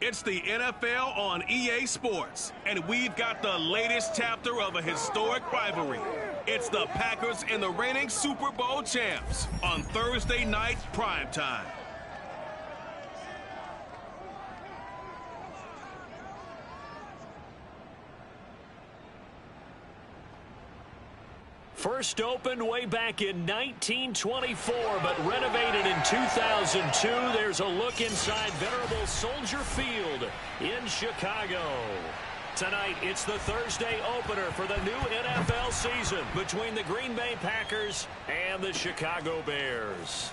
It's the NFL on EA Sports, and we've got the latest chapter of a historic rivalry. It's the Packers and the reigning Super Bowl champs on Thursday night primetime. First opened way back in 1924, but renovated in 2002. There's a look inside venerable Soldier Field in Chicago. Tonight, it's the Thursday opener for the new NFL season between the Green Bay Packers and the Chicago Bears.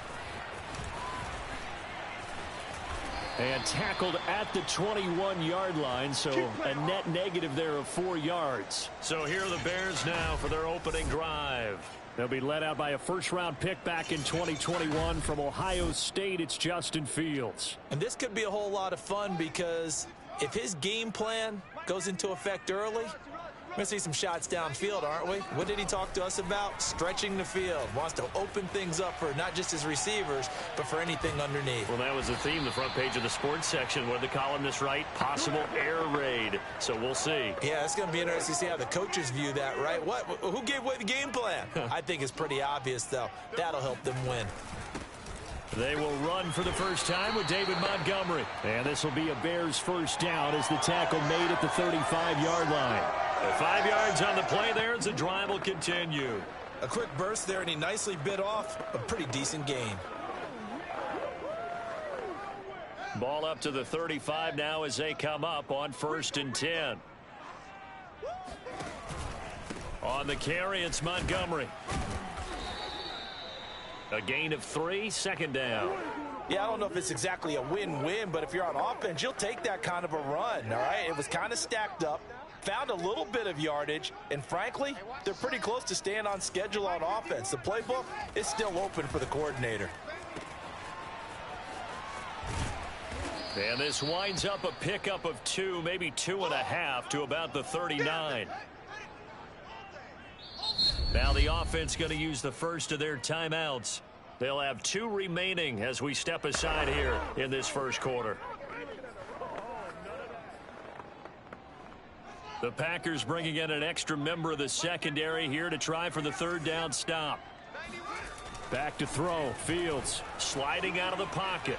And tackled at the 21-yard line, so a net negative there of 4 yards. So here are the Bears now for their opening drive. They'll be led out by a first-round pick back in 2021 from Ohio State. It's Justin Fields. And this could be a whole lot of fun because if his game plan goes into effect early, we're going to see some shots downfield, aren't we? What did he talk to us about? Stretching the field. Wants to open things up for not just his receivers, but for anything underneath. Well, that was the theme, the front page of the sports section. What did the columnist write? Possible air raid. So we'll see. Yeah, it's going to be interesting to see how the coaches view that, right? Who gave away the game plan? I think it's pretty obvious, though. That'll help them win. They will run for the first time with David Montgomery. And this will be a Bears first down as the tackle made at the 35-yard line. 5 yards on the play there as the drive will continue. A quick burst there, and he nicely bit off a pretty decent gain. Ball up to the 35 now as they come up on 1st and 10. On the carry, it's Montgomery. A gain of 3, second down. Yeah, I don't know if it's exactly a win-win, but if you're on offense, you'll take that kind of a run, all right? It was kind of stacked up, found a little bit of yardage, and frankly, they're pretty close to staying on schedule on offense. The playbook is still open for the coordinator. And this winds up a pickup of 2, maybe 2.5 to about the 39. Now the offense going to use the first of their timeouts. They'll have 2 remaining as we step aside here in this first quarter. The Packers bringing in an extra member of the secondary here to try for the 3rd down stop. Back to throw. Fields sliding out of the pocket.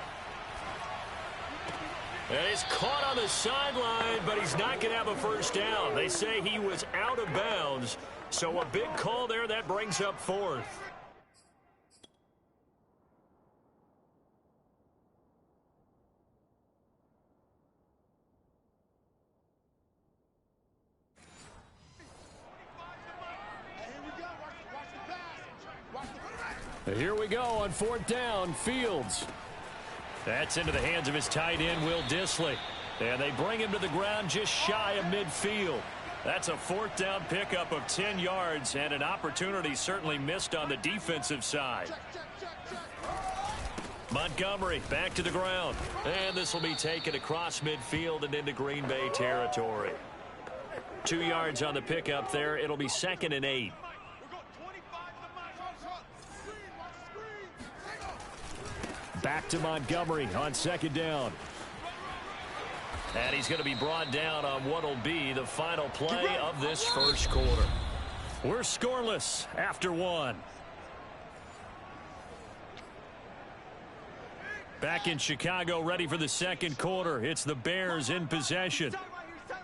And he's caught on the sideline, but he's not going to have a first down. They say he was out of bounds. So a big call there that brings up 4th. Here we go on 4th down. Fields. That's into the hands of his tight end, Will Dissly. And they bring him to the ground just shy of midfield. That's a 4th down pickup of 10 yards and an opportunity certainly missed on the defensive side. Montgomery back to the ground. And this will be taken across midfield and into Green Bay territory. 2 yards on the pickup there. It'll be 2nd and 8. Back to Montgomery on 2nd down. And he's going to be brought down on what will be the final play of this first quarter. We're scoreless after 1. Back in Chicago, ready for the second quarter. It's the Bears in possession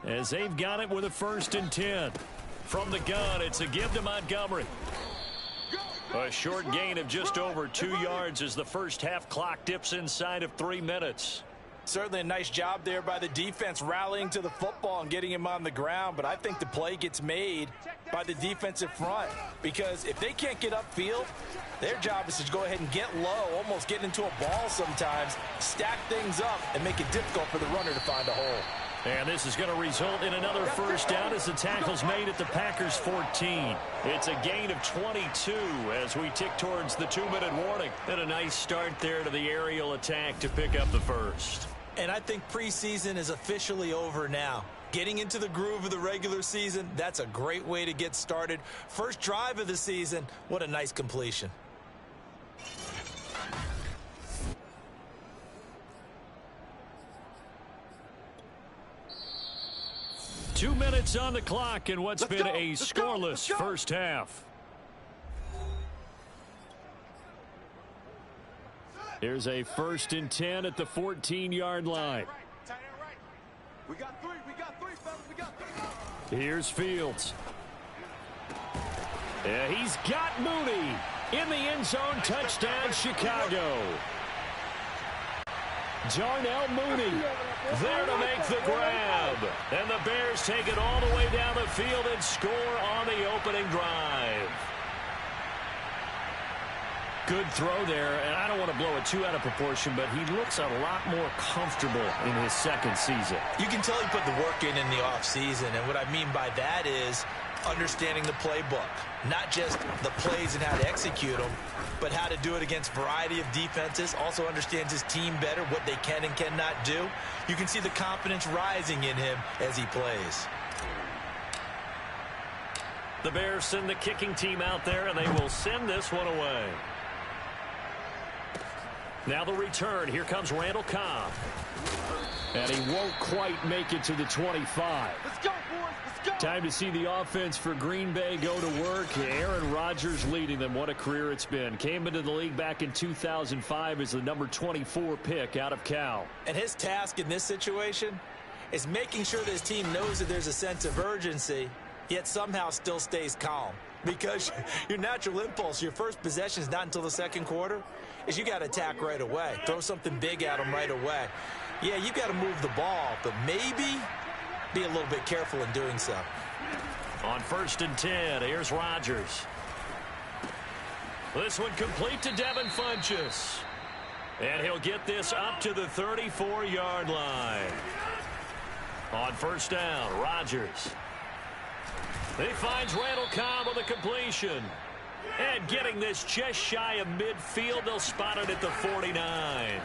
as they've got it with a 1st and 10. From the gun, it's a give to Montgomery. A short gain of just over 2 yards as the first half clock dips inside of 3 minutes. Certainly a nice job there by the defense rallying to the football and getting him on the ground, but I think the play gets made by the defensive front because if they can't get upfield, their job is to go ahead and get low, almost get into a ball sometimes, stack things up, and make it difficult for the runner to find a hole. And this is going to result in another first down as the tackle's made at the Packers 14. It's a gain of 22 as we tick towards the 2-minute warning. And a nice start there to the aerial attack to pick up the first. And I think preseason is officially over now. Getting into the groove of the regular season, that's a great way to get started. First drive of the season, what a nice completion. 2 minutes on the clock in what's been a scoreless first half. Here's a 1st and 10 at the 14-yard line. We got three, fellas, we got three. Here's Fields. Yeah, he's got Mooney in the end zone. Touchdown, Chicago. Darnell Mooney there to make the grab. And the Bears take it all the way down the field and score on the opening drive. Good throw there, and I don't want to blow it too out of proportion, but he looks a lot more comfortable in his second season. You can tell he put the work in the offseason, and what I mean by that is understanding the playbook. Not just the plays and how to execute them, but how to do it against a variety of defenses. Also understands his team better, what they can and cannot do. You can see the confidence rising in him as he plays. The Bears send the kicking team out there, and they will send this one away. Now the return. Here comes Randall Cobb. And he won't quite make it to the 25. Let's go, boys. Let's go. Time to see the offense for Green Bay go to work. Aaron Rodgers leading them. What a career it's been. Came into the league back in 2005 as the number 24 pick out of Cal. And his task in this situation is making sure that his team knows that there's a sense of urgency, yet somehow still stays calm. Because your natural impulse, your first possession is not until the second quarter, is you got to attack right away. Throw something big at them right away. Yeah, you got to move the ball, but maybe be a little bit careful in doing so. On 1st and 10, here's Rodgers. This one complete to Devin Funchess. And he'll get this up to the 34-yard line. On 1st down, Rodgers. He finds Randall Cobb on the completion. And getting this just shy of midfield, they'll spot it at the 49.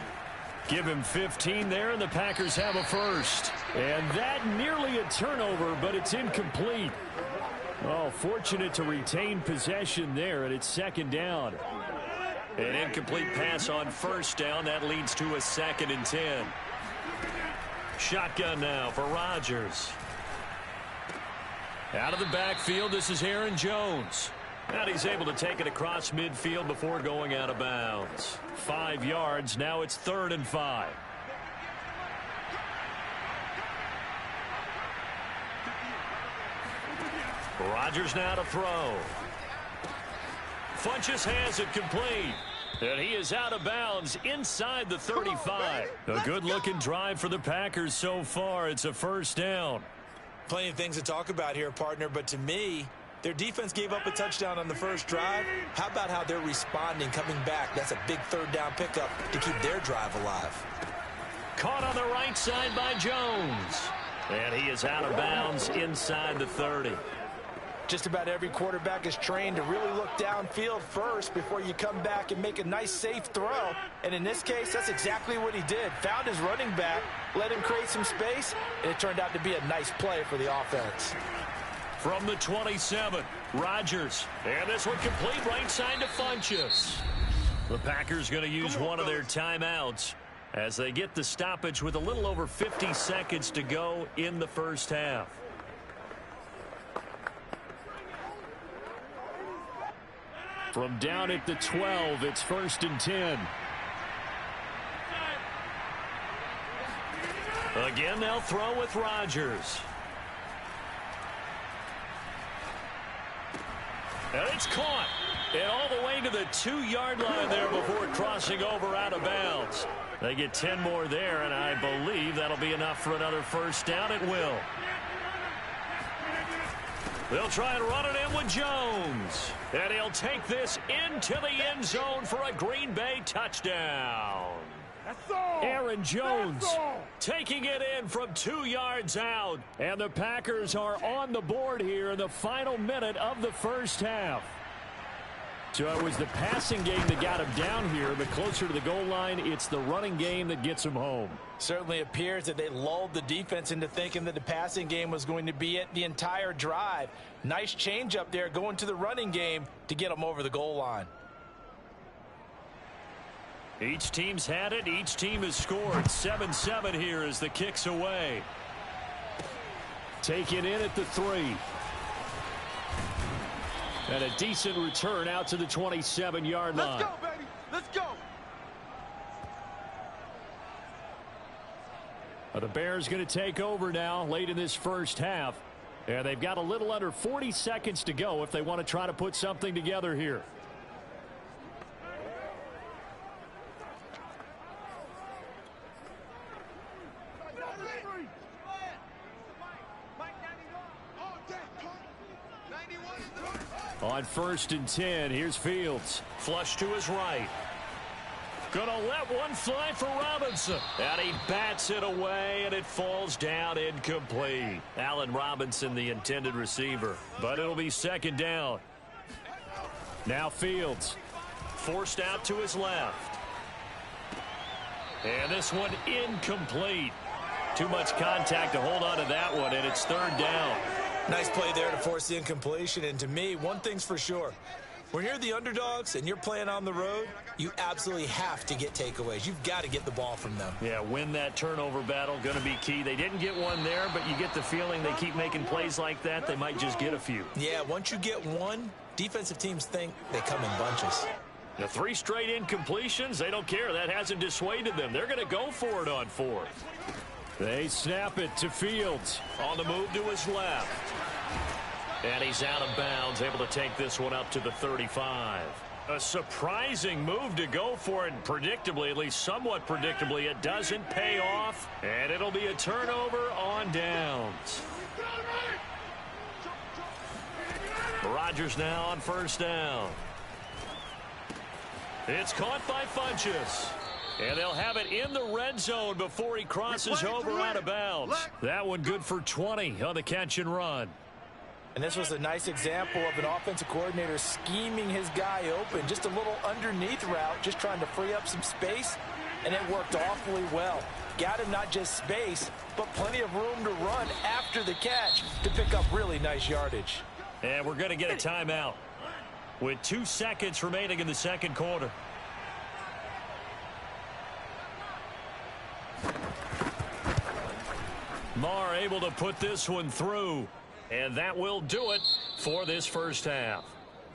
Give him 15 there, and the Packers have a first. And that nearly a turnover, but it's incomplete. Oh, fortunate to retain possession there, and it's 2nd down. An incomplete pass on 1st down. That leads to a 2nd and 10. Shotgun now for Rodgers. Out of the backfield, this is Aaron Jones. And he's able to take it across midfield before going out of bounds. 5 yards. Now it's 3rd and 5. Rodgers now to throw. Funchess has it complete. And he is out of bounds inside the 35. A good-looking drive for the Packers so far. It's a 1st down. Plenty of things to talk about here, partner, but to me, their defense gave up a touchdown on the first drive. How about how they're responding, coming back? That's a big 3rd down pickup to keep their drive alive. Caught on the right side by Jones. And he is out of bounds inside the 30. Just about every quarterback is trained to really look downfield first before you come back and make a nice, safe throw. And in this case, that's exactly what he did. Found his running back, let him create some space, and it turned out to be a nice play for the offense. From the 27, Rodgers. And this one complete right side to Funchess. The Packers going to use one of their timeouts as they get the stoppage with a little over 50 seconds to go in the first half. From down at the 12, it's 1st and 10. Again, they'll throw with Rodgers. And it's caught. And all the way to the 2-yard line there before crossing over out of bounds. They get 10 more there, and I believe that'll be enough for another 1st down. It will. They'll try and run it in with Jones. And he'll take this into the end zone for a Green Bay touchdown. Aaron Jones taking it in from 2 yards out. And the Packers are on the board here in the final minute of the first half. So it was the passing game that got him down here, but closer to the goal line, it's the running game that gets him home. Certainly appears that they lulled the defense into thinking that the passing game was going to be it the entire drive. Nice change up there going to the running game to get them over the goal line. Each team's had it. Each team has scored. 7-7 here as the kick's away. Taken in at the 3. And a decent return out to the 27-yard line. Let's go, baby. Let's go. The Bears going to take over now late in this first half. And they've got a little under 40 seconds to go if they want to try to put something together here. On 1st and 10, here's Fields. Flush to his right. Gonna let one fly for Robinson. And he bats it away, and it falls down incomplete. Allen Robinson, the intended receiver. But it'll be 2nd down. Now Fields. Forced out to his left. And this one incomplete. Too much contact to hold on to that one, and it's 3rd down. Nice play there to force the incompletion. And to me, one thing's for sure. When you're the underdogs and you're playing on the road, you absolutely have to get takeaways. You've got to get the ball from them. Yeah, win that turnover battle, going to be key. They didn't get one there, but you get the feeling they keep making plays like that, they might just get a few. Yeah, once you get one, defensive teams think they come in bunches. The 3 straight incompletions, they don't care. That hasn't dissuaded them. They're going to go for it on 4th. They snap it to Fields. On the move to his left. And he's out of bounds, able to take this one up to the 35. A surprising move to go for it. Predictably, at least somewhat predictably, it doesn't pay off. And it'll be a turnover on downs. Rodgers now on 1st down. It's caught by Funchess. And they'll have it in the red zone before he crosses over out of bounds. That one good for 20 on the catch and run. And this was a nice example of an offensive coordinator scheming his guy open. Just a little underneath route, just trying to free up some space, and it worked awfully well. Got him not just space, but plenty of room to run after the catch to pick up really nice yardage. And we're going to get a timeout with 2 seconds remaining in the 2nd quarter. Marr able to put this one through. And that will do it for this first half.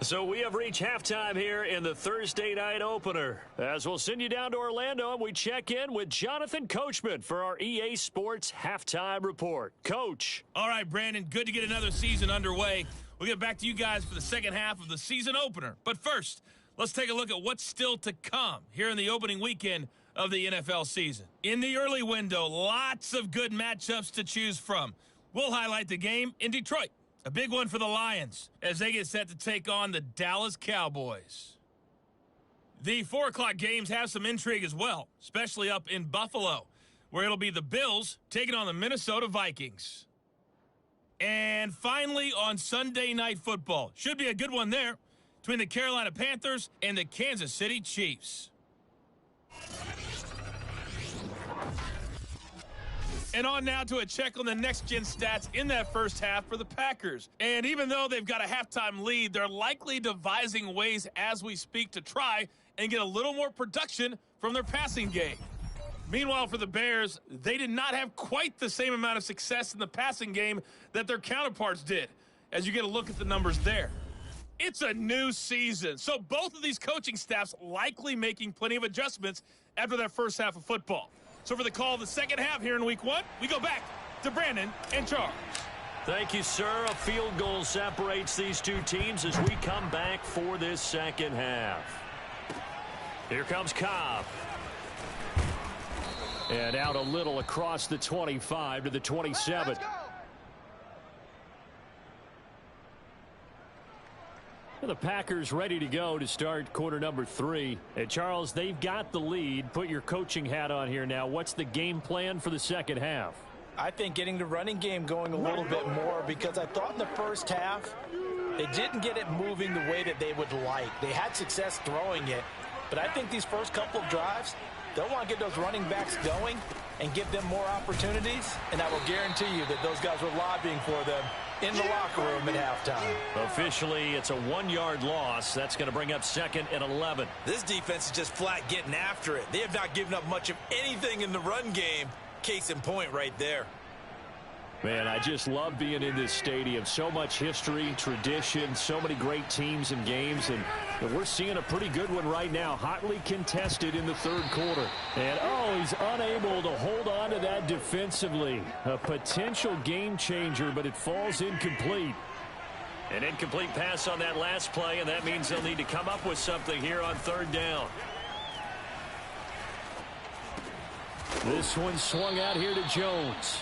So we have reached halftime here in the Thursday night opener. As we'll send you down to Orlando and we check in with Jonathan Coachman for our EA Sports Halftime Report. Coach. All right, Brandon, good to get another season underway. We'll get back to you guys for the second half of the season opener. But first, let's take a look at what's still to come here in the opening weekend of the NFL season. In the early window, lots of good matchups to choose from. We'll highlight the game in Detroit, a big one for the Lions as they get set to take on the Dallas Cowboys. The 4 o'clock games have some intrigue as well, especially up in Buffalo, where it'll be the Bills taking on the Minnesota Vikings. And finally, on Sunday Night Football, should be a good one there, between the Carolina Panthers and the Kansas City Chiefs. And on now to a check on the next-gen stats in that first half for the Packers. And even though they've got a halftime lead, they're likely devising ways as we speak to try and get a little more production from their passing game. Meanwhile, for the Bears, they did not have quite the same amount of success in the passing game that their counterparts did, as you get a look at the numbers there. It's a new season, so both of these coaching staffs likely making plenty of adjustments after that first half of football. So for the call of the second half here in Week 1, we go back to Brandon and Charles. Thank you, sir. A field goal separates these two teams as we come back for this second half. Here comes Cobb. And out a little across the 25 to the 27. The Packers ready to go to start quarter number 3. And Charles, they've got the lead. Put your coaching hat on here now. What's the game plan for the second half? I think getting the running game going a little bit more, because I thought in the first half they didn't get it moving the way that they would like. They had success throwing it, but I think these first couple of drives, they'll want to get those running backs going and give them more opportunities, and I will guarantee you that those guys were lobbying for them in the locker room at halftime. Officially, it's a 1-yard loss. That's going to bring up 2nd and 11. This defense is just flat getting after it. They have not given up much of anything in the run game. Case in point right there. Man, I just love being in this stadium. So much history, tradition, so many great teams and games, and we're seeing a pretty good one right now. Hotly contested in the third quarter. And, oh, he's unable to hold on to that defensively. A potential game changer, but it falls incomplete. An incomplete pass on that last play, and that means they'll need to come up with something here on third down. This one swung out here to Jones.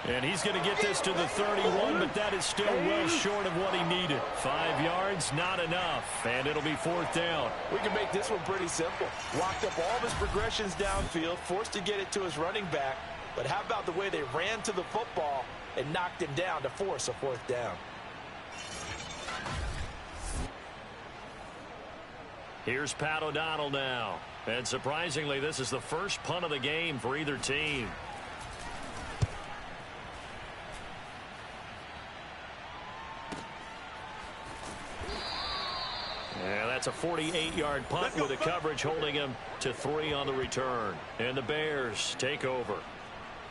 And he's going to get this to the 31, but that is still well short of what he needed. 5 yards, not enough, and it'll be fourth down. We can make this one pretty simple. Locked up all of his progressions downfield, forced to get it to his running back. But how about the way they ran to the football and knocked him down to force a fourth down? Here's Pat O'Donnell now. And surprisingly, this is the first punt of the game for either team. And that's a 48-yard punt with the coverage holding him to 3 on the return. And the Bears take over.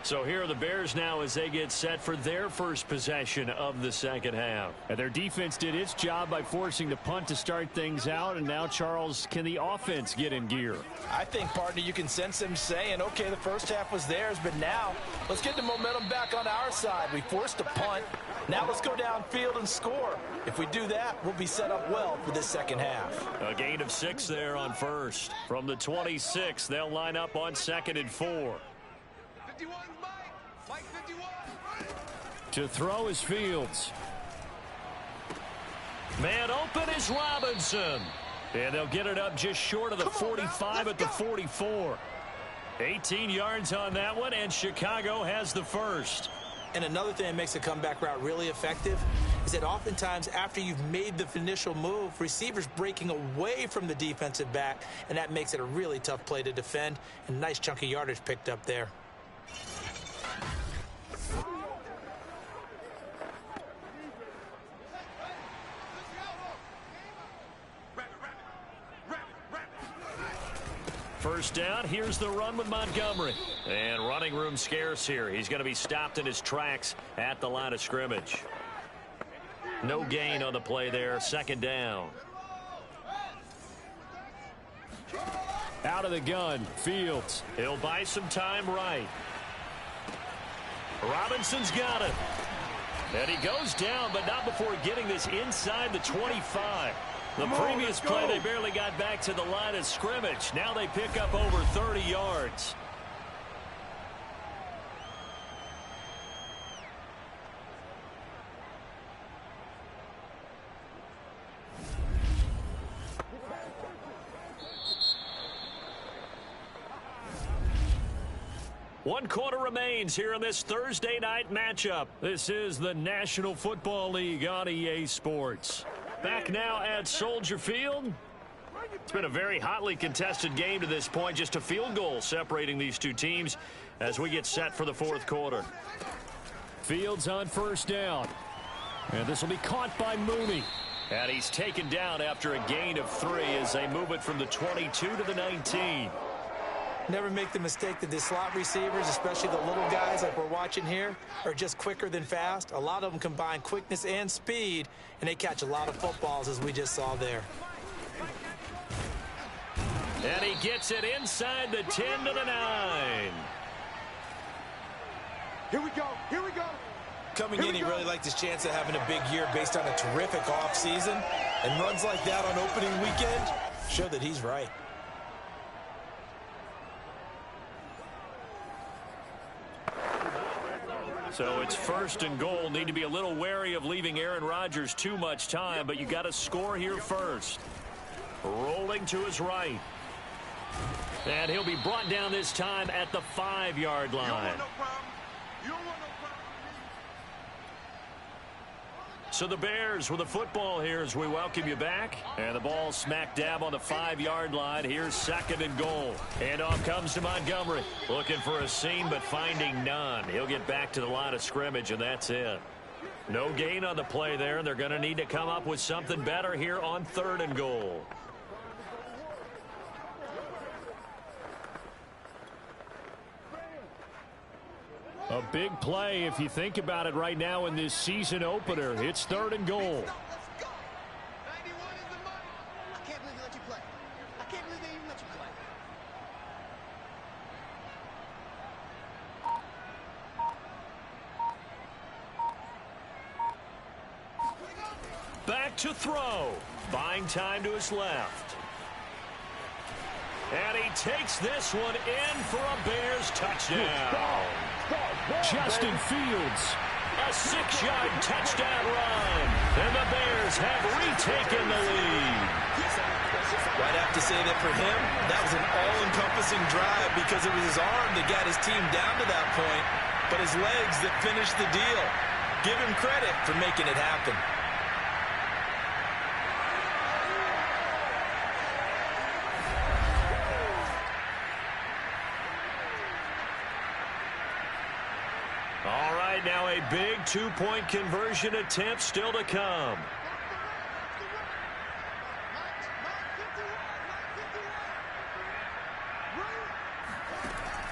So here are the Bears now as they get set for their first possession of the second half. And their defense did its job by forcing the punt to start things out. And now, Charles, can the offense get in gear? I think, partner, you can sense them saying, okay, the first half was theirs, but now let's get the momentum back on our side. We forced a punt. Now let's go downfield and score. If we do that, we'll be set up well for this second half. A gain of 6 there on first. From the 26, they'll line up on 2nd and 4. 51, Mike 51. To throw is Fields. Man open is Robinson. And they'll get it up just short of the 45 at the 44. 18 yards on that one, and Chicago has the first. And another thing that makes a comeback route really effective is that oftentimes after you've made the initial move, receivers breaking away from the defensive back, and that makes it a really tough play to defend. And nice chunk of yardage picked up there. First down, here's the run with Montgomery. And running room scarce here. He's going to be stopped in his tracks at the line of scrimmage. No gain on the play there. Second down. Out of the gun, Fields. He'll buy some time right. Robinson's got it. And he goes down, but not before getting this inside the 25. The previous play, they barely got back to the line of scrimmage. Now they pick up over 30 yards. One quarter remains here in this Thursday night matchup. This is the National Football League on EA Sports. Back now at Soldier Field. It's been a very hotly contested game to this point. Just a field goal separating these two teams as we get set for the fourth quarter. Fields on first down. And this will be caught by Mooney. And he's taken down after a gain of 3 as they move it from the 22 to the 19. Never make the mistake that the slot receivers, especially the little guys like we're watching here, are just quicker than fast. A lot of them combine quickness and speed, and they catch a lot of footballs, as we just saw there. And he gets it inside the 10 to the 9. Here we go. Here we go. Coming in, he really liked his chance of having a big year based on a terrific offseason. And runs like that on opening weekend show that he's right. So it's first and goal. Need to be a little wary of leaving Aaron Rodgers too much time, but you got to score here first. Rolling to his right. And he'll be brought down this time at the 5-yard line. You don't want no problem. You don't want no problem. So the Bears with the football here as we welcome you back. And the ball smack dab on the 5-yard line. Here's second and goal. And off comes to Montgomery. Looking for a seam, but finding none. He'll get back to the line of scrimmage, and that's it. No gain on the play there. They're going to need to come up with something better here on third and goal. A big play if you think about it right now in this season opener. It's 3rd and goal. Let's go. 91 is the money. I can't believe they let you play. I can't believe they even let you play. Back to throw. Buying time to his left. And he takes this one in for a Bears touchdown. Justin Fields, a 6-yard touchdown run. And the Bears have retaken the lead. I'd have to say that for him, that was an all-encompassing drive because it was his arm that got his team down to that point, but his legs that finished the deal. Give him credit for making it happen. All right, now a big 2-point conversion attempt still to come.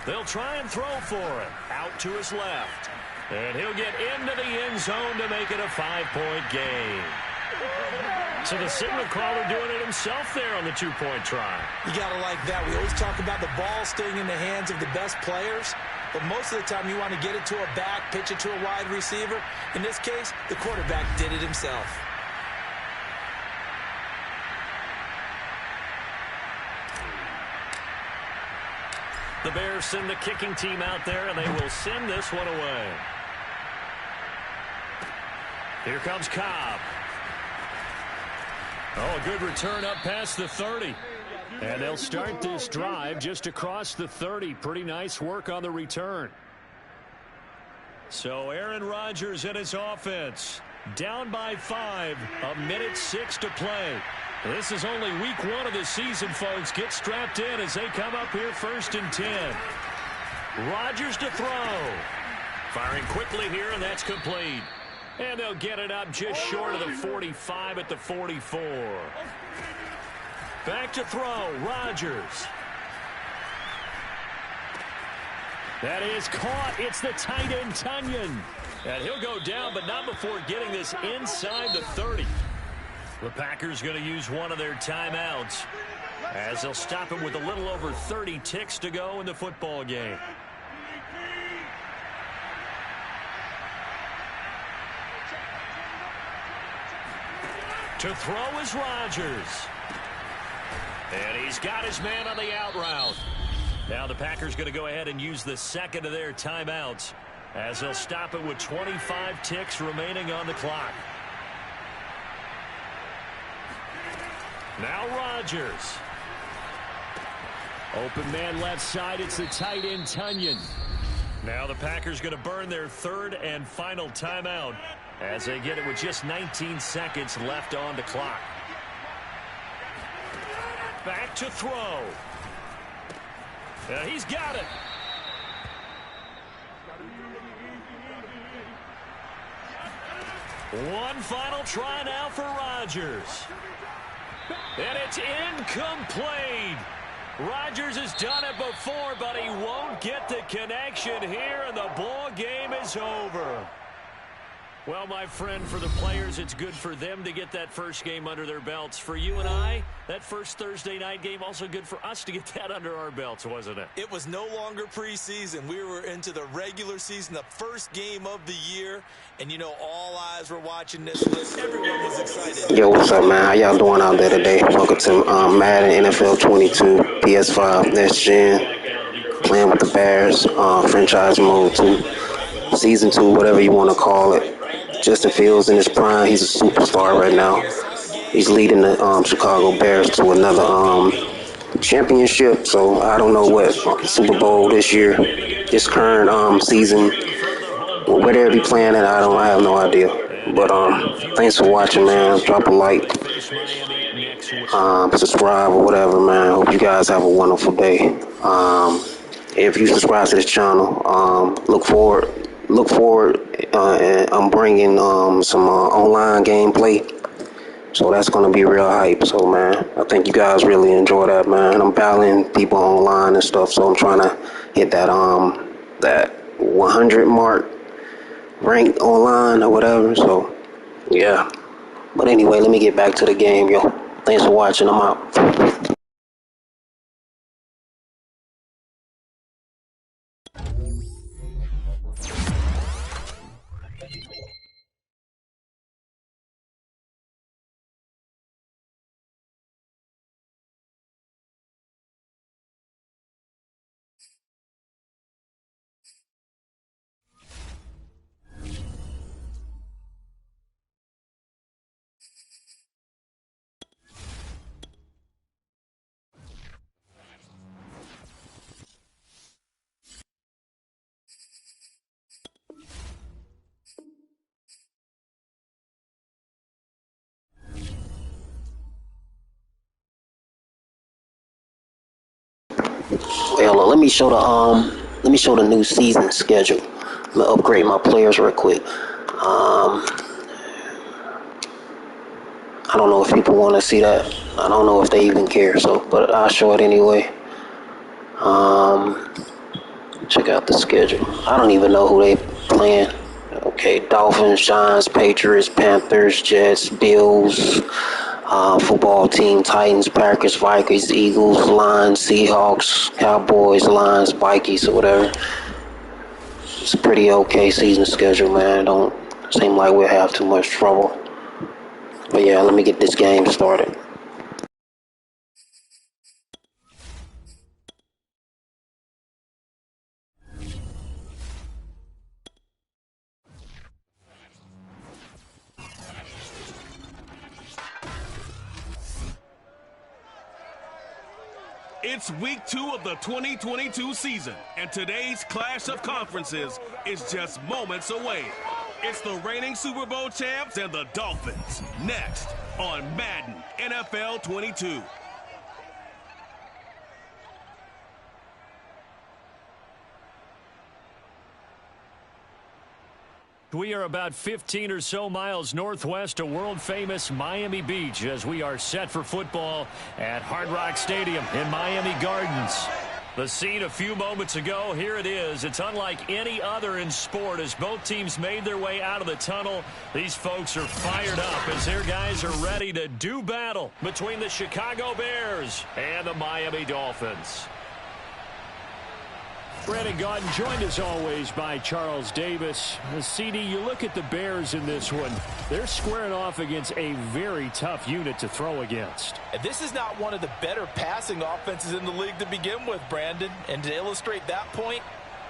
They'll try and throw for him. Out to his left. And he'll get into the end zone to make it a 5-point game. So the signal caller doing it himself there on the 2-point try. You got to like that. We always talk about the ball staying in the hands of the best players, but most of the time you want to get it to a back, pitch it to a wide receiver. In this case, the quarterback did it himself. The Bears send the kicking team out there, and they will send this one away. Here comes Cobb. Oh, a good return up past the 30. And they'll start this drive just across the 30. Pretty nice work on the return. So Aaron Rodgers and his offense down by 5, 1:06 to play. This is only week 1 of the season, folks. Get strapped in as they come up here 1st and 10. Rodgers to throw. Firing quickly here, and that's complete. And they'll get it up just short of the 45 at the 44. Back to throw, Rodgers. That is caught. It's the tight end, Tunyon. And he'll go down, but not before getting this inside the 30. The Packers going to use one of their timeouts as they'll stop him with a little over 30 ticks to go in the football game. To throw is Rodgers. And he's got his man on the out route. Now the Packers going to go ahead and use the second of their timeouts as they'll stop it with 25 ticks remaining on the clock. Now Rodgers. Open man left side. It's the tight end, Tunyon. Now the Packers going to burn their 3rd and final timeout as they get it with just 19 seconds left on the clock. Back to throw. He's got it. One final try now for Rodgers. And it's incomplete. Rodgers has done it before, but he won't get the connection here, and the ball game is over. Well, my friend, for the players, it's good for them to get that first game under their belts. For you and I, that first Thursday night game, also good for us to get that under our belts, wasn't it? It was no longer preseason. We were into the regular season, the first game of the year. And, you know, all eyes were watching this list. Everyone was excited. Yo, what's up, man? How y'all doing out there today? Welcome to Madden NFL 22, PS5, Next Gen. Playing with the Bears, franchise mode 2, season 2, whatever you want to call it. Justin Fields in his prime. He's a superstar right now. He's leading the Chicago Bears to another championship. So I don't know what Super Bowl this year, this current season, where they'll be playing it. I have no idea. But thanks for watching, man. Drop a like, subscribe or whatever, man. Hope you guys have a wonderful day. If you subscribe to this channel, look forward. I'm bringing some online gameplay, so that's gonna be real hype. So, man, I think you guys really enjoy that, man. I'm battling people online and stuff, so I'm trying to hit that 100 mark ranked online or whatever. So, yeah. But anyway, let me get back to the game, yo. Thanks for watching. I'm out. Well, let me show the new season schedule. I'm gonna upgrade my players real quick. I don't know if people want to see that. I don't know if they even care. So, but I'll show it anyway. Check out the schedule. I don't even know who they playing. Okay, Dolphins, Giants, Patriots, Panthers, Jets, Bills, football team, Titans, Packers, Vikings, Eagles, Lions, Seahawks, Cowboys, Lions, Vikings, or whatever. It's a pretty okay season schedule, man. It don't seem like we'll have too much trouble. But yeah, let me get this game started. It's week 2 of the 2022 season, and today's clash of conferences is just moments away. It's the reigning Super Bowl champs and the Dolphins. Next on Madden NFL 22. We are about 15 or so miles northwest of world-famous Miami Beach as we are set for football at Hard Rock Stadium in Miami Gardens. The scene a few moments ago, here it is. It's unlike any other in sport as both teams made their way out of the tunnel. These folks are fired up as their guys are ready to do battle between the Chicago Bears and the Miami Dolphins. Brandon Gaudin joined as always by Charles Davis. CD, you look at the Bears in this one. They're squaring off against a very tough unit to throw against. And this is not one of the better passing offenses in the league to begin with, Brandon. And to illustrate that point,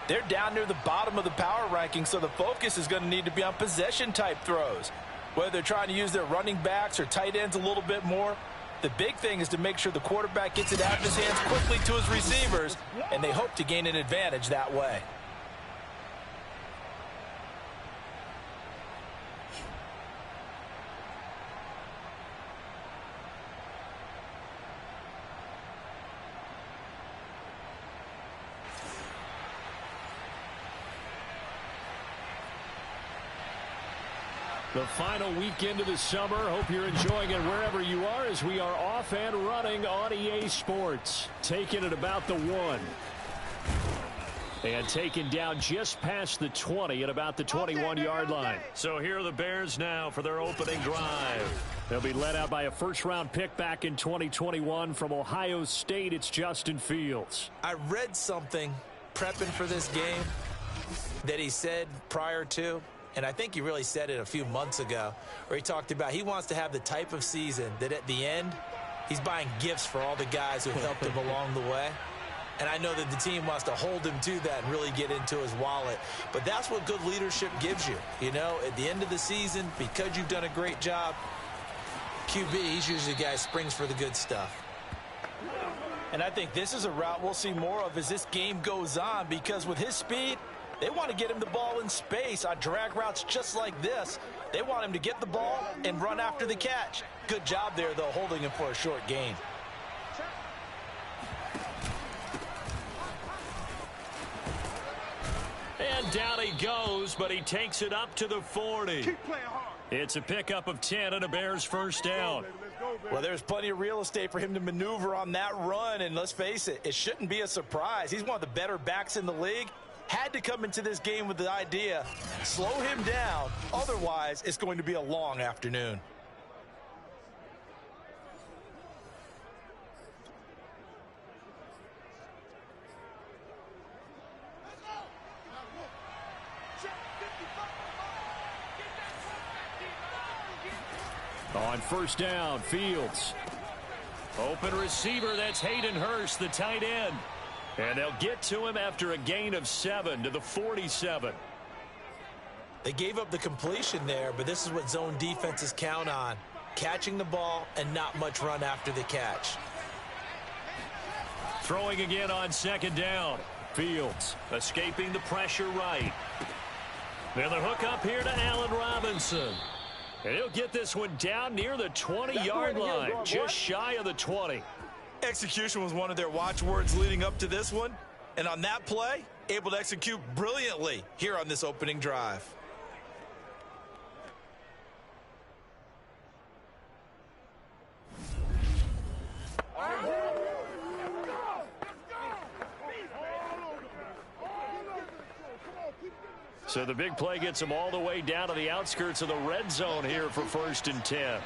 they're down near the bottom of the power ranking, so the focus is going to need to be on possession-type throws. Whether they're trying to use their running backs or tight ends a little bit more, the big thing is to make sure the quarterback gets it out of his hands quickly to his receivers, and they hope to gain an advantage that way. The final weekend of the summer. Hope you're enjoying it wherever you are as we are off and running on EA Sports. Taking it about the 1. And taken down just past the 20 at about the 21-yard line. So here are the Bears now for their opening drive. They'll be led out by a first-round pick back in 2021 from Ohio State. It's Justin Fields. I read something prepping for this game that he said prior to, and I think he really said it a few months ago, where he talked about he wants to have the type of season that at the end, he's buying gifts for all the guys who helped him along the way. And I know that the team wants to hold him to that and really get into his wallet. But that's what good leadership gives you. You know, at the end of the season, because you've done a great job, QB, he's usually the guy who springs for the good stuff. And I think this is a route we'll see more of as this game goes on, because with his speed, they want to get him the ball in space on drag routes just like this. They want him to get the ball and run after the catch. Good job there, though, holding him for a short gain. And down he goes, but he takes it up to the 40. It's a pickup of 10 and a Bears first down. Well, there's plenty of real estate for him to maneuver on that run, and let's face it, it shouldn't be a surprise. He's one of the better backs in the league. had to come into this game with the idea, slow him down, otherwise it's going to be a long afternoon. On first down, Fields. Open receiver, that's Hayden Hurst, the tight end. And they'll get to him after a gain of 7 to the 47. They gave up the completion there, but this is what zone defenses count on. Catching the ball and not much run after the catch. Throwing again on second down. Fields escaping the pressure right. Then the hook up here to Allen Robinson. And he'll get this one down near the 20-yard line, just shy of the 20. Execution was one of their watchwords leading up to this one. And on that play, able to execute brilliantly here on this opening drive. So the big play gets them all the way down to the outskirts of the red zone here for 1st and 10.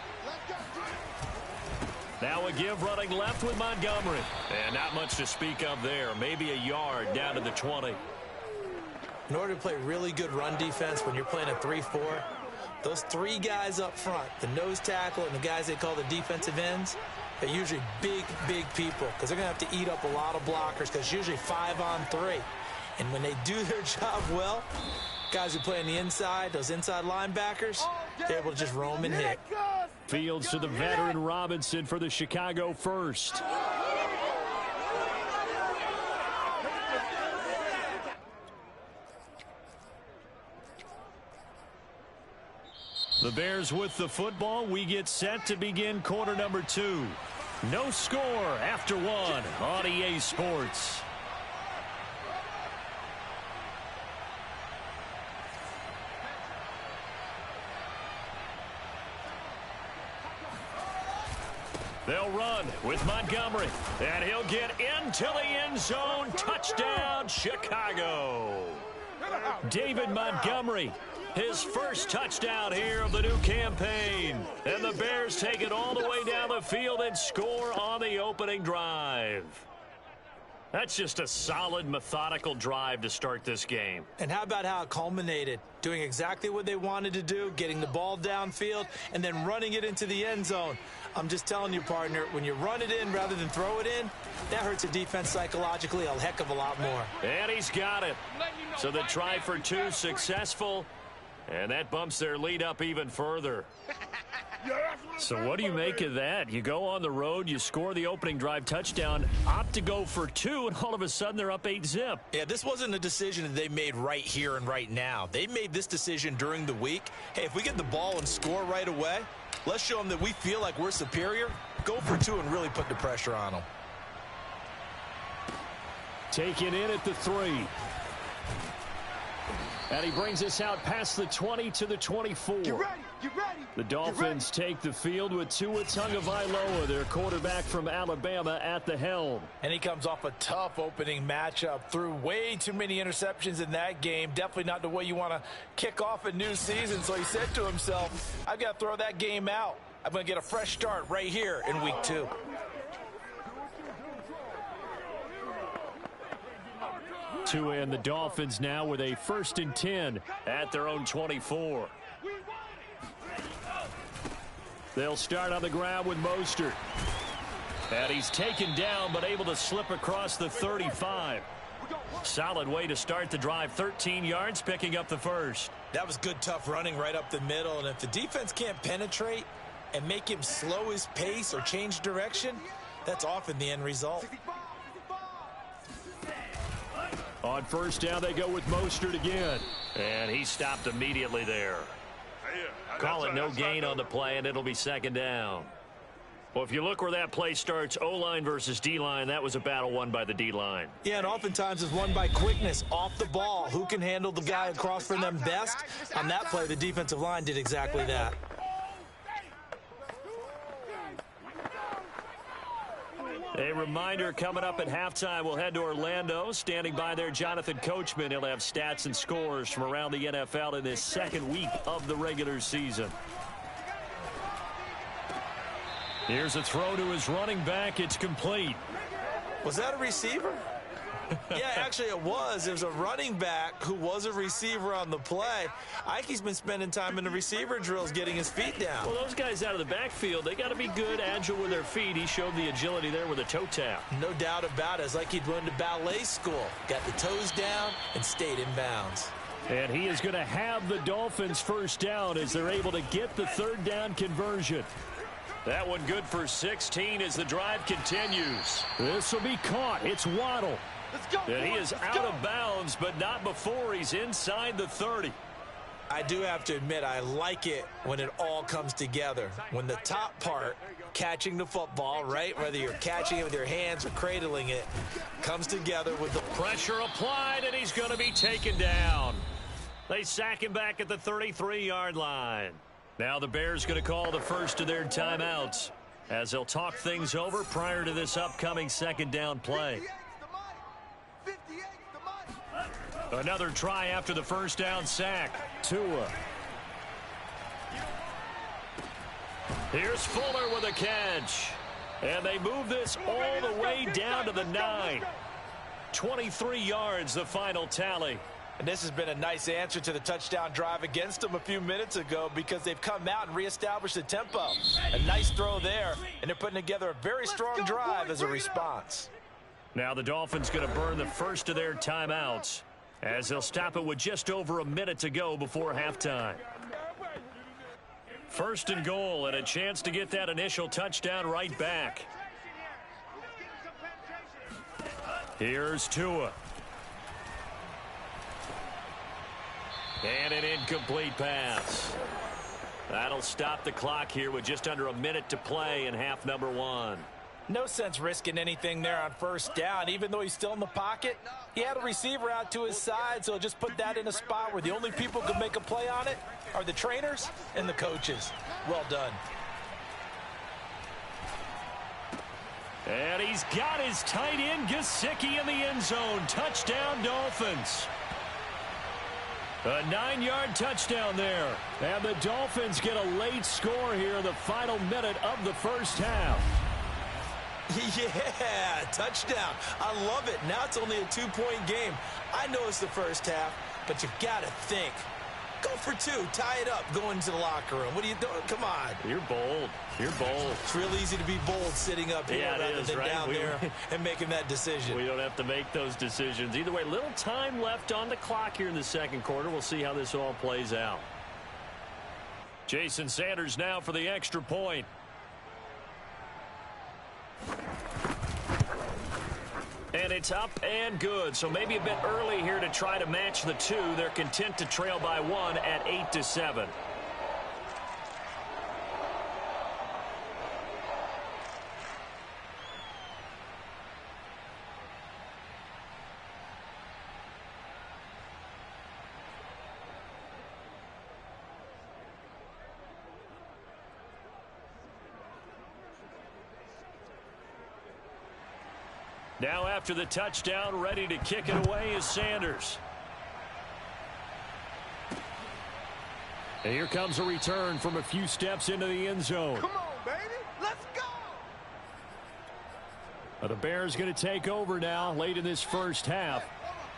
Now a give running left with Montgomery. And not much to speak of there. Maybe a yard down to the 20. In order to play really good run defense when you're playing a 3-4, those 3 guys up front, the nose tackle and the guys they call the defensive ends, they're usually big, big people because they're going to have to eat up a lot of blockers because it's usually 5-on-3. And when they do their job well, guys who play on the inside, those inside linebackers, they're able to just roam and hit. Fields to the veteran Robinson for the Chicago first. The Bears with the football. We get set to begin quarter number 2. No score after 1 on EA Sports. They'll run with Montgomery, and he'll get into the end zone. Touchdown, Chicago. David Montgomery, his first touchdown here of the new campaign. And the Bears take it all the way down the field and score on the opening drive. That's just a solid, methodical drive to start this game. And how about how it culminated? Doing exactly what they wanted to do, getting the ball downfield, and then running it into the end zone. I'm just telling you, partner, when you run it in rather than throw it in, that hurts a defense psychologically a heck of a lot more. And he's got it. So the try for 2 successful, and that bumps their lead up even further. So what do you make of that? You go on the road, you score the opening drive touchdown, opt to go for 2, and all of a sudden they're up 8-zip. Yeah, this wasn't a decision that they made right here and right now. They made this decision during the week. Hey, if we get the ball and score right away, let's show them that we feel like we're superior. Go for 2 and really put the pressure on them. Taken in at the 3. And he brings us out past the 20 to the 24. Get ready. The Dolphins take the field with Tua Tagovailoa, their quarterback from Alabama, at the helm. And he comes off a tough opening matchup. Threw way too many interceptions in that game. Definitely not the way you want to kick off a new season. So he said to himself, I've got to throw that game out. I'm going to get a fresh start right here in week 2. Tua and the Dolphins now with a 1st and 10 at their own 24. They'll start on the ground with Mostert. And he's taken down but able to slip across the 35. Solid way to start the drive. 13 yards, picking up the first. That was good, tough running right up the middle. And if the defense can't penetrate and make him slow his pace or change direction, that's often the end result. On first down, they go with Mostert again. And he stopped immediately there. Call it no gain on the play, and it'll be 2nd down. Well, if you look where that play starts, O-line versus D-line, that was a battle won by the D-line. Yeah, and oftentimes it's won by quickness, off the ball. Who can handle the guy across from them best? On that play, the defensive line did exactly that. A reminder coming up at halftime, we'll head to Orlando. Standing by there, Jonathan Coachman. He'll have stats and scores from around the NFL in this second week of the regular season. Here's a throw to his running back. It's complete. Was that a receiver? Yeah, actually it was. It was a running back who was a receiver on the play. Ike's been spending time in the receiver drills getting his feet down. Well, those guys out of the backfield, they got to be good, agile with their feet. He showed the agility there with a toe tap. No doubt about it. It's like he'd run to ballet school. Got the toes down and stayed in bounds. And he is going to have the Dolphins first down as they're able to get the third down conversion. That one good for 16 as the drive continues. This will be caught. It's Waddle. Let's go, And he is let's out go. of bounds, but not before he's inside the 30. I do have to admit, I like it when it all comes together. When the top part, catching the football, right, whether you're catching it with your hands or cradling it, comes together with the Pressure applied, and he's going to be taken down. They sack him back at the 33-yard line. Now the Bears going to call the first of their timeouts as they'll talk things over prior to this upcoming second down play. 58's the money. Another try after the first down sack. Tua. Here's Fuller with a catch. And they move this all the way down to the 9. 23 yards, the final tally. And this has been a nice answer to the touchdown drive against them a few minutes ago because they've come out and reestablished the tempo. A nice throw there, and they're putting together a very strong drive as a response. Now the Dolphins going to burn the first of their timeouts as they'll stop it with just over a minute to go before halftime. First and goal, and a chance to get that initial touchdown right back. Here's Tua. And an incomplete pass. That'll stop the clock here with just under a minute to play in half number 1. No sense risking anything there on first down. Even though he's still in the pocket, he had a receiver out to his side, so just put that in a spot where the only people who can make a play on it are the trainers and the coaches. Well done. And he's got his tight end, Gesicki, in the end zone. Touchdown, Dolphins. A 9-yard touchdown there. And the Dolphins get a late score here in the final minute of the first half. Yeah, touchdown. I love it. Now it's only a 2-point game. I know it's the first half, but you've got to think. Go for 2. Tie it up. Go into the locker room. What are you doing? Come on. You're bold. You're bold. It's real easy to be bold sitting up here rather than down there and making that decision. We don't have to make those decisions. Either way, little time left on the clock here in the second quarter. We'll see how this all plays out. Jason Sanders now for the extra point. And it's up and good. So maybe a bit early here to try to match the 2. They're content to trail by 1 at 8-7. Now after the touchdown, ready to kick it away is Sanders. And here comes a return from a few steps into the end zone. Come on, baby. Let's go. The Bears going to take over now late in this first half.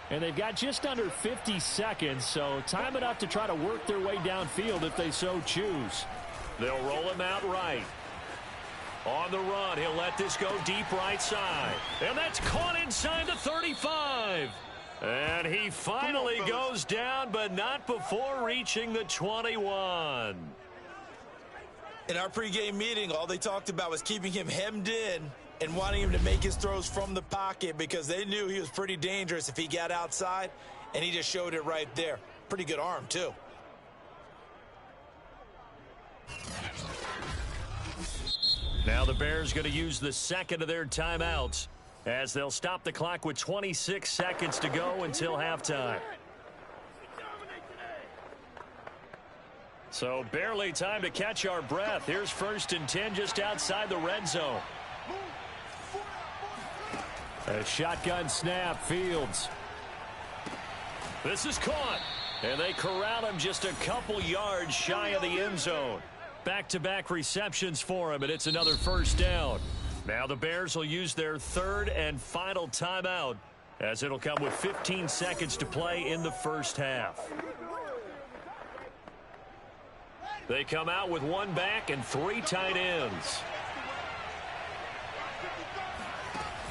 And they've got just under 50 seconds, so time enough to try to work their way downfield if they so choose. They'll roll him out right. On the run, he'll let this go deep right side. And that's caught inside the 35. And he finally goes down, but not before reaching the 21. In our pregame meeting, all they talked about was keeping him hemmed in and wanting him to make his throws from the pocket because they knew he was pretty dangerous if he got outside, and he just showed it right there. Pretty good arm, too. Now the Bears going to use the second of their timeouts as they'll stop the clock with 26 seconds to go until halftime. So barely time to catch our breath. Here's 1st and 10 just outside the red zone. A shotgun snap, Fields. This is caught. And they corral him just a couple yards shy of the end zone. Back-to-back receptions for him, and it's another first down. Now the Bears will use their third and final timeout, as it'll come with 15 seconds to play in the first half. They come out with one back and three tight ends.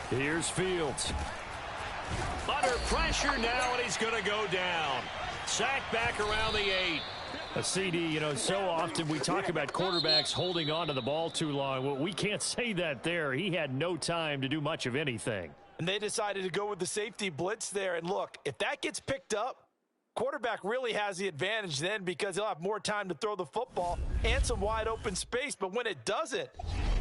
Here's Fields. Under pressure now, and he's going to go down. Sacked back around the 8. A CD, you know, so often we talk about quarterbacks holding on to the ball too long. Well, we can't say that there. He had no time to do much of anything. And they decided to go with the safety blitz there. And look, if that gets picked up, quarterback really has the advantage then because he'll have more time to throw the football and some wide open space. But when it doesn't,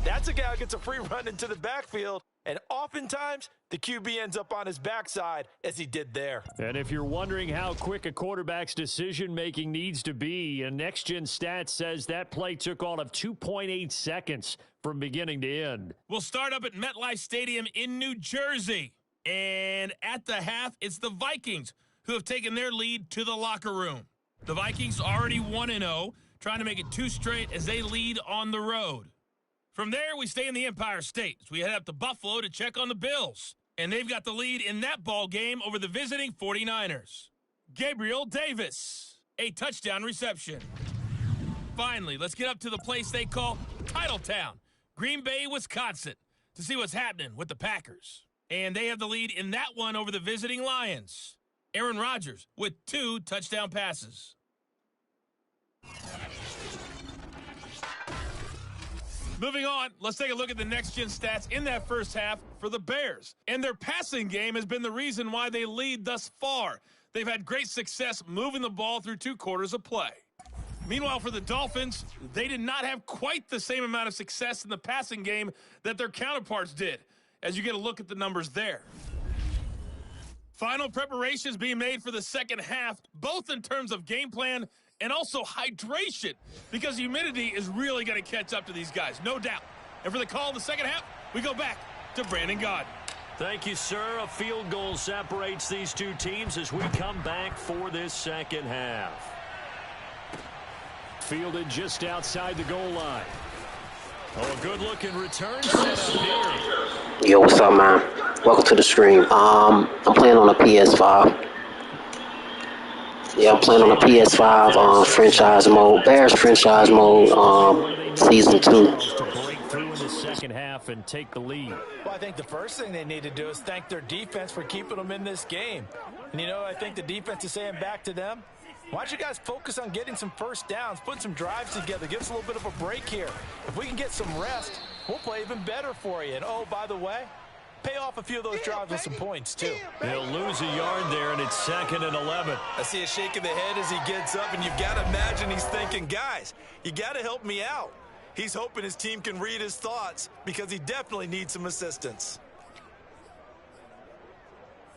that's a guy who gets a free run into the backfield. And oftentimes, the QB ends up on his backside, as he did there. And if you're wondering how quick a quarterback's decision-making needs to be, a next-gen stat says that play took all of 2.8 seconds from beginning to end. We'll start up at MetLife Stadium in New Jersey. And at the half, it's the Vikings who have taken their lead to the locker room. The Vikings already 1-0, trying to make it 2 straight as they lead on the road. From there, we stay in the Empire State. We head up to Buffalo to check on the Bills. And they've got the lead in that ball game over the visiting 49ers. Gabriel Davis, a touchdown reception. Finally, let's get up to the place they call Titletown, Green Bay, Wisconsin, to see what's happening with the Packers. And they have the lead in that one over the visiting Lions. Aaron Rodgers with 2 touchdown passes. Moving on, let's take a look at the next-gen stats in that first half for the Bears. And their passing game has been the reason why they lead thus far. They've had great success moving the ball through 2 quarters of play. Meanwhile, for the Dolphins, they did not have quite the same amount of success in the passing game that their counterparts did, as you get a look at the numbers there. Final preparations being made for the second half, both in terms of game plan and also hydration, because humidity is really going to catch up to these guys, no doubt. And for the call of the second half, we go back to Brandon Gaudin. Thank you, sir. A field goal separates these 2 teams as we come back for this second half. Fielded just outside the goal line. Oh, a good-looking return set up here. Yo, what's up, man? Welcome to the stream. I'm playing on a PS5. Yeah, I'm playing on a PS5 franchise mode, Bears franchise mode, season 2. To break through in the second half and take the lead. Well, I think the first thing they need to do is thank their defense for keeping them in this game. And, you know, I think the defense is saying back to them, why don't you guys focus on getting some first downs, put some drives together, give us a little bit of a break here. If we can get some rest, we'll play even better for you. And, oh, by the way, pay off a few of those drives with some points, too. They'll lose a yard there, and it's 2nd and 11. I see a shake of the head as he gets up, and you've got to imagine he's thinking, guys, you got to help me out. He's hoping his team can read his thoughts because he definitely needs some assistance.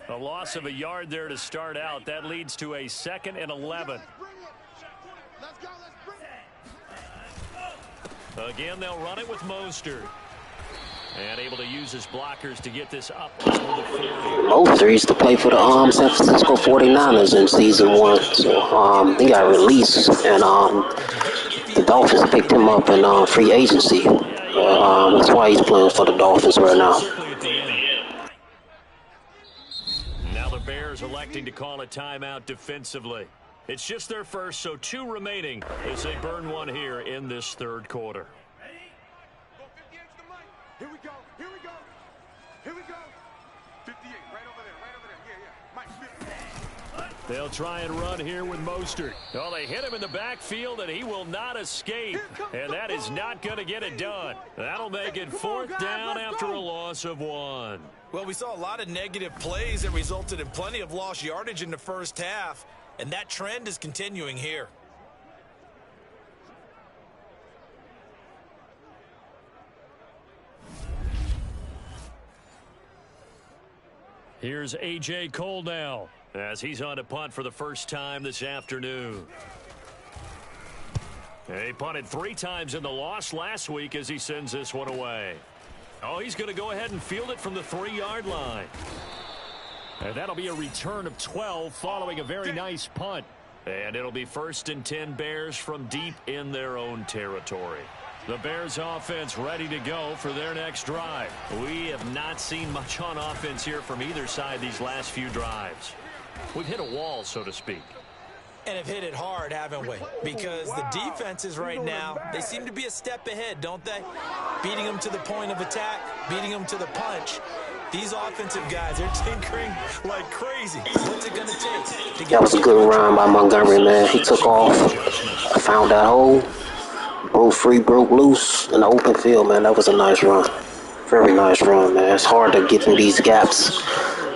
A loss of a yard there to start out. That leads to a 2nd and 11. Again, they'll run it with Mostert. And able to use his blockers to get this up to the 40. Mostert used to play for the San Francisco 49ers in season 1. So he got released, and the Dolphins picked him up in free agency. That's why he's playing for the Dolphins right now. Now the Bears electing to call a timeout defensively. It's just their first, so 2 remaining as they burn one here in this third quarter. Here we go. Here we go. Here we go. 58, right over there. Yeah. Mike, 50. They'll try and run here with Mostert. Oh, they hit him in the backfield, and he will not escape. And that is not going to get it done. That'll make it 4th down after a loss of 1. Well, we saw a lot of negative plays that resulted in plenty of lost yardage in the first half, and that trend is continuing here. Here's A.J. Cole now as he's on to punt for the first time this afternoon. He punted 3 times in the loss last week as he sends this one away. Oh, he's going to go ahead and field it from the 3-yard line. And that'll be a return of 12 following a very nice punt. And it'll be 1st and 10 Bears from deep in their own territory. The Bears offense ready to go for their next drive. We have not seen much on offense here from either side these last few drives. We've hit a wall, so to speak. And have hit it hard, haven't we? Because the defenses right now, they seem to be a step ahead, don't they? Beating them to the point of attack, beating them to the punch. These offensive guys, they're tinkering like crazy. What's it going to take? To get That was a good run by Montgomery, man. He took off, found that hole, broke free, broke loose in the open field, man. That was a nice run. Very nice run, man. It's hard to get through these gaps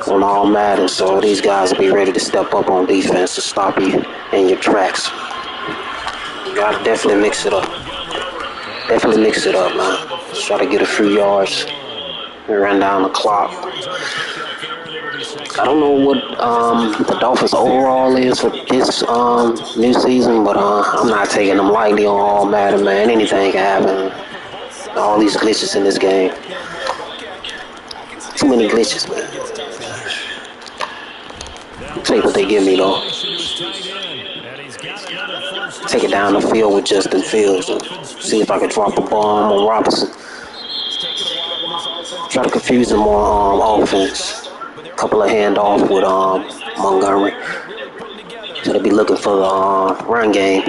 on all Madden, so these guys will be ready to step up on defense to stop you in your tracks. You gotta definitely mix it up. Definitely mix it up, man. Just try to get a few yards and run down the clock. I don't know what the Dolphins overall is for this new season, but I'm not taking them lightly on all Madden, man. Anything can happen. All these glitches in this game. Too many glitches, man. Take what they give me, though. Take it down the field with Justin Fields and see if I can drop a bomb on Robinson. Try to confuse them on offense. A couple of handoff with Montgomery. So they'll be looking for the run game.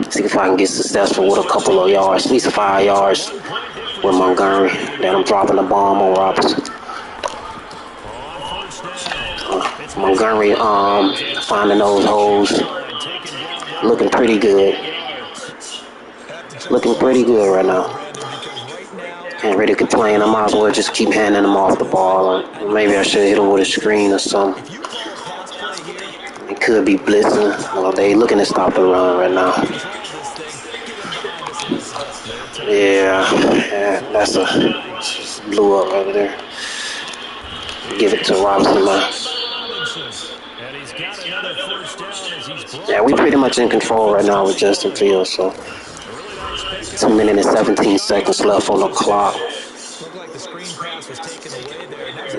See if I can get successful with a couple of yards, at least 5 yards with Montgomery. Then I'm dropping the bomb on Robinson. Montgomery finding those holes. Looking pretty good. Looking pretty good right now. Ain't ready to complain. I might as well just keep handing him off the ball. Maybe I should hit him with a screen or something. It could be blitzing. Well, they looking to stop the run right now. Yeah, that's a blew up over there. Give it to Robinson, man. Yeah, we pretty much in control right now with Justin Fields, so 2 minutes and 17 seconds left on the clock.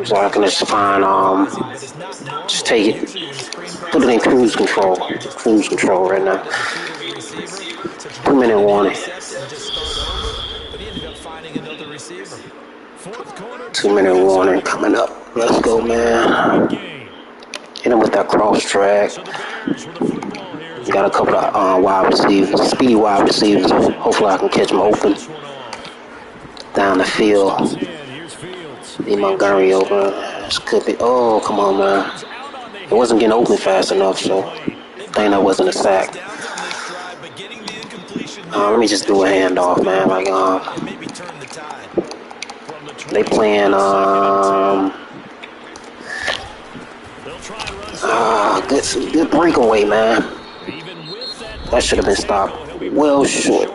So I can just find, just take it, put it in cruise control right now. 2 minute warning. 2 minute warning coming up. Let's go, man. Hit him with that cross track. Got a couple of wide receivers, speedy wide receivers. Hopefully I can catch them open down the field. Need Montgomery open. This could be. Oh, come on, man. It wasn't getting open fast enough, so I think that wasn't a sack. Let me just do a handoff, man. Like, they playing, good breakaway, man. That should have been stopped well short.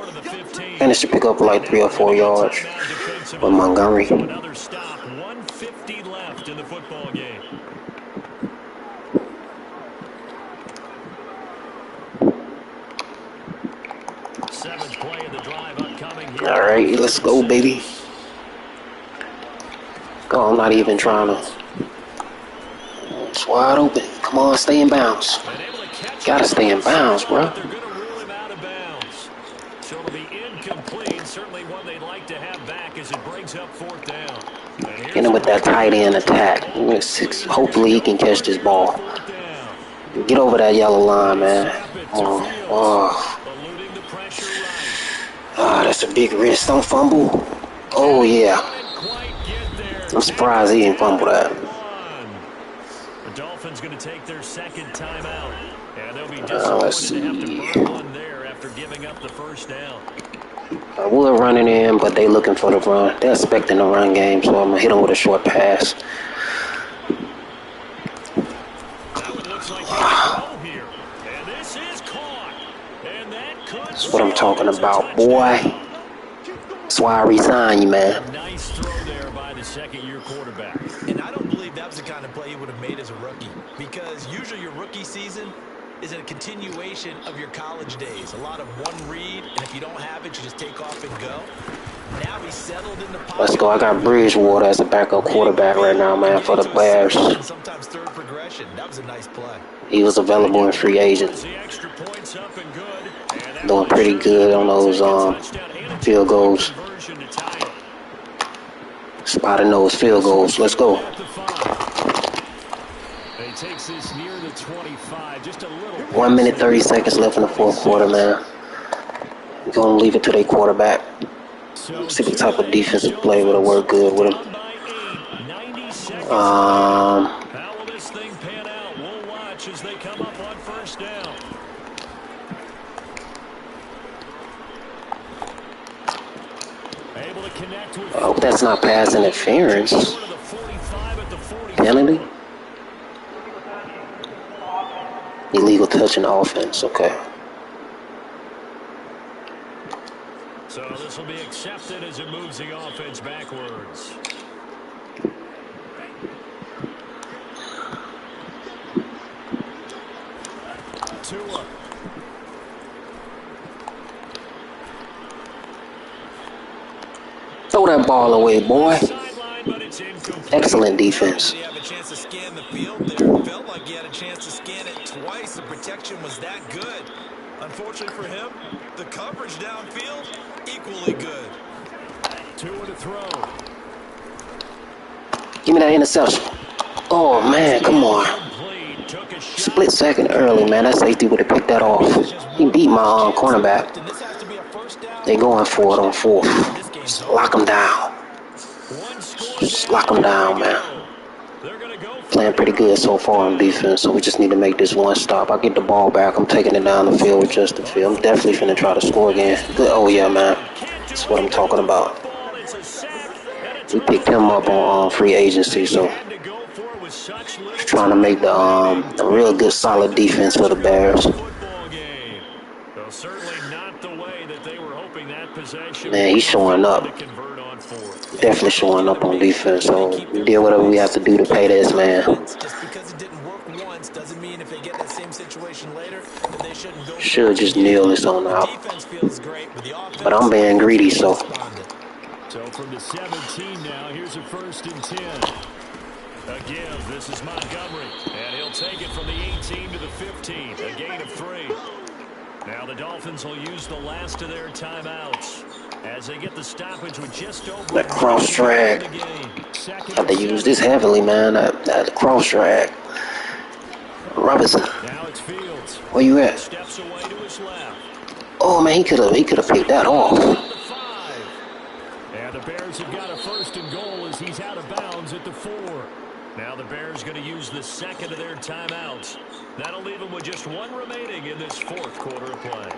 And it should pick up like 3 or 4 yards with Montgomery. Another stop, 1:50 left in the football game. Seventh play of the drive upcoming here. All right, let's go, baby. Oh, I'm not even trying to. It's wide open. Come on, stay in bounds. Gotta stay in bounds, bro. They're going to rule him out of bounds. So it'll be incomplete. Certainly one they'd like to have back as it brings up 4th down. Hit him with that tight end attack. Hopefully he can catch this ball. Get over that yellow line, man. That's a big risk. Don't fumble. Oh, yeah. I'm surprised he didn't fumble that. The Dolphins going to take their second timeout. And they'll be disappointed to have to burn one there after giving up the first down. We're running in, but they looking for the run. They're expecting the run game, so I'm going to hit them with a short pass. That's what I'm talking about, boy. That's why I resign you, man. Nice throw there by the second-year quarterback. And I don't believe that was the kind of play he would have made as a rookie, because usually your rookie season is a continuation of your college days. A lot of one read, and if you don't have it, you just take off and go. Now he's settled in the pocket. Let's go. I got Bridgewater as a backup quarterback right now, man, for the Bears. Sometimes third progression. That was a nice play. He was available in free agent. Doing pretty good on those field goals. Spotting those field goals. Let's go. He takes this near the 25. Just a little. 1 minute 30 seconds left in the fourth quarter, man. We're gonna leave it to their quarterback. See what type of defensive play would have worked good with him. How will this thing pan out? We'll watch as they come up on first down. Able to connect with. I hope that's not pass interference. Penalty? Illegal touch in offense, okay. So this will be accepted as it moves the offense backwards. Tua. Throw that ball away, boy. Excellent defense. He had a chance to scan the field there. Felt like he had a chance to scan it twice. The protection was that good. Unfortunately for him, the coverage downfield, equally good. Tua to throw. Give me that interception. Oh, man, come on. Split second early, man. That safety would have picked that off. He beat my cornerback. They going for it on fourth. Just lock him down. Just lock him down, man. Playing pretty good so far on defense, so we just need to make this one stop. I get the ball back. I'm taking it down the field with Justin Field. I'm definitely finna try to score again. Good. Oh, yeah, man. That's what I'm talking about. We picked him up on free agency, so trying to make the real good, solid defense for the Bears. Man, he's showing up. Definitely showing up on defense, so we did whatever we have to do to pay this man. Just because it didn't work once doesn't mean if they get that same situation later that they shouldn't go. Should just kneel this on out. Defense feels great, But I'm being greedy, so. So from the 17 now, here's a 1st and 10. A give, this is Montgomery, and he'll take it from the 18 to the 15, a gain of 3. Now the Dolphins will use the last of their timeouts as they get the stoppage with just over. That cross drag. Have to use this heavily, man. That cross drag. Robinson. Now it's Fields. Where you at? Steps away to his left. Oh man, he could have picked that off. And the Bears have got a 1st and goal as he's out of bounds at the 4. Now the Bears going to use the second of their timeouts. That'll leave them with just one remaining in this 4th quarter of play.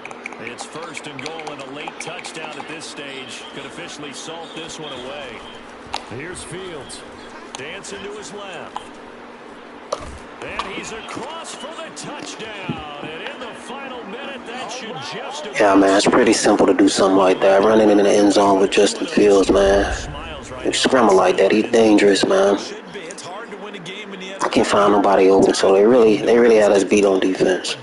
It's 1st and goal, and a late touchdown at this stage could officially salt this one away. Here's Fields. Dancing to his left. And he's across for the touchdown. And in the final minute, that should just... Yeah, man, it's pretty simple to do something like that. Running in the end zone with Justin Fields, man. You scramble like that, he's dangerous, man. I can't find nobody open, so they really had us beat on defense.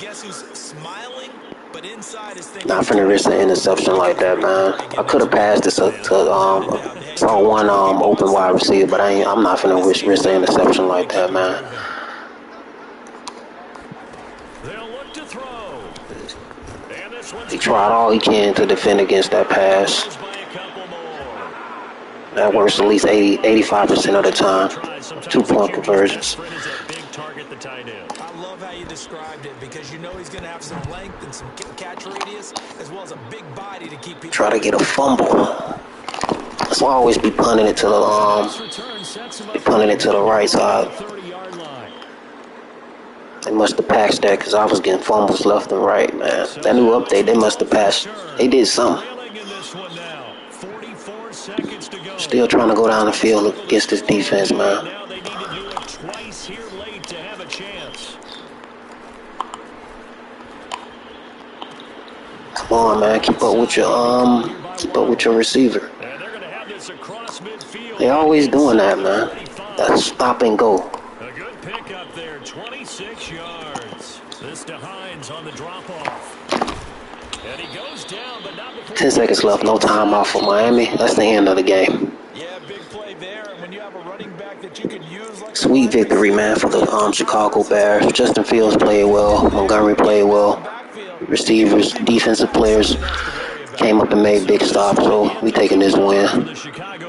Not finna risk an interception like that, man. I could have passed this up to saw one open wide receiver, but I'm not finna risk an interception like that, man. He tried all he can to defend against that pass. That works at least 85% of the time. 2-point conversions. I love how you described it because you know he's going to have some length and some catch radius as well as a big body to keep people. Try to get a fumble. So I always be punting it to the right side. They must have patched that because I was getting fumbles left and right, man. That new update, they must have patched. They did something. Still trying to go down the field against this defense, man. Come on, man. Keep up with your receiver. They always doing that, man. That's stop and go. A good pick up there, 26 yards. This to Hines on the drop-off. And he goes down, but not before 10 seconds left. No timeout for Miami. That's the end of the game. Yeah, big play there. And when you have a running back that you could use like Sweet victory, man, for the Chicago Bears. Justin Fields played well. Montgomery played well. Receivers, defensive players came up and made big stops. So we taking this win.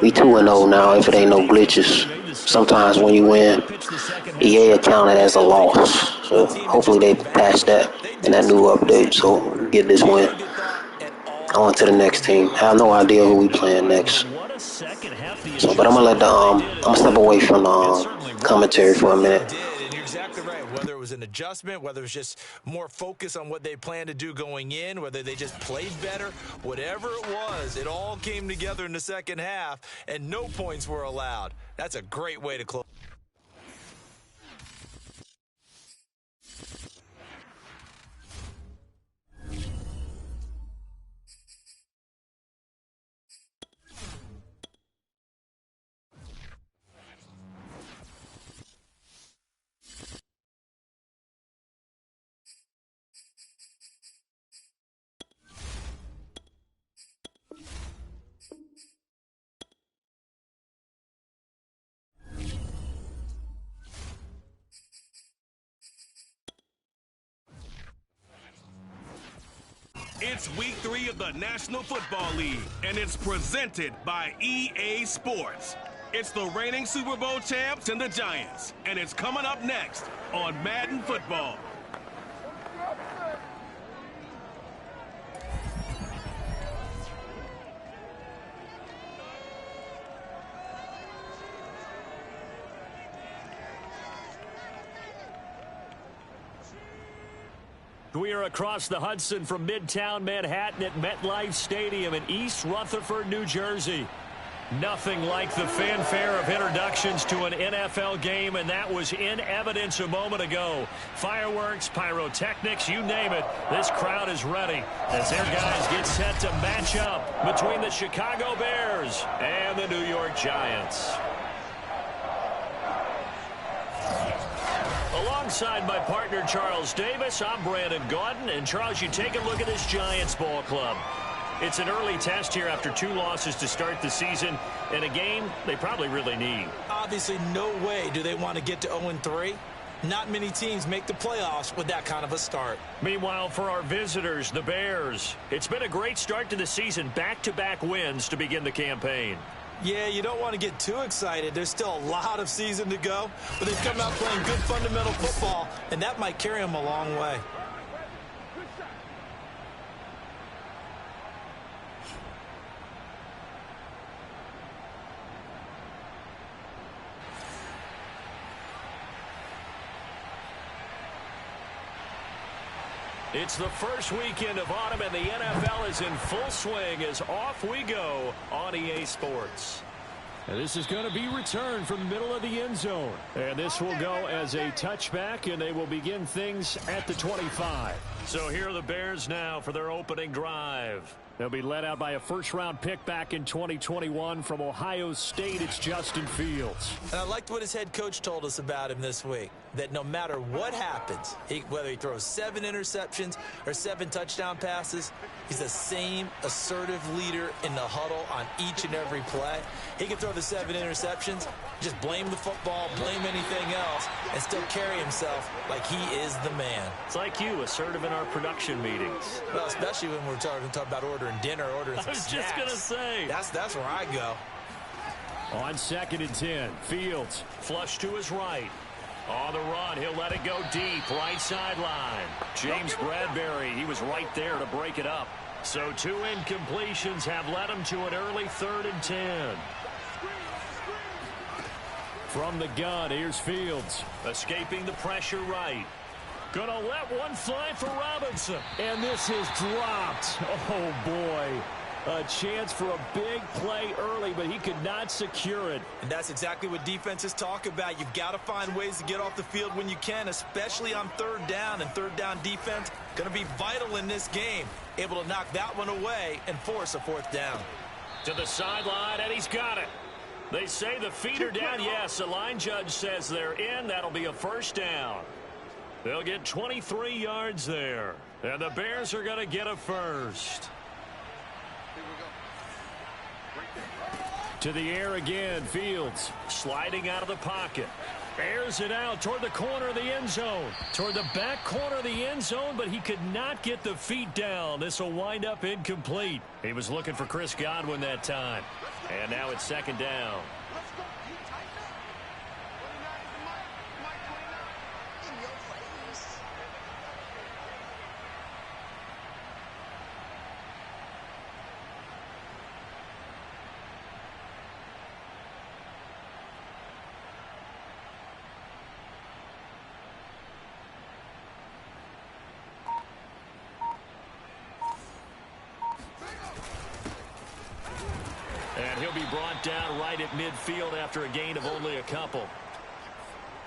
We 2-0 now if it ain't no glitches. Sometimes when you win, EA accounted as a loss. So hopefully they patch that in that new update. So we get this win. On to the next team. I have no idea who we playing next. So, but I'm gonna let I'm gonna step away from commentary for a minute. And you're exactly right. Whether it was an adjustment, whether it was just more focus on what they plan to do going in, whether they just played better, whatever it was, it all came together in the second half, and no points were allowed. That's a great way to close. It's week 3 of the National Football League, and it's presented by EA Sports. It's the reigning Super Bowl champs and the Giants, and it's coming up next on Madden Football. We are across the Hudson from Midtown Manhattan at MetLife Stadium in East Rutherford, New Jersey. Nothing like the fanfare of introductions to an NFL game, and that was in evidence a moment ago. Fireworks, pyrotechnics, you name it. This crowd is ready as their guys get set to match up between the Chicago Bears and the New York Giants. Alongside my partner, Charles Davis, I'm Brandon Gaudin. And, Charles, you take a look at this Giants ball club. It's an early test here after 2 losses to start the season in a game they probably really need. Obviously, no way do they want to get to 0-3. Not many teams make the playoffs with that kind of a start. Meanwhile, for our visitors, the Bears, it's been a great start to the season. Back-to-back wins to begin the campaign. Yeah, you don't want to get too excited. There's still a lot of season to go, but they've come out playing good fundamental football, and that might carry them a long way. It's the first weekend of autumn, and the NFL is in full swing as off we go on EA Sports. And this is going to be returned from the middle of the end zone. And this will go as a touchback, and they will begin things at the 25. So here are the Bears now for their opening drive. They'll be led out by a first-round pick back in 2021 from Ohio State. It's Justin Fields. And I liked what his head coach told us about him this week, that no matter what happens, whether he throws 7 interceptions or 7 touchdown passes, he's the same assertive leader in the huddle on each and every play. He can throw the 7 interceptions, just blame the football, blame anything else, and still carry himself like he is the man. It's like you, assertive in our production meetings. Well, especially when we're talking about ordering dinner, ordering some I was just going to say. That's where I go. On 2nd and 10, Fields. Flush to his right. On the run, he'll let it go deep, right sideline. James Bradbury, he was right there to break it up. So 2 incompletions have led him to an early 3rd and 10. From the gun, here's Fields. Escaping the pressure right. Gonna let one fly for Robinson. And this is dropped. Oh, boy. A chance for a big play early, but he could not secure it. And that's exactly what defenses talk about. You've got to find ways to get off the field when you can, especially on 3rd down. And 3rd down defense going to be vital in this game. Able to knock that one away and force a 4th down. To the sideline, and he's got it. They say the feet are down. Yes, the line judge says they're in. That'll be a 1st down. They'll get 23 yards there. And the Bears are going to get a first. To the air again, Fields sliding out of the pocket. Airs it out toward the corner of the end zone. Toward the back corner of the end zone, but he could not get the feet down. This will wind up incomplete. He was looking for Chris Godwin that time. And now it's second down. And he'll be brought down right at midfield after a gain of only a couple.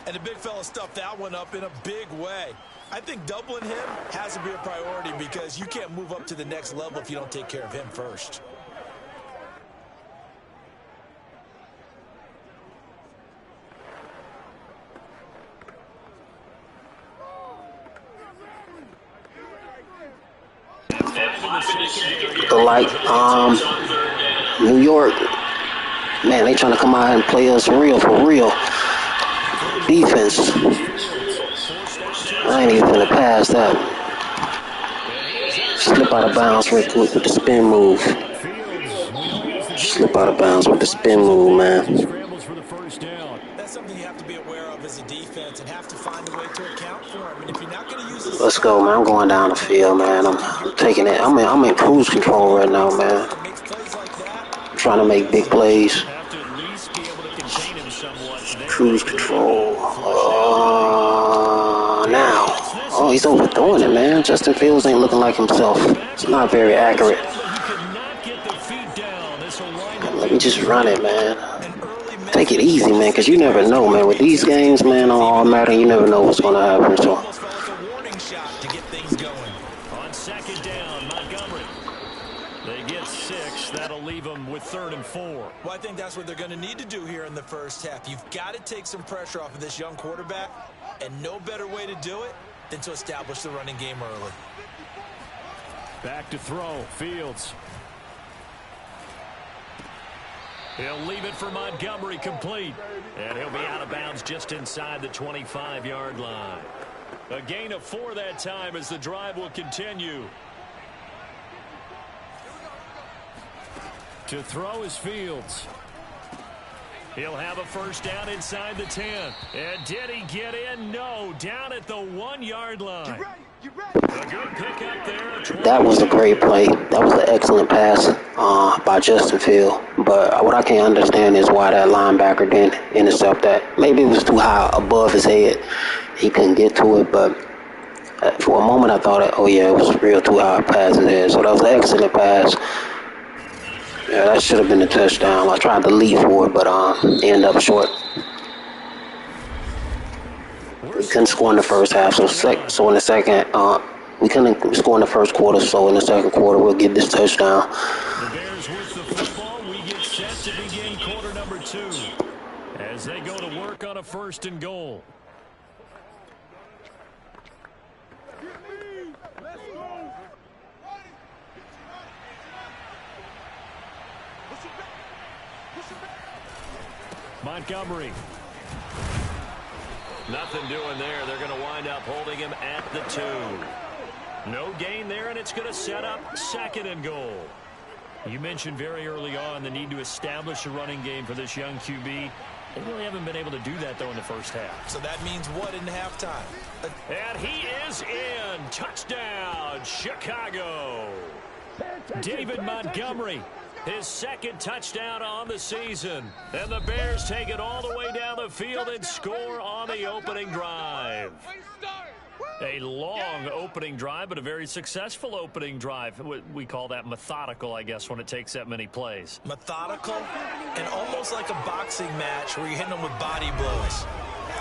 And the big fella stuffed that one up in a big way. I think doubling him has to be a priority because you can't move up to the next level if you don't take care of him first. Like New York, man, they trying to come out and play us real for real. Defense, I ain't even gonna pass that. Slip out of bounds real quick with the spin move. Slip out of bounds with the spin move, man. That's something you have to be aware of as a defense and have to find a way to account for him. And if you're not going to use this, let's go, man. I'm going down the field, man. I'm taking it. I'm in cruise control right now, man. I'm trying to make big plays. Cruise control. Now. Oh, he's overthrowing it, man. Justin Fields ain't looking like himself. It's not very accurate. Let me just run it, man. Take it easy, man, because you never know, man. With these games, man, on all Madden, you never know what's going to happen. So. On second down, Montgomery. They get 6. That'll leave them with 3rd and 4. Well, I think that's what they're going to need to do here in the first half. You've got to take some pressure off of this young quarterback, and no better way to do it than to establish the running game early. Back to throw, Fields. He'll leave it for Montgomery, complete. And he'll be out of bounds just inside the 25-yard line. A gain of 4 that time as the drive will continue. To throw is Fields. He'll have a first down inside the 10. And did he get in? No. Down at the 1-yard line. A good pick up there. That was a great play. That was an excellent pass by Justin Fields. But what I can't understand is why that linebacker didn't intercept that. Maybe it was too high above his head. He couldn't get to it. But for a moment I thought, it was real too high past his head. So that was an excellent pass. Yeah, that should have been a touchdown. I tried to lead for it, but ended up short. We couldn't score in the first half, so in the second, we couldn't score in the first quarter, so in the second quarter we'll get this touchdown. The Bears with the football. We get set to begin quarter number 2 as they go to work on a 1st and goal. Montgomery. Nothing doing there. They're going to wind up holding him at the 2. No gain there, and it's going to set up 2nd and goal. You mentioned very early on the need to establish a running game for this young QB. They really haven't been able to do that, though, in the first half. So that means what in halftime? And he is in. Touchdown, Chicago. David Montgomery. His 2nd touchdown on the season. And the Bears take it all the way down the field and score on the opening drive. A long opening drive, but a very successful opening drive. We call that methodical, I guess, when it takes that many plays. Methodical and almost like a boxing match where you're hitting them with body blows.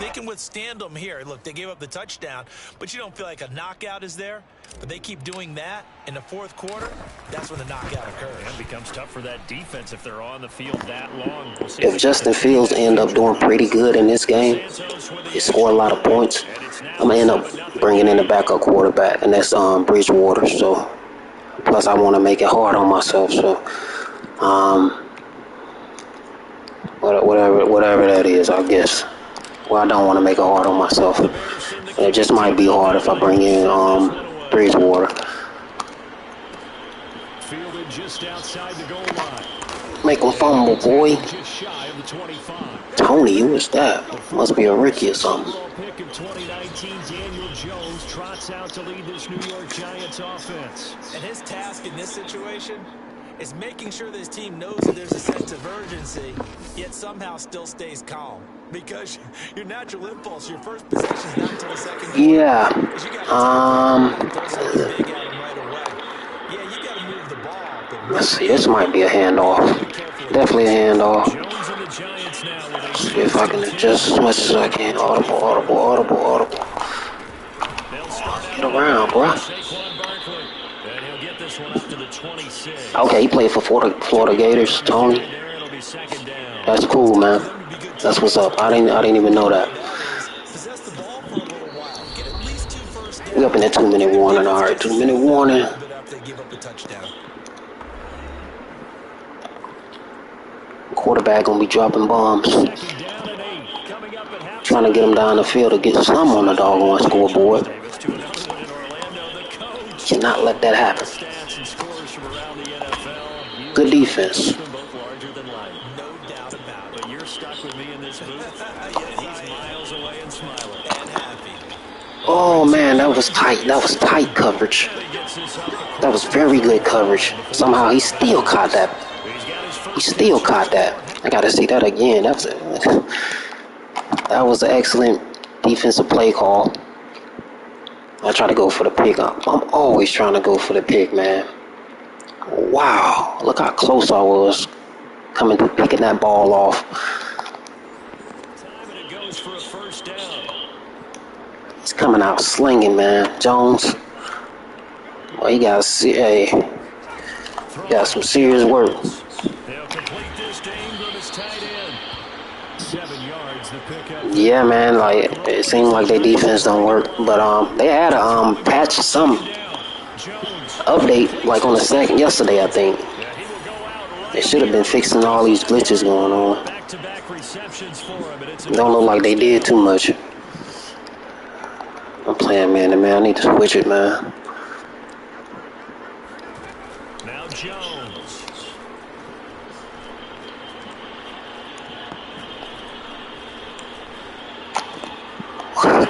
they can withstand them here. Look, they gave up the touchdown, but you don't feel like a knockout is there. But they keep doing that in the fourth quarter. That's when the knockout occurs. And it becomes tough for that defense if they're on the field that long. If Justin Fields end up doing pretty good in this game, he score a lot of points, I'm going to end up bringing in the backup quarterback, and that's Bridgewater. So, plus I want to make it hard on myself. So, whatever that is, I guess. Well, I don't want to make it hard on myself. It just might be hard if I bring in Bridgewater. Fielded just outside the goal line. Make him fumble, boy. Just shy of the 25. Tony, who is that? Must be a rookie or something. Pick of 2019, Daniel Jones trots out to lead this New York Giants offense. And his task in this situation is making sure that his team knows that there's a sense of urgency, yet somehow still stays calm. Because your natural impulse, your first possession is not until the second quarter. Yeah. Let's see. This might be a handoff. Definitely a handoff. See if I can adjust as much as I can. Audible. Get around, bro. Okay, he played for Florida Gators, Tony. That's cool, man. That's what's up. I didn't even know that. We up in that 2-minute warning. All right, 2-minute warning. Quarterback gonna be dropping bombs. Trying to get him down the field to get some on the doggone scoreboard. Cannot let that happen. Good defense. Oh man, that was tight. That was tight coverage. That was very good coverage. Somehow he still caught that. I gotta see that again. That was an excellent defensive play call. I try to go for the pick. I'm always trying to go for the pick, man. Wow, look how close I was coming to picking that ball off. He's coming out slinging, man. Jones. Well, you got some serious work. Yeah, man. Like it seemed like their defense don't work, but they had a patch some update like on the second yesterday, I think. They should have been fixing all these glitches going on. Don't look like they did too much. I'm playing man to man. I need to switch it, man. Now Jones.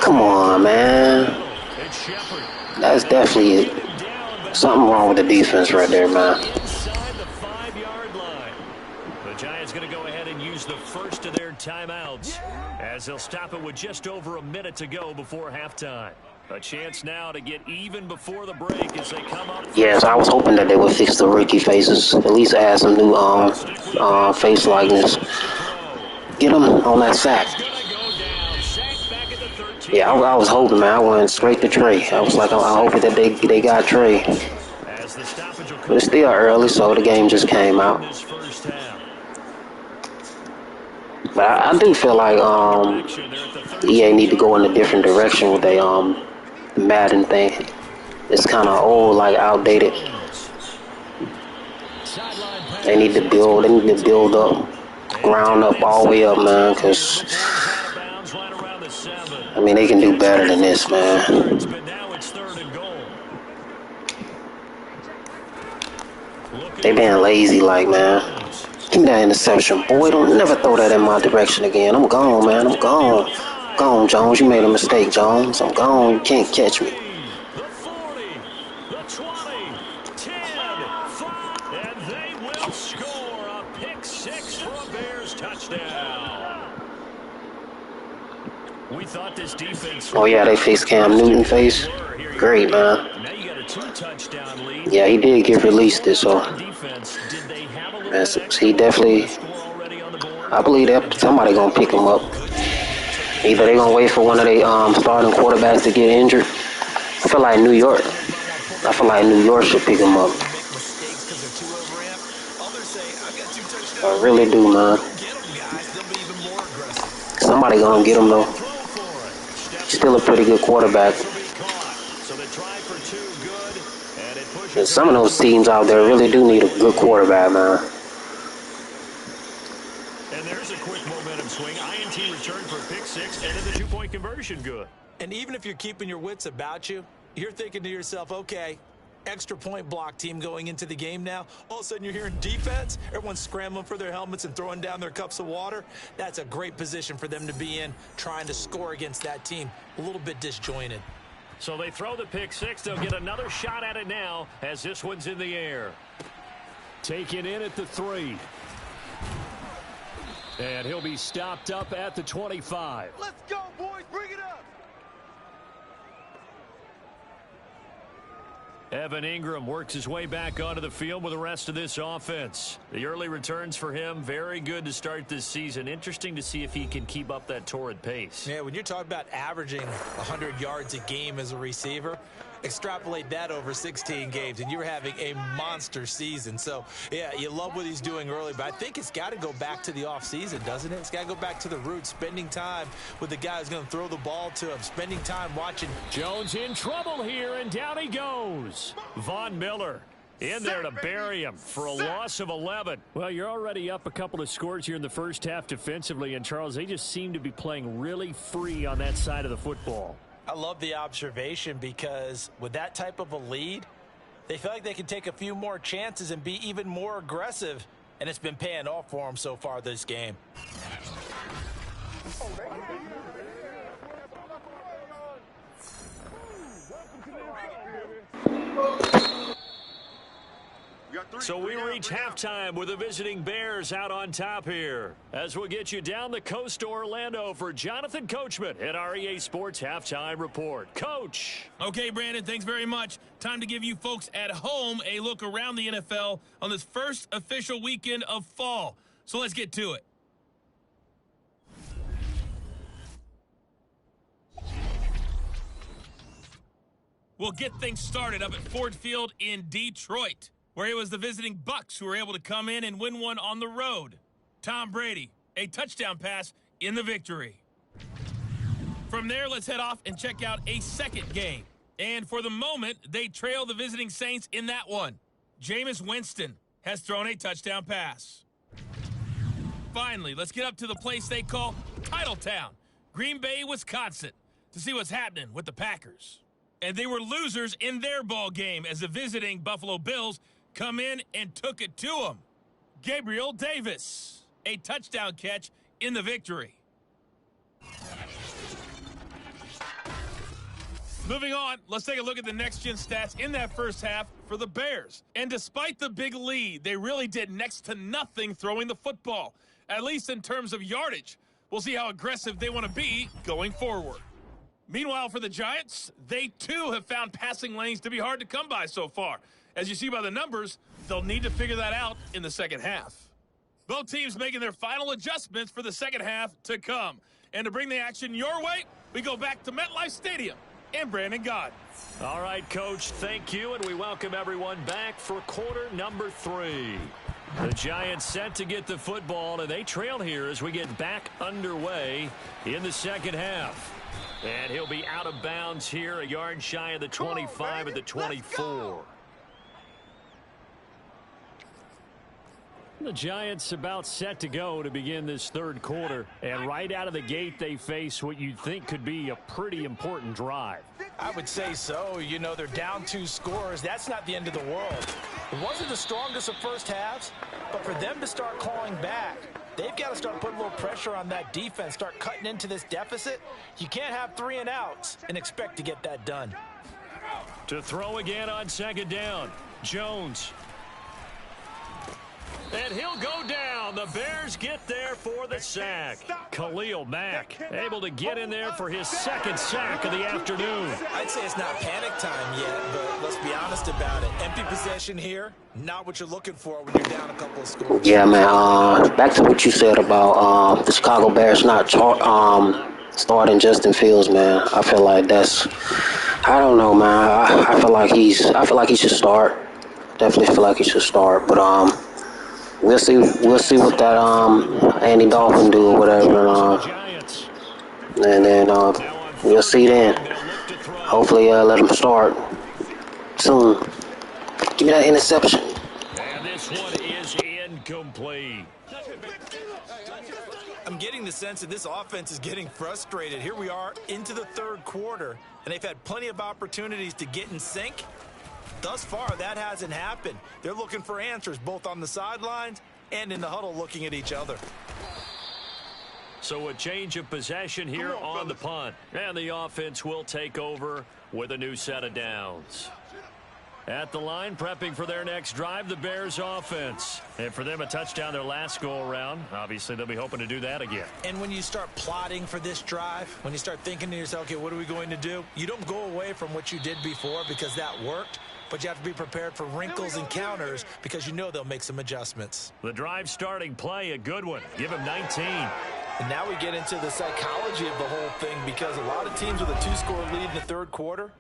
Come on, man. That's definitely something wrong with the defense right there, man. Inside the 5-yard line. The Giants going to go ahead and use the first of their timeouts as they'll stop it with just over a minute to go before halftime. A chance now to get even before the break as they come up. Yes, I was hoping that they would fix the rookie faces. At least add some new face likeness. Get them on that sack. Yeah, I was hoping, man. I went straight to Trey. I was like, I hope that they got Trey. But it's still early, so the game just came out. But I do feel like EA need to go in a different direction with their Madden thing. It's kind of old, like outdated. They need to build up, ground up, all the way up, man. Cause I mean, they can do better than this, man. They being lazy, like, man. Give me that interception, boy. Don't never throw that in my direction again. I'm gone, man. I'm gone. Gone, Jones. You made a mistake, Jones. I'm gone. You can't catch me. The 40, the 20, 10, 5, and they will score a pick six for a Bears touchdown. We thought this defense. Oh yeah, they fixed Cam Newton face. Great, man. Now you got a 2-touchdown lead. Yeah, he did get released this, so he definitely. I believe that somebody gonna pick him up. Either they're gonna wait for one of their starting quarterbacks to get injured. I feel like New York should pick him up. I really do, man. Somebody gonna get him though. He's still a pretty good quarterback. And some of those teams out there really do need a good quarterback, man. And there's a quick momentum swing. INT return for a pick six and the 2-point conversion good. And even if you're keeping your wits about you, you're thinking to yourself, okay, extra point block team going into the game now. All of a sudden you're hearing defense. Everyone's scrambling for their helmets and throwing down their cups of water. That's a great position for them to be in, trying to score against that team. A little bit disjointed. So they throw the pick six. They'll get another shot at it now as this one's in the air. Taken in at the 3. And he'll be stopped up at the 25. Let's go, boys. Bring it up. Evan Ingram works his way back onto the field with the rest of this offense. The early returns for him, very good to start this season. Interesting to see if he can keep up that torrid pace. Yeah, when you're talking about averaging 100 yards a game as a receiver, extrapolate that over 16 games, and you're having a monster season. So, yeah, you love what he's doing early, but I think it's got to go back to the offseason, doesn't it? It's got to go back to the roots, spending time with the guy who's going to throw the ball to him, spending time watching. Jones in trouble here, and down he goes. Von Miller in there to bury him for a loss of 11. Well, you're already up a couple of scores here in the first half defensively, and, Charles, they just seem to be playing really free on that side of the football. I love the observation because with that type of a lead, they feel like they can take a few more chances and be even more aggressive, and it's been paying off for them so far this game. So we reach halftime with the visiting Bears out on top here. As we'll get you down the coast to Orlando for Jonathan Coachman at our EA Sports Halftime Report. Coach. Okay, Brandon, thanks very much. Time to give you folks at home a look around the NFL on this first official weekend of fall. So let's get to it. We'll get things started up at Ford Field in Detroit, where it was the visiting Bucs who were able to come in and win one on the road. Tom Brady, a touchdown pass in the victory. From there, let's head off and check out a second game. And for the moment, they trail the visiting Saints in that one. Jameis Winston has thrown a touchdown pass. Finally, let's get up to the place they call Titletown, Green Bay, Wisconsin, to see what's happening with the Packers. And they were losers in their ball game as the visiting Buffalo Bills come in and took it to them. Gabriel Davis, a touchdown catch in the victory. Moving on, let's take a look at the next-gen stats in that first half for the Bears. And despite the big lead, they really did next to nothing throwing the football, at least in terms of yardage. We'll see how aggressive they want to be going forward. Meanwhile, for the Giants, they too have found passing lanes to be hard to come by so far. As you see by the numbers, they'll need to figure that out in the second half. Both teams making their final adjustments for the second half to come. And to bring the action your way, we go back to MetLife Stadium and Brandon God. All right, Coach, thank you, and we welcome everyone back for quarter number 3. The Giants set to get the football, and they trail here as we get back underway in the second half. And he'll be out of bounds here, a yard shy of the 25 at the 24. The Giants about set to go to begin this third quarter. And right out of the gate, they face what you'd think could be a pretty important drive. I would say so. You know, they're down 2 scores. That's not the end of the world. It wasn't the strongest of first halves, but for them to start clawing back, they've got to start putting a little pressure on that defense, start cutting into this deficit. You can't have 3 and outs and expect to get that done. To throw again on second down, Jones. And he'll go down. The Bears get there for the sack. Khalil Mack able to get in there for his second sack of the afternoon. I'd say it's not panic time yet, but let's be honest about it. Empty possession here, not what you're looking for when you're down a couple of scores. Yeah, man. Back to what you said about the Chicago Bears not starting Justin Fields, man. I feel like I don't know, man. I feel like he should start. Definitely feel like he should start, but we'll see what that Andy Dolphin do or whatever, and then we'll see then. Hopefully, let him start soon. Give me that interception. And this one is incomplete. I'm getting the sense that this offense is getting frustrated. Here we are into the third quarter, and they've had plenty of opportunities to get in sync. Thus far, that hasn't happened. They're looking for answers both on the sidelines and in the huddle looking at each other. So a change of possession here on the punt. And the offense will take over with a new set of downs. At the line, prepping for their next drive, the Bears offense. And for them, a touchdown their last go-around. Obviously, they'll be hoping to do that again. And when you start plotting for this drive, when you start thinking to yourself, okay, what are we going to do? You don't go away from what you did before because that worked. But you have to be prepared for wrinkles and counters because you know they'll make some adjustments. The drive starting play, a good one. Give him 19. And now we get into the psychology of the whole thing because a lot of teams with a two-score lead in the third quarter,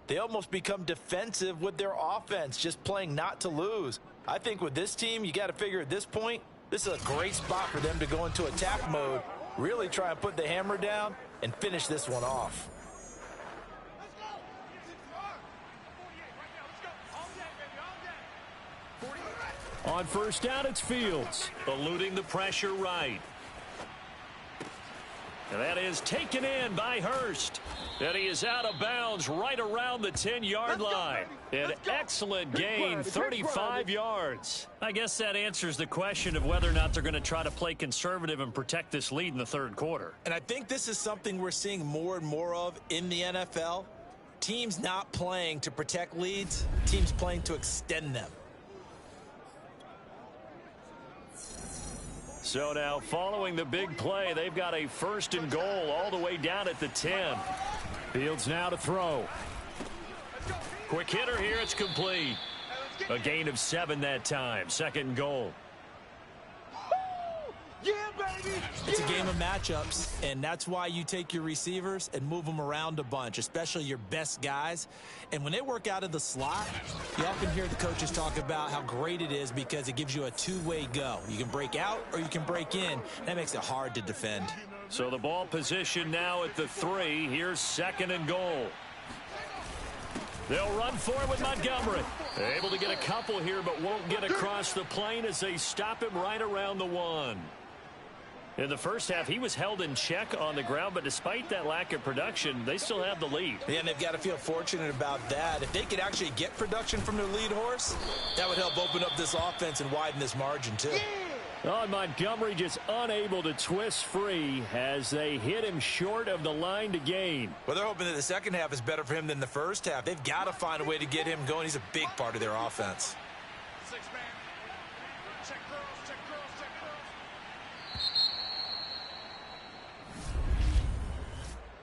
they almost become defensive with their offense, just playing not to lose. I think with this team, you got to figure at this point, this is a great spot for them to go into attack mode, really try and put the hammer down and finish this one off. On first down, it's Fields, eluding the pressure right. And that is taken in by Hurst. And he is out of bounds right around the 10-yard line. An excellent gain, 35 yards. I guess that answers the question of whether or not they're going to try to play conservative and protect this lead in the third quarter. And I think this is something we're seeing more and more of in the NFL. Teams not playing to protect leads, teams playing to extend them. So now, following the big play, they've got a first and goal all the way down at the 10. Fields now to throw. Quick hitter here, it's complete. A gain of 7 that time. Second and goal. Yeah, baby! It's a game of matchups, and that's why you take your receivers and move them around a bunch, especially your best guys. And when they work out of the slot, you often hear the coaches talk about how great it is because it gives you a two-way go. You can break out or you can break in. That makes it hard to defend. So the ball position now at the 3. Here's second and goal. They'll run for it with Montgomery. Able to get a couple here, but won't get across the plane as they stop him right around the 1. In the first half, he was held in check on the ground, but despite that lack of production, they still have the lead. Yeah, and they've got to feel fortunate about that. If they could actually get production from their lead horse, that would help open up this offense and widen this margin, too. Oh, Montgomery just unable to twist free as they hit him short of the line to gain. Well, they're hoping that the second half is better for him than the first half. They've got to find a way to get him going. He's a big part of their offense.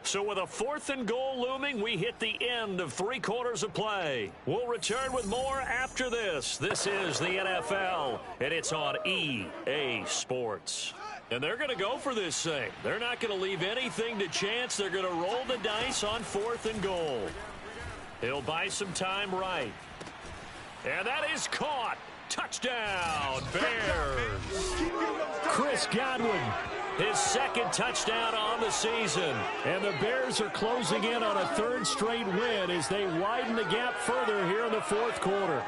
So with a fourth and goal looming, we hit the end of 3 quarters of play. We'll return with more after this. This is the NFL, and it's on EA Sports. And they're going to go for this thing. They're not going to leave anything to chance. They're going to roll the dice on fourth and goal. He'll buy some time right. And that is caught. Touchdown, Bears. Chris Godwin. His second touchdown on the season. And the Bears are closing in on a third straight win as they widen the gap further here in the fourth quarter.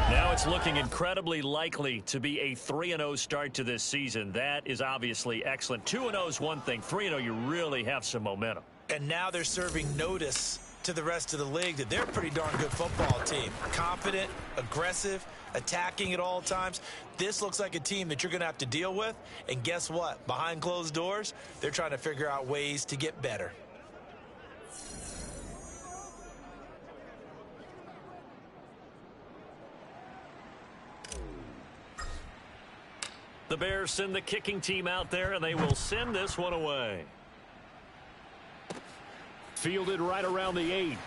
Now it's looking incredibly likely to be a 3-0 start to this season. That is obviously excellent. 2-0 is one thing. 3-0, you really have some momentum. And now they're serving notice to the rest of the league that they're a pretty darn good football team. Confident, aggressive, attacking at all times. This looks like a team that you're going to have to deal with. And guess what? Behind closed doors, they're trying to figure out ways to get better. The Bears send the kicking team out there, and they will send this one away. Fielded right around the 8.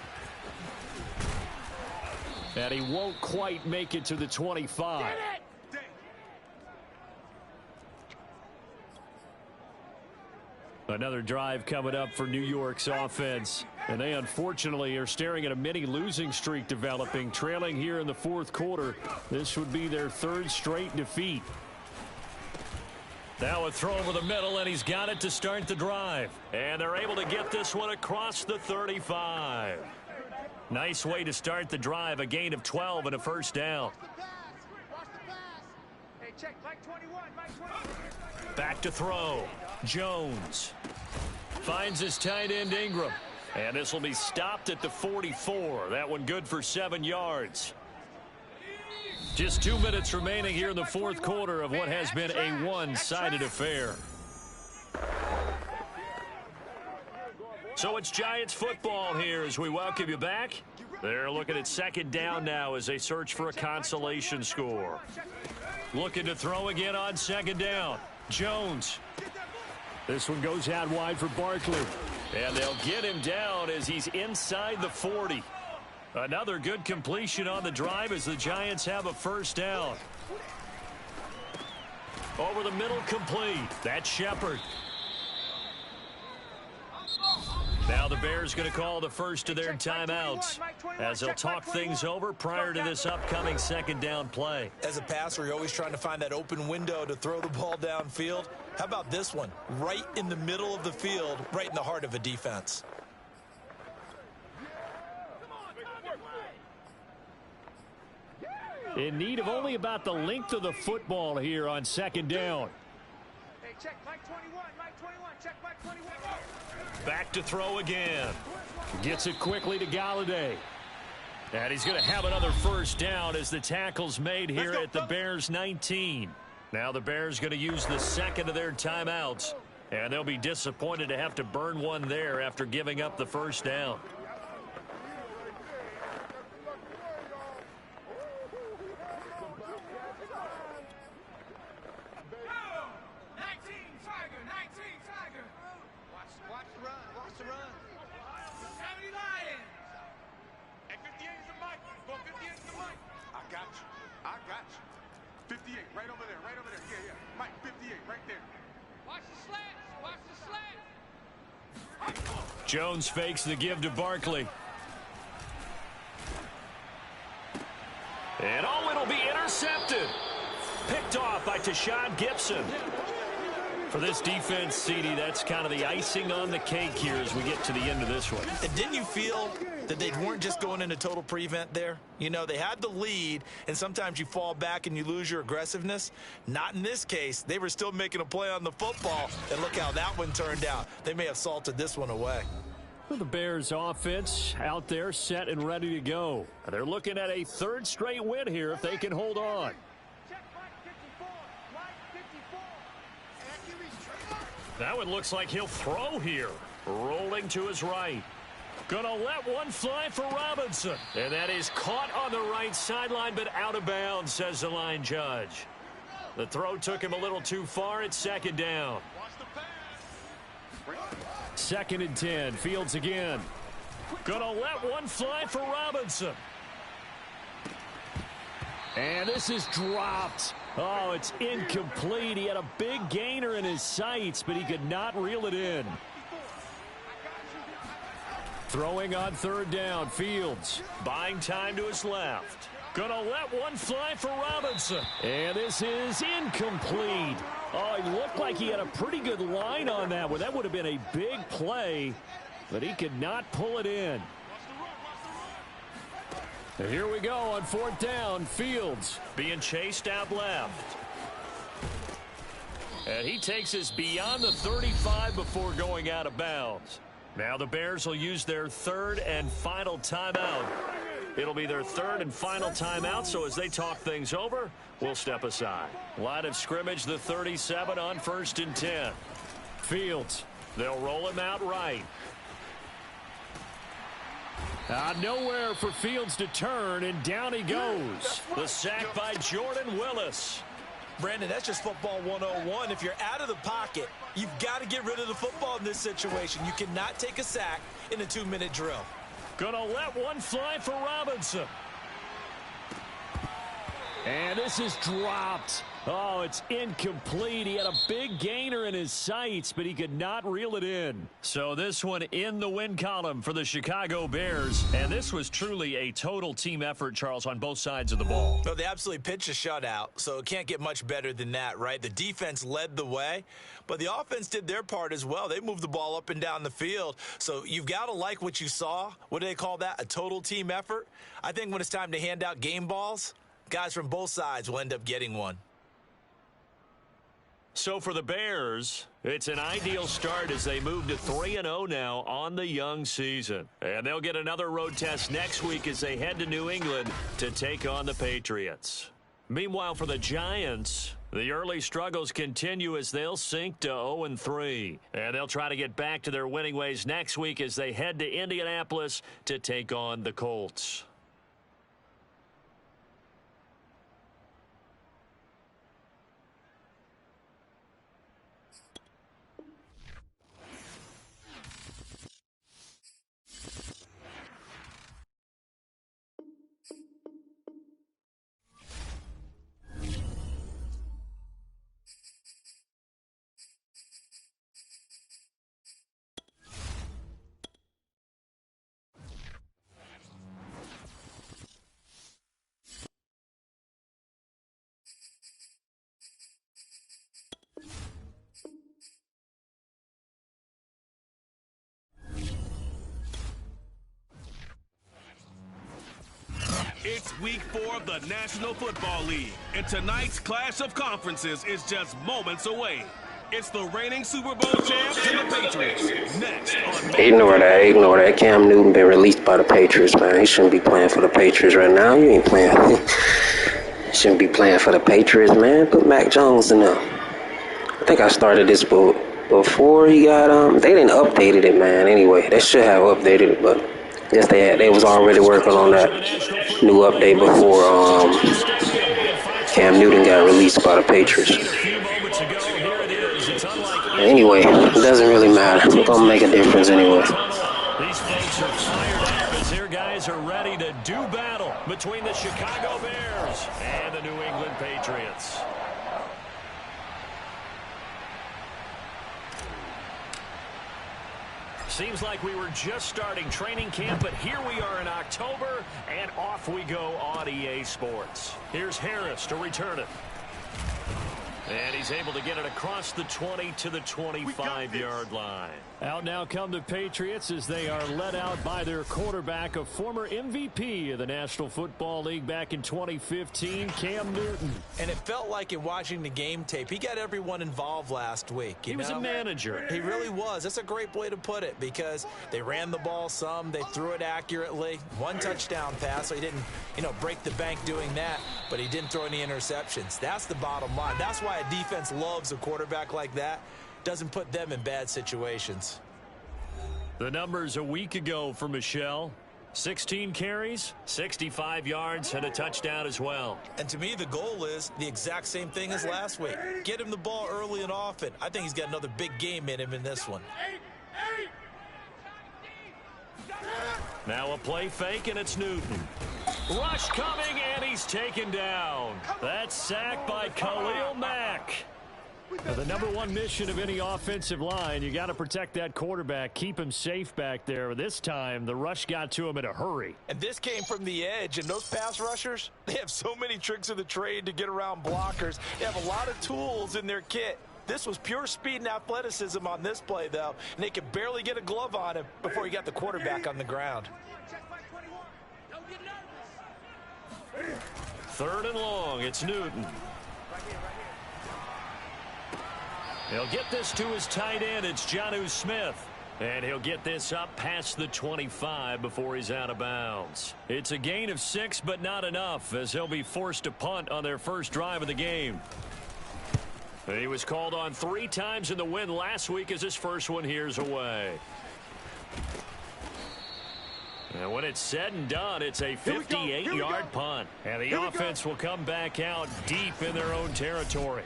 And he won't quite make it to the 25. Another drive coming up for New York's offense. And they unfortunately are staring at a mini losing streak developing, trailing here in the fourth quarter. This would be their third straight defeat. Now a throw over the middle, and he's got it to start the drive. And they're able to get this one across the 35. Nice way to start the drive, a gain of 12 and a first down. Back to throw. Jones finds his tight end Ingram. And this will be stopped at the 44. That one good for 7 yards. Just 2 minutes remaining here in the fourth quarter of what has been a one-sided affair. So it's Giants football here as we welcome you back. They're looking at second down now as they search for a consolation score. Looking to throw again on second down. Jones. This one goes out wide for Barkley. And they'll get him down as he's inside the 40. Another good completion on the drive as the Giants have a first down. Over the middle, complete. That's Shepard. Now the Bears going to call the first of their timeouts as they'll talk things over prior to this upcoming second down play. As a passer, you're always trying to find that open window to throw the ball downfield. How about this one? Right in the middle of the field, right in the heart of a defense. In need of only about the length of the football here on second down. Hey, check Mike 21, Mike 21, check Mike 21. Back to throw again. Gets it quickly to Galladay. And he's going to have another first down as the tackle's made here at the Bears 19. Now the Bears going to use the second of their timeouts. And they'll be disappointed to have to burn one there after giving up the first down. Jones fakes the give to Barkley. And oh, it'll be intercepted. Picked off by Tashawn Gibson. For this defense, CD, that's kind of the icing on the cake here as we get to the end of this one. And didn't you feel that they weren't just going into total prevent there? You know, they had the lead, and sometimes you fall back and you lose your aggressiveness. Not in this case. They were still making a play on the football, and look how that one turned out. They may have salted this one away. Well, the Bears offense out there set and ready to go. They're looking at a third straight win here if they can hold on. That one looks like he'll throw here. Rolling to his right. Gonna let one fly for Robinson. And that is caught on the right sideline, but out of bounds, says the line judge. The throw took him a little too far. It's second down. Second and 10. Fields again. Gonna let one fly for Robinson. And this is dropped. Oh, it's incomplete. He had a big gainer in his sights, but he could not reel it in. Throwing on third down. Fields. Buying time to his left. Gonna let one fly for Robinson. And this is incomplete. Oh, it looked like he had a pretty good line on that one. That would have been a big play, but he could not pull it in. And here we go on fourth down. Fields being chased out left. And he takes us beyond the 35 before going out of bounds. Now the Bears will use their third and final timeout. It'll be their third and final timeout, so as they talk things over, we'll step aside. Line of scrimmage, the 37 on 1st and 10. Fields. They'll roll him out right. Nowhere for Fields to turn, and down he goes. The sack by Jordan Willis. Brandon, that's just football 101. If you're out of the pocket, you've got to get rid of the football in this situation. You cannot take a sack in a 2-minute drill. Gonna let one fly for Robinson. And this is dropped. Oh, it's incomplete. He had a big gainer in his sights, but he could not reel it in. So this one in the win column for the Chicago Bears. And this was truly a total team effort, Charles, on both sides of the ball. No, they absolutely pitched a shutout, so it can't get much better than that, right? The defense led the way, but the offense did their part as well. They moved the ball up and down the field. So you've got to like what you saw. What do they call that? A total team effort? I think when it's time to hand out game balls, guys from both sides will end up getting one. So for the Bears, it's an ideal start as they move to 3-0 now on the young season. And they'll get another road test next week as they head to New England to take on the Patriots. Meanwhile, for the Giants, the early struggles continue as they'll sink to 0-3. And they'll try to get back to their winning ways next week as they head to Indianapolis to take on the Colts. It's week 4 of the National Football League, and tonight's clash of conferences is just moments away. It's the reigning Super Bowl champs and the Patriots. Next on Ignore that. Cam Newton been released by the Patriots, man. He shouldn't be playing for the Patriots right now. You ain't playing. Shouldn't be playing for the Patriots, man. Put Mac Jones in there. I think I started this book before he got they didn't update it, man. Anyway, they should have updated it, but I guess they was already working on that new update before Cam Newton got released by the Patriots. Anyway, it doesn't really matter. It's gonna make a difference anyway. These folks are fired up as their guys are ready to do battle between the Chicago Bears and the New England Patriots. Seems like we were just starting training camp, but here we are in October, and off we go on EA Sports. Here's Harris to return it. And he's able to get it across the 20 to the 25-yard line. Out now come the Patriots as they are led out by their quarterback, a former MVP of the National Football League back in 2015, Cam Newton. And it felt like in watching the game tape, he got everyone involved last week. He was a manager. He really was. That's a great way to put it because they ran the ball some, they threw it accurately. One touchdown pass, so he didn't, break the bank doing that, but he didn't throw any interceptions. That's the bottom line. That's why a defense loves a quarterback like that. Doesn't put them in bad situations. The numbers a week ago for Michelle. 16 carries, 65 yards, and a touchdown as well. And to me, the goal is the exact same thing as last week. Get him the ball early and often. I think he's got another big game in him in this one. Now a play fake, and it's Newton. Rush coming, and he's taken down. That's sacked by Khalil Mack. Now, the number one mission of any offensive line, you got to protect that quarterback, keep him safe back there. This time, the rush got to him in a hurry. And this came from the edge, and those pass rushers, they have so many tricks of the trade to get around blockers. They have a lot of tools in their kit. This was pure speed and athleticism on this play, though, and they could barely get a glove on him before he got the quarterback on the ground. 3rd and long, it's Newton. He'll get this to his tight end. It's Jonnu Smith. And he'll get this up past the 25 before he's out of bounds. It's a gain of 6, but not enough, as he'll be forced to punt on their first drive of the game. He was called on 3 times in the win last week as his first one here's away. And when it's said and done, it's a 58-yard punt. And the offense will come back out deep in their own territory.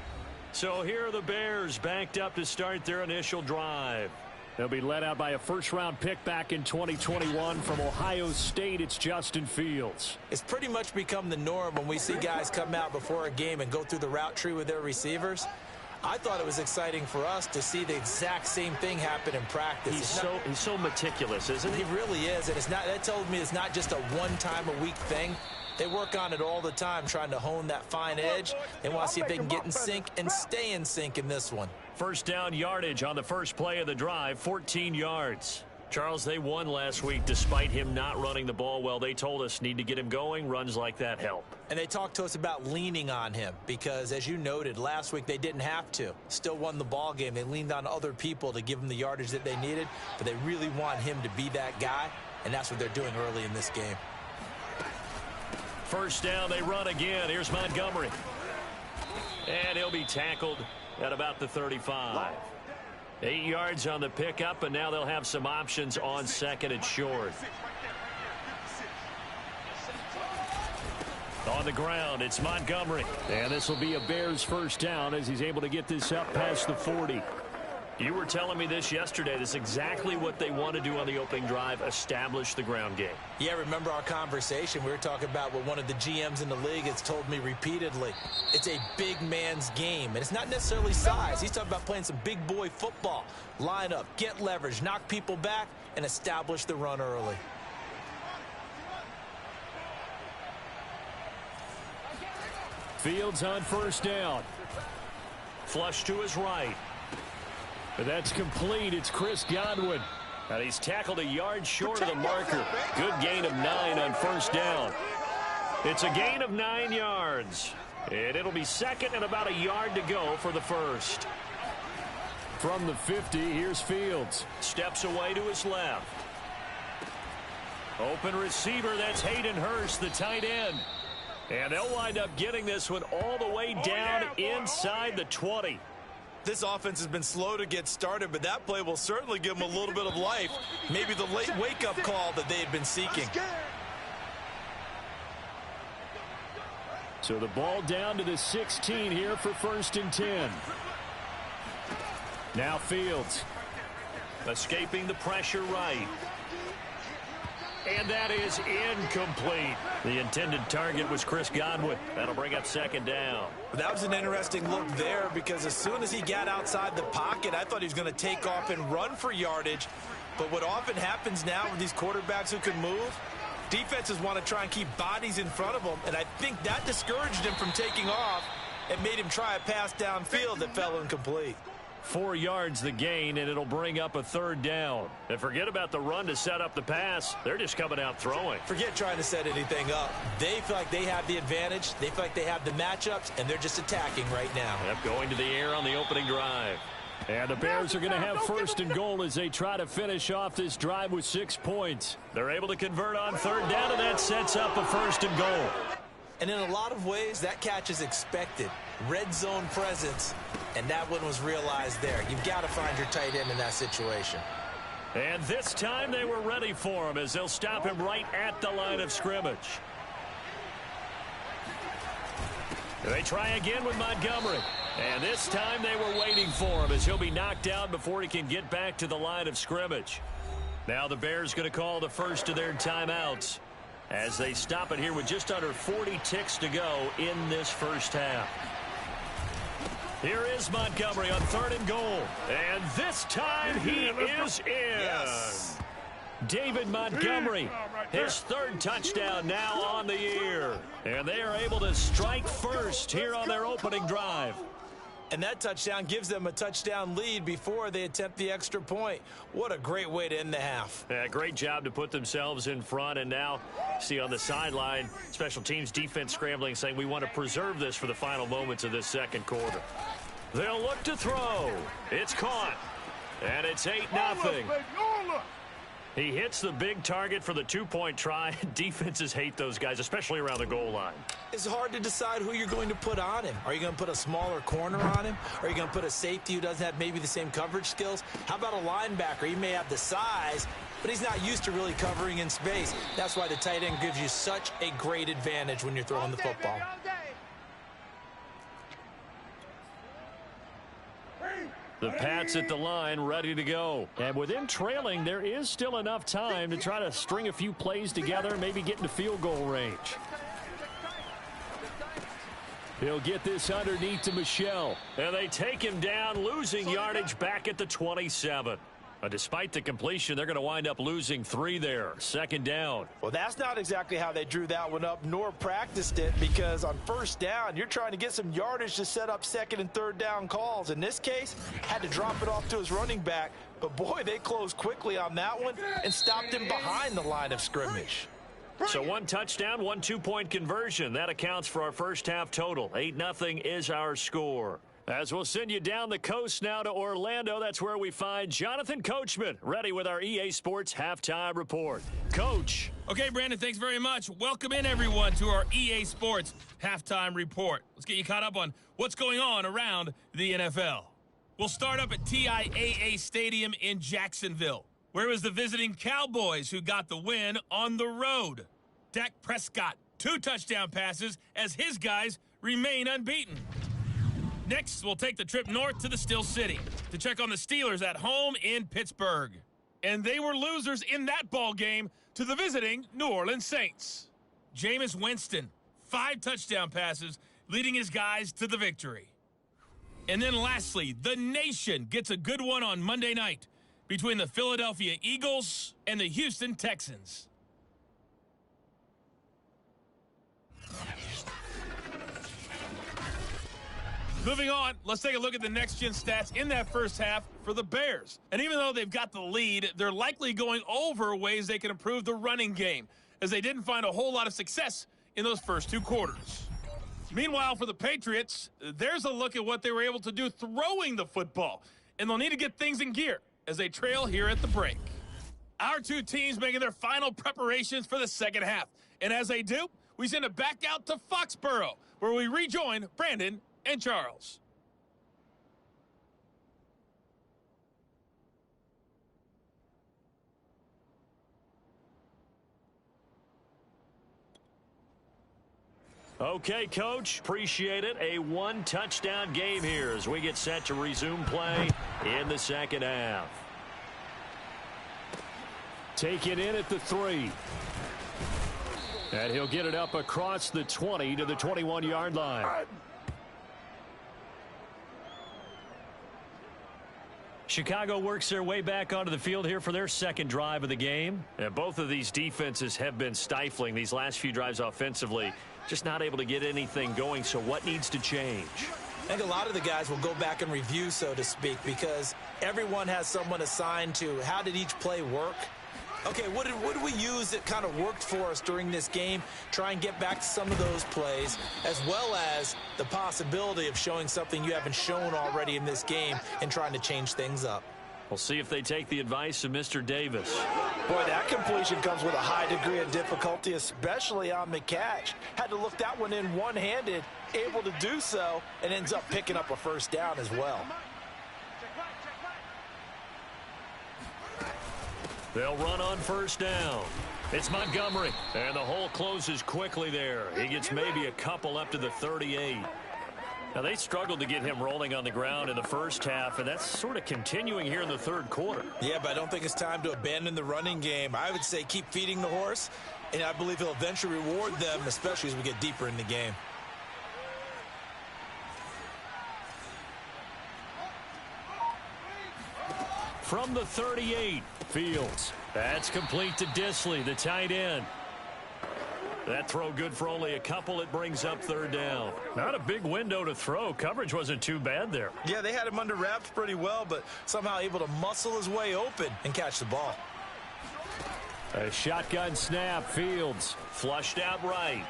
So here are the Bears backed up to start their initial drive. They'll be led out by a first-round pick back in 2021 from Ohio State. It's Justin Fields. It's pretty much become the norm when we see guys come out before a game and go through the route tree with their receivers. I thought it was exciting for us to see the exact same thing happen in practice. He's so meticulous, isn't he? He really is, and that tells me it's not just a one-time-a-week thing. They work on it all the time, trying to hone that fine edge. They want to see if they can get in sync and stay in sync in this one. First down yardage on the first play of the drive, 14 yards. Charles, they won last week despite him not running the ball well. They told us need to get him going. Runs like that help. And they talked to us about leaning on him because, as you noted, last week they didn't have to. Still won the ball game. They leaned on other people to give them the yardage that they needed, but they really want him to be that guy, and that's what they're doing early in this game. First down, they run again. Here's Montgomery. And he'll be tackled at about the 35. 8 yards on the pickup, and now they'll have some options on second and short. On the ground, it's Montgomery. And this will be a Bears first down as he's able to get this up past the 40. You were telling me this yesterday. This is exactly what they want to do on the opening drive, establish the ground game. Yeah, remember our conversation? We were talking about what one of the GMs in the league has told me repeatedly. It's a big man's game, and it's not necessarily size. He's talking about playing some big boy football. Line up, get leverage, knock people back, and establish the run early. Fields on first down. Flush to his right. That's complete. It's Chris Godwin. And he's tackled a yard short of the marker. Good gain of 9 on first down. It's a gain of 9 yards. And it'll be second and about a yard to go for the first. From the 50, here's Fields. Steps away to his left. Open receiver, that's Hayden Hurst, the tight end. And they'll wind up getting this one all the way down inside the 20. This offense has been slow to get started, but that play will certainly give them a little bit of life. Maybe the late wake-up call that they had been seeking. So the ball down to the 16 here for first and 10. Now Fields. Escaping the pressure right. And that is incomplete. The intended target was Chris Godwin. That'll bring up second down. That was an interesting look there because as soon as he got outside the pocket, I thought he was going to take off and run for yardage. But what often happens now with these quarterbacks who can move, defenses want to try and keep bodies in front of them. And I think that discouraged him from taking off and made him try a pass downfield that fell incomplete. 4 yards the gain, and it'll bring up a third down. And forget about the run to set up the pass. They're just coming out throwing. Forget trying to set anything up. They feel like they have the advantage. They feel like they have the matchups, and they're just attacking right now. Yep, going to the air on the opening drive. And the Bears are going to have first and goal as they try to finish off this drive with 6 points. They're able to convert on third down, and that sets up a first and goal. And in a lot of ways, that catch is expected. Red zone presence, and that one was realized there. You've got to find your tight end in that situation. And this time they were ready for him as they'll stop him right at the line of scrimmage. They try again with Montgomery. And this time they were waiting for him as he'll be knocked down before he can get back to the line of scrimmage. Now the Bears going to call the first of their timeouts as they stop it here with just under 40 ticks to go in this first half. Here is Montgomery on third and goal. And this time he is in. Yes. David Montgomery, his third touchdown now on the year. And they are able to strike first here on their opening drive. And that touchdown gives them a touchdown lead before they attempt the extra point. What a great way to end the half. Yeah, great job to put themselves in front. And now, see on the sideline, special teams defense scrambling, saying we want to preserve this for the final moments of this second quarter. They'll look to throw. It's caught. And it's 8-0. He hits the big target for the two-point try. Defenses hate those guys, especially around the goal line. It's hard to decide who you're going to put on him. Are you going to put a smaller corner on him? Are you going to put a safety who doesn't have maybe the same coverage skills? How about a linebacker? He may have the size, but he's not used to really covering in space. That's why the tight end gives you such a great advantage when you're throwing the football. The Pats at the line, ready to go. And with them trailing, there is still enough time to try to string a few plays together, maybe get into field goal range. He'll get this underneath to Michel. And they take him down, losing yardage back at the 27. Despite the completion, they're going to wind up losing 3 there. Second down. Well, that's not exactly how they drew that one up, nor practiced it, because on first down, you're trying to get some yardage to set up second and third down calls. In this case, had to drop it off to his running back. But, boy, they closed quickly on that one and stopped him behind the line of scrimmage. So 1 touchdown, 1 2-point conversion. That accounts for our first half total. 8-0 is our score. As we'll send you down the coast now to Orlando, that's where we find Jonathan Coachman, ready with our EA Sports Halftime Report. Coach. Okay, Brandon, thanks very much. Welcome in, everyone, to our EA Sports Halftime Report. Let's get you caught up on what's going on around the NFL. We'll start up at TIAA Stadium in Jacksonville, where it was the visiting Cowboys who got the win on the road. Dak Prescott, 2 touchdown passes as his guys remain unbeaten. Next, we'll take the trip north to the Steel City to check on the Steelers at home in Pittsburgh. And they were losers in that ball game to the visiting New Orleans Saints. Jameis Winston, 5 touchdown passes, leading his guys to the victory. And then lastly, the nation gets a good one on Monday night between the Philadelphia Eagles and the Houston Texans. Moving on, let's take a look at the next-gen stats in that first half for the Bears. And even though they've got the lead, they're likely going over ways they can improve the running game, as they didn't find a whole lot of success in those first 2 quarters. Meanwhile, for the Patriots, there's a look at what they were able to do throwing the football, and they'll need to get things in gear as they trail here at the break. Our 2 teams making their final preparations for the second half. And as they do, we send it back out to Foxborough, where we rejoin Brandon and Charles. Okay, Coach. Appreciate it. A 1-touchdown game here as we get set to resume play in the second half. Take it in at the 3. And he'll get it up across the 20 to the 21-yard line. Chicago works their way back onto the field here for their second drive of the game. And both of these defenses have been stifling these last few drives offensively. Just not able to get anything going, so what needs to change? I think a lot of the guys will go back and review, so to speak, because everyone has someone assigned to how did each play work. Okay, what did we use that kind of worked for us during this game? Try and get back to some of those plays, as well as the possibility of showing something you haven't shown already in this game and trying to change things up. We'll see if they take the advice of Mr. Davis. Boy, that completion comes with a high degree of difficulty, especially on the catch. Had to look that one in one-handed, able to do so, and ends up picking up a first down as well. They'll run on first down. It's Montgomery, and the hole closes quickly there. He gets maybe a couple up to the 38. Now, they struggled to get him rolling on the ground in the first half, and that's sort of continuing here in the third quarter. Yeah, but I don't think it's time to abandon the running game. I would say keep feeding the horse, and I believe he'll eventually reward them, especially as we get deeper in the game. From the 38, Fields. That's complete to Disley, the tight end. That throw good for only a couple. It brings up third down. Not a big window to throw. Coverage wasn't too bad there. Yeah, they had him under wraps pretty well, but somehow able to muscle his way open and catch the ball. A shotgun snap. Fields flushed out right.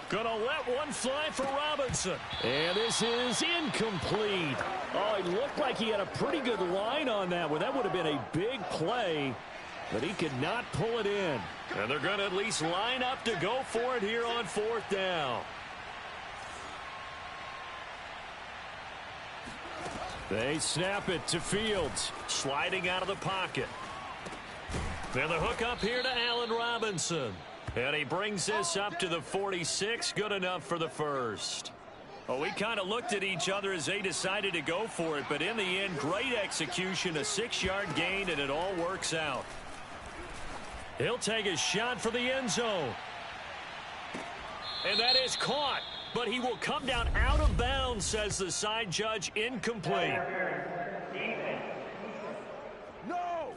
Gonna let one fly for Robinson. And this is incomplete. Oh, it looked like he had a pretty good line on that one. That would have been a big play, but he could not pull it in. And they're going to at least line up to go for it here on fourth down. They snap it to Fields, sliding out of the pocket. Then the hook up here to Allen Robinson. And he brings this up to the 46. Good enough for the first. Well, we kind of looked at each other as they decided to go for it, but in the end, great execution, a 6-yard gain, and it all works out. He'll take a shot for the end zone. And that is caught, but he will come down out of bounds, says the side judge, incomplete. No!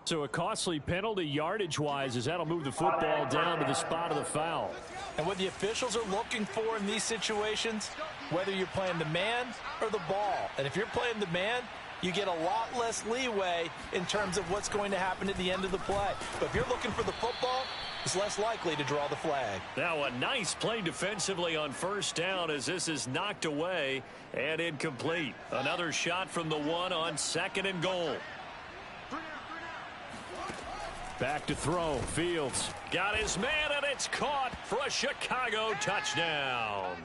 So a costly penalty yardage-wise, as that'll move the football down to the spot of the foul. And what the officials are looking for in these situations, whether you're playing the man or the ball, and if you're playing the man, you get a lot less leeway in terms of what's going to happen at the end of the play. But if you're looking for the football, it's less likely to draw the flag. Now a nice play defensively on first down as this is knocked away and incomplete. Another shot from the one on 2nd and goal. Back to throw. Fields got his man, and it's caught for a Chicago touchdown.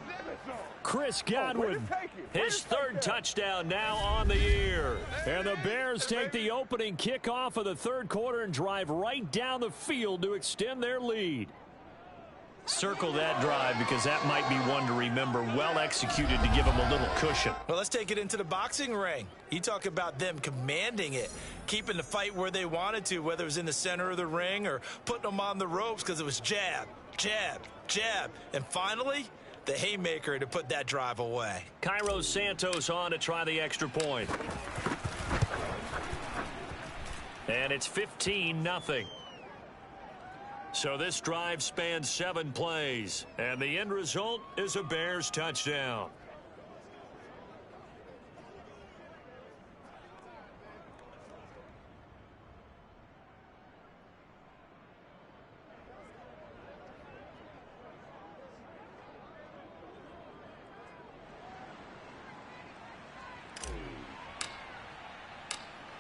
Chris Godwin, his 3rd touchdown now on the year. And the Bears take the opening kickoff of the 3rd quarter and drive right down the field to extend their lead. Circle that drive because that might be one to remember. Well executed to give them a little cushion. Well, let's take it into the boxing ring. You talk about them commanding it, keeping the fight where they wanted to, whether it was in the center of the ring or putting them on the ropes because it was jab, jab, jab. And finally, the haymaker to put that drive away. Cairo Santos on to try the extra point. And it's 15-0. So this drive spans 7 plays, and the end result is a Bears touchdown.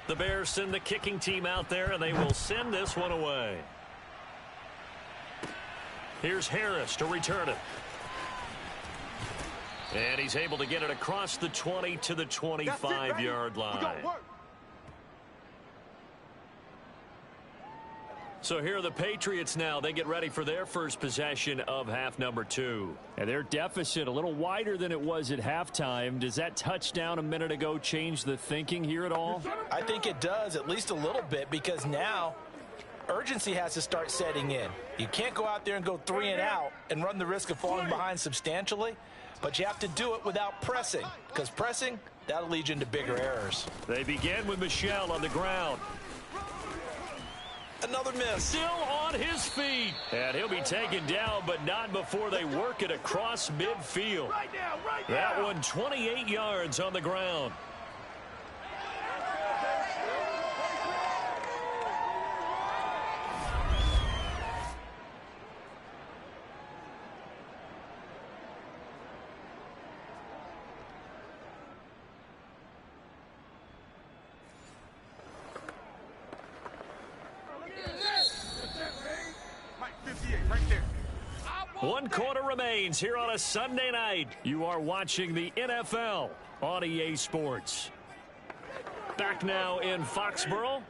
The Bears send the kicking team out there, and they will send this one away. Here's Harris to return it. And he's able to get it across the 20 to the 25-yard line. So here are the Patriots now. They get ready for their first possession of half number 2. And their deficit a little wider than it was at halftime. Does that touchdown a minute ago change the thinking here at all? I think it does, at least a little bit, because now urgency has to start setting in. You can't go out there and go 3 and out and run the risk of falling behind substantially, but you have to do it without pressing, because pressing, that'll lead you into bigger errors. They begin with Michel on the ground. Another miss. Still on his feet. And he'll be taken down, but not before they work it across midfield. Right now, right now. That one 28 yards on the ground. Mike, 58, right there. 1 quarter remains here on a Sunday night. You are watching the NFL on EA Sports. Back now in Foxborough.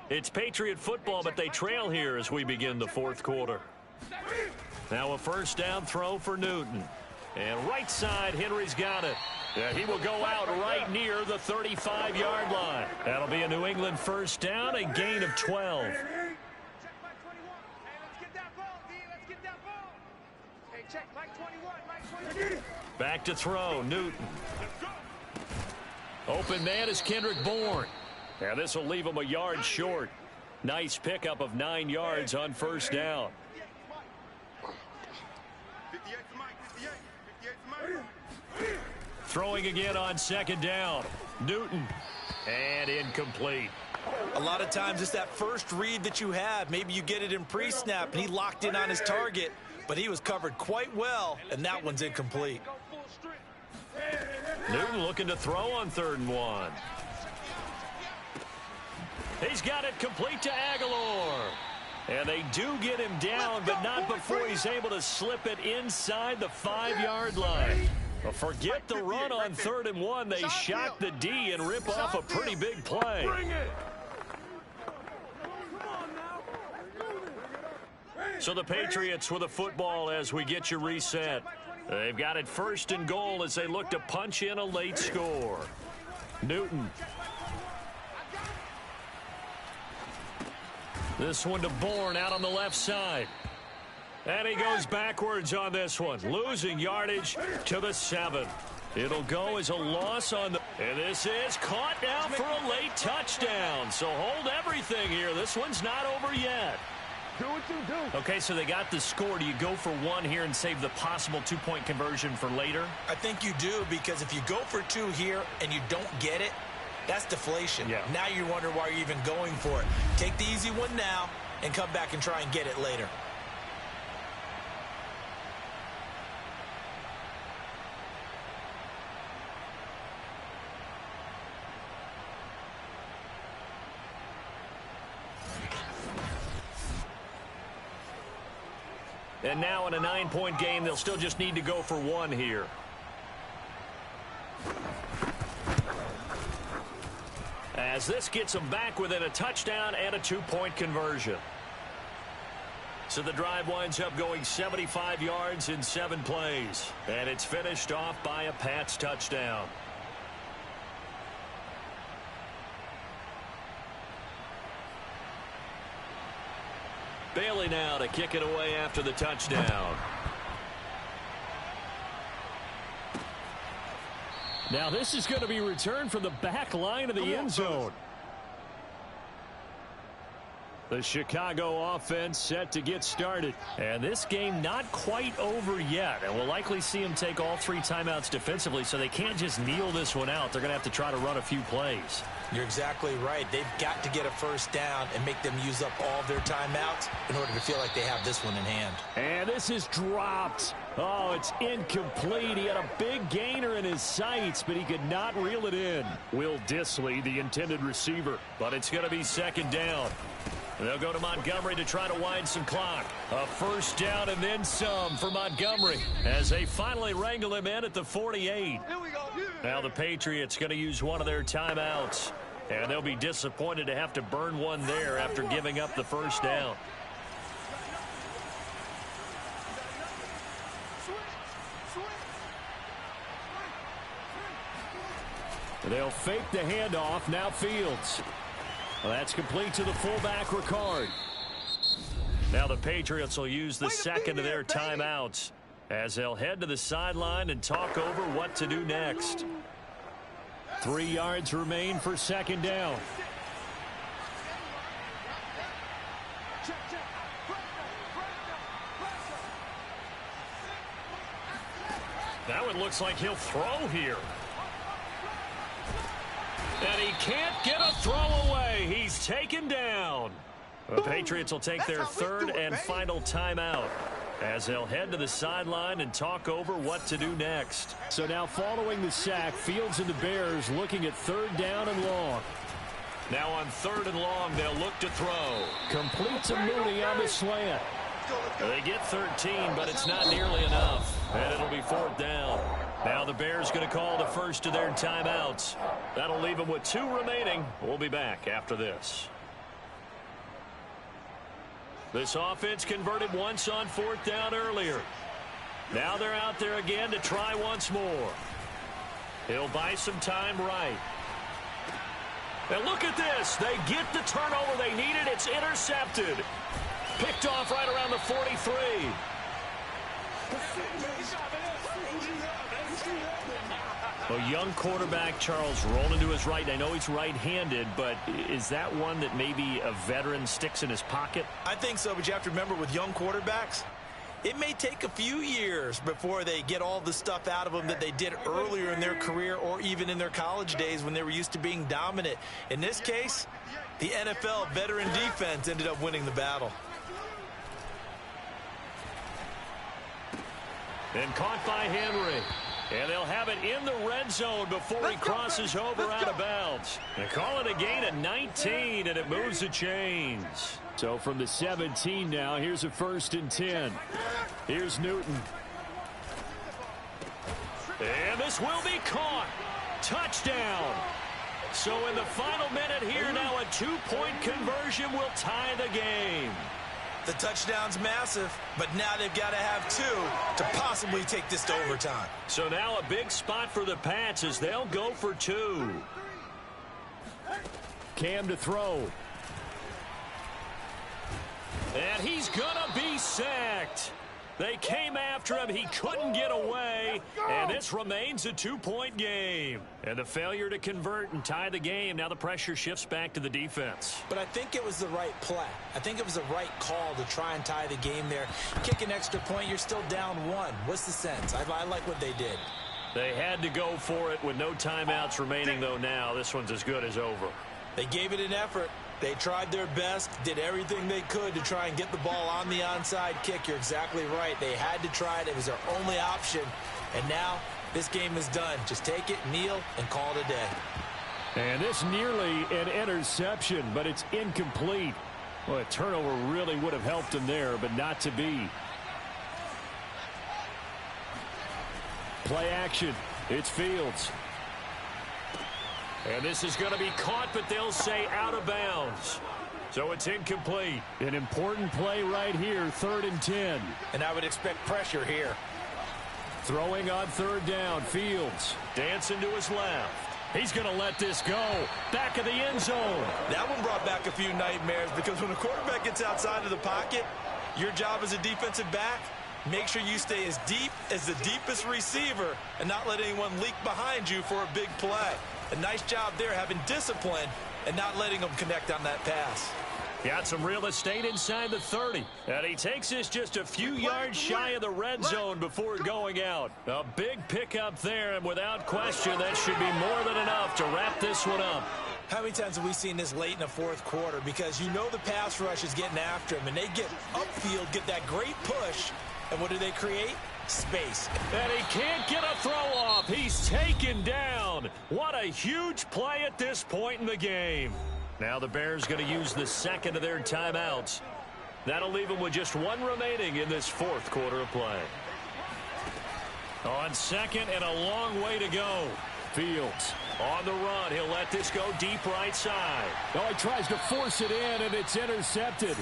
It's Patriot football, but they trail here as we begin the 4th quarter. Now a first down throw for Newton. And right side, Henry's got it. Yeah, he will go out right near the 35-yard line. That'll be a New England first down, a gain of 12. Check Mike 21. Hey, let's get that ball, D. Let's get that ball. Hey, check Mike 21. Mike 21. Back to throw, Newton. Open man is Kendrick Bourne. And this will leave him a yard short. Nice pickup of 9 yards on first down. 58 to Mike, 58. 58 to Mike. Throwing again on second down. Newton. And incomplete. A lot of times it's that first read that you have. Maybe you get it in pre-snap and he locked in on his target, but he was covered quite well, and that one's incomplete. Newton looking to throw on 3rd and 1. He's got it complete to Aguilar. And they do get him down, but not before he's able to slip it inside the 5-yard line. Well, forget the run on 3rd and 1. They shock the D and rip off a pretty big play. Bring it. So the Patriots with a football as we get you reset. They've got it 1st and goal as they look to punch in a late score. Newton. This one to Bourne out on the left side. And he goes backwards on this one, losing yardage to the 7. It'll go as a loss on the... And this is caught now for a late touchdown. So hold everything here. This one's not over yet. Do what you do. Okay, so they got the score. Do you go for 1 here and save the possible 2-point conversion for later? I think you do, because if you go for 2 here and you don't get it, that's deflation. Yeah. Now you wonder why you're even going for it. Take the easy one now and come back and try and get it later. And now in a 9-point game, they'll still just need to go for 1 here. As this gets them back within a touchdown and a 2-point conversion. So the drive winds up going 75 yards in 7 plays. And it's finished off by a Pats touchdown. Bailey now to kick it away after the touchdown. Now this is going to be returned from the back line of the end zone. The Chicago offense set to get started. And this game not quite over yet. And we'll likely see them take all 3 timeouts defensively, so they can't just kneel this one out. They're going to have to try to run a few plays. You're exactly right. They've got to get a 1st down and make them use up all of their timeouts in order to feel like they have this one in hand. And this is dropped. Oh, it's incomplete. He had a big gainer in his sights, but he could not reel it in. Will Dissly, the intended receiver. But it's going to be 2nd down. They'll go to Montgomery to try to wind some clock. A 1st down and then some for Montgomery as they finally wrangle him in at the 48. Here we go. Now the Patriots going to use one of their timeouts. And they'll be disappointed to have to burn one there after giving up the 1st down. They'll fake the handoff. Now Fields. Well, that's complete to the fullback, Ricard. Now the Patriots will use the 2nd of their timeouts as they'll head to the sideline and talk over what to do next. 3 yards remain for 2nd down. Now it looks like he'll throw here. And he can't get a throw away. He's taken down. The Patriots will take their 3rd and final timeout as they'll head to the sideline and talk over what to do next. So now following the sack, Fields and the Bears looking at 3rd down and long. Now on 3rd and long, they'll look to throw. Complete to Mooney on the slant. They get 13, but it's not nearly enough. And it'll be 4th down. Now the Bears going to call the 1st of their timeouts. That'll leave them with 2 remaining. We'll be back after this. This offense converted once on 4th down earlier. Now they're out there again to try once more. He'll buy some time right. And look at this. They get the turnover they needed. It's intercepted. Picked off right around the 43. A young quarterback, Charles, rolling to his right. I know he's right-handed, but is that one that maybe a veteran sticks in his pocket? I think so, but you have to remember with young quarterbacks, it may take a few years before they get all the stuff out of them that they did earlier in their career or even in their college days when they were used to being dominant. In this case, the NFL veteran defense ended up winning the battle. And caught by Henry. And they'll have it in the red zone before he crosses over out of bounds. They call it a gain of 19, and it moves the chains. So from the 17 now, here's a 1st and 10. Here's Newton. And this will be caught. Touchdown. So in the final minute here now, a 2-point conversion will tie the game. The touchdown's massive, but now they've got to have 2 to possibly take this to overtime. So now a big spot for the Pats as they'll go for 2. Cam to throw. And he's going to be sacked. They came after him. He couldn't get away. And this remains a 2-point game. And the failure to convert and tie the game. Now the pressure shifts back to the defense. But I think it was the right play. I think it was the right call to try and tie the game there. Kick an extra point, you're still down 1. What's the sense? I like what they did. They had to go for it with no timeouts remaining, though, now. This one's as good as over. They gave it an effort. They tried their best, did everything they could to try and get the ball on the onside kick. You're exactly right. They had to try it. It was their only option. And now this game is done. Just take it, kneel, and call it a day. And this nearly an interception, but it's incomplete. Well, a turnover really would have helped him there, but not to be. Play action. It's Fields. And this is going to be caught, but they'll say out of bounds. So it's incomplete. An important play right here, 3rd and 10. And I would expect pressure here. Throwing on 3rd down, Fields. Dancing to his left. He's going to let this go. Back of the end zone. That one brought back a few nightmares because when a quarterback gets outside of the pocket, your job as a defensive back, make sure you stay as deep as the deepest receiver and not let anyone leak behind you for a big play. A nice job there having discipline and not letting them connect on that pass. Got some real estate inside the 30. And he takes this just a few yards shy of the red zone before going out. A big pickup there, and without question, that should be more than enough to wrap this one up. How many times have we seen this late in the 4th quarter? Because you know the pass rush is getting after him, and they get upfield, get that great push, and what do they create? Space. And he can't get a throw off. He's taken down. What a huge play at this point in the game. Now the Bears going to use the second of their timeouts. That'll leave them with just 1 remaining in this 4th quarter of play. On 2nd and a long way to go. Fields on the run. He'll let this go deep right side. Oh, he tries to force it in, and it's intercepted.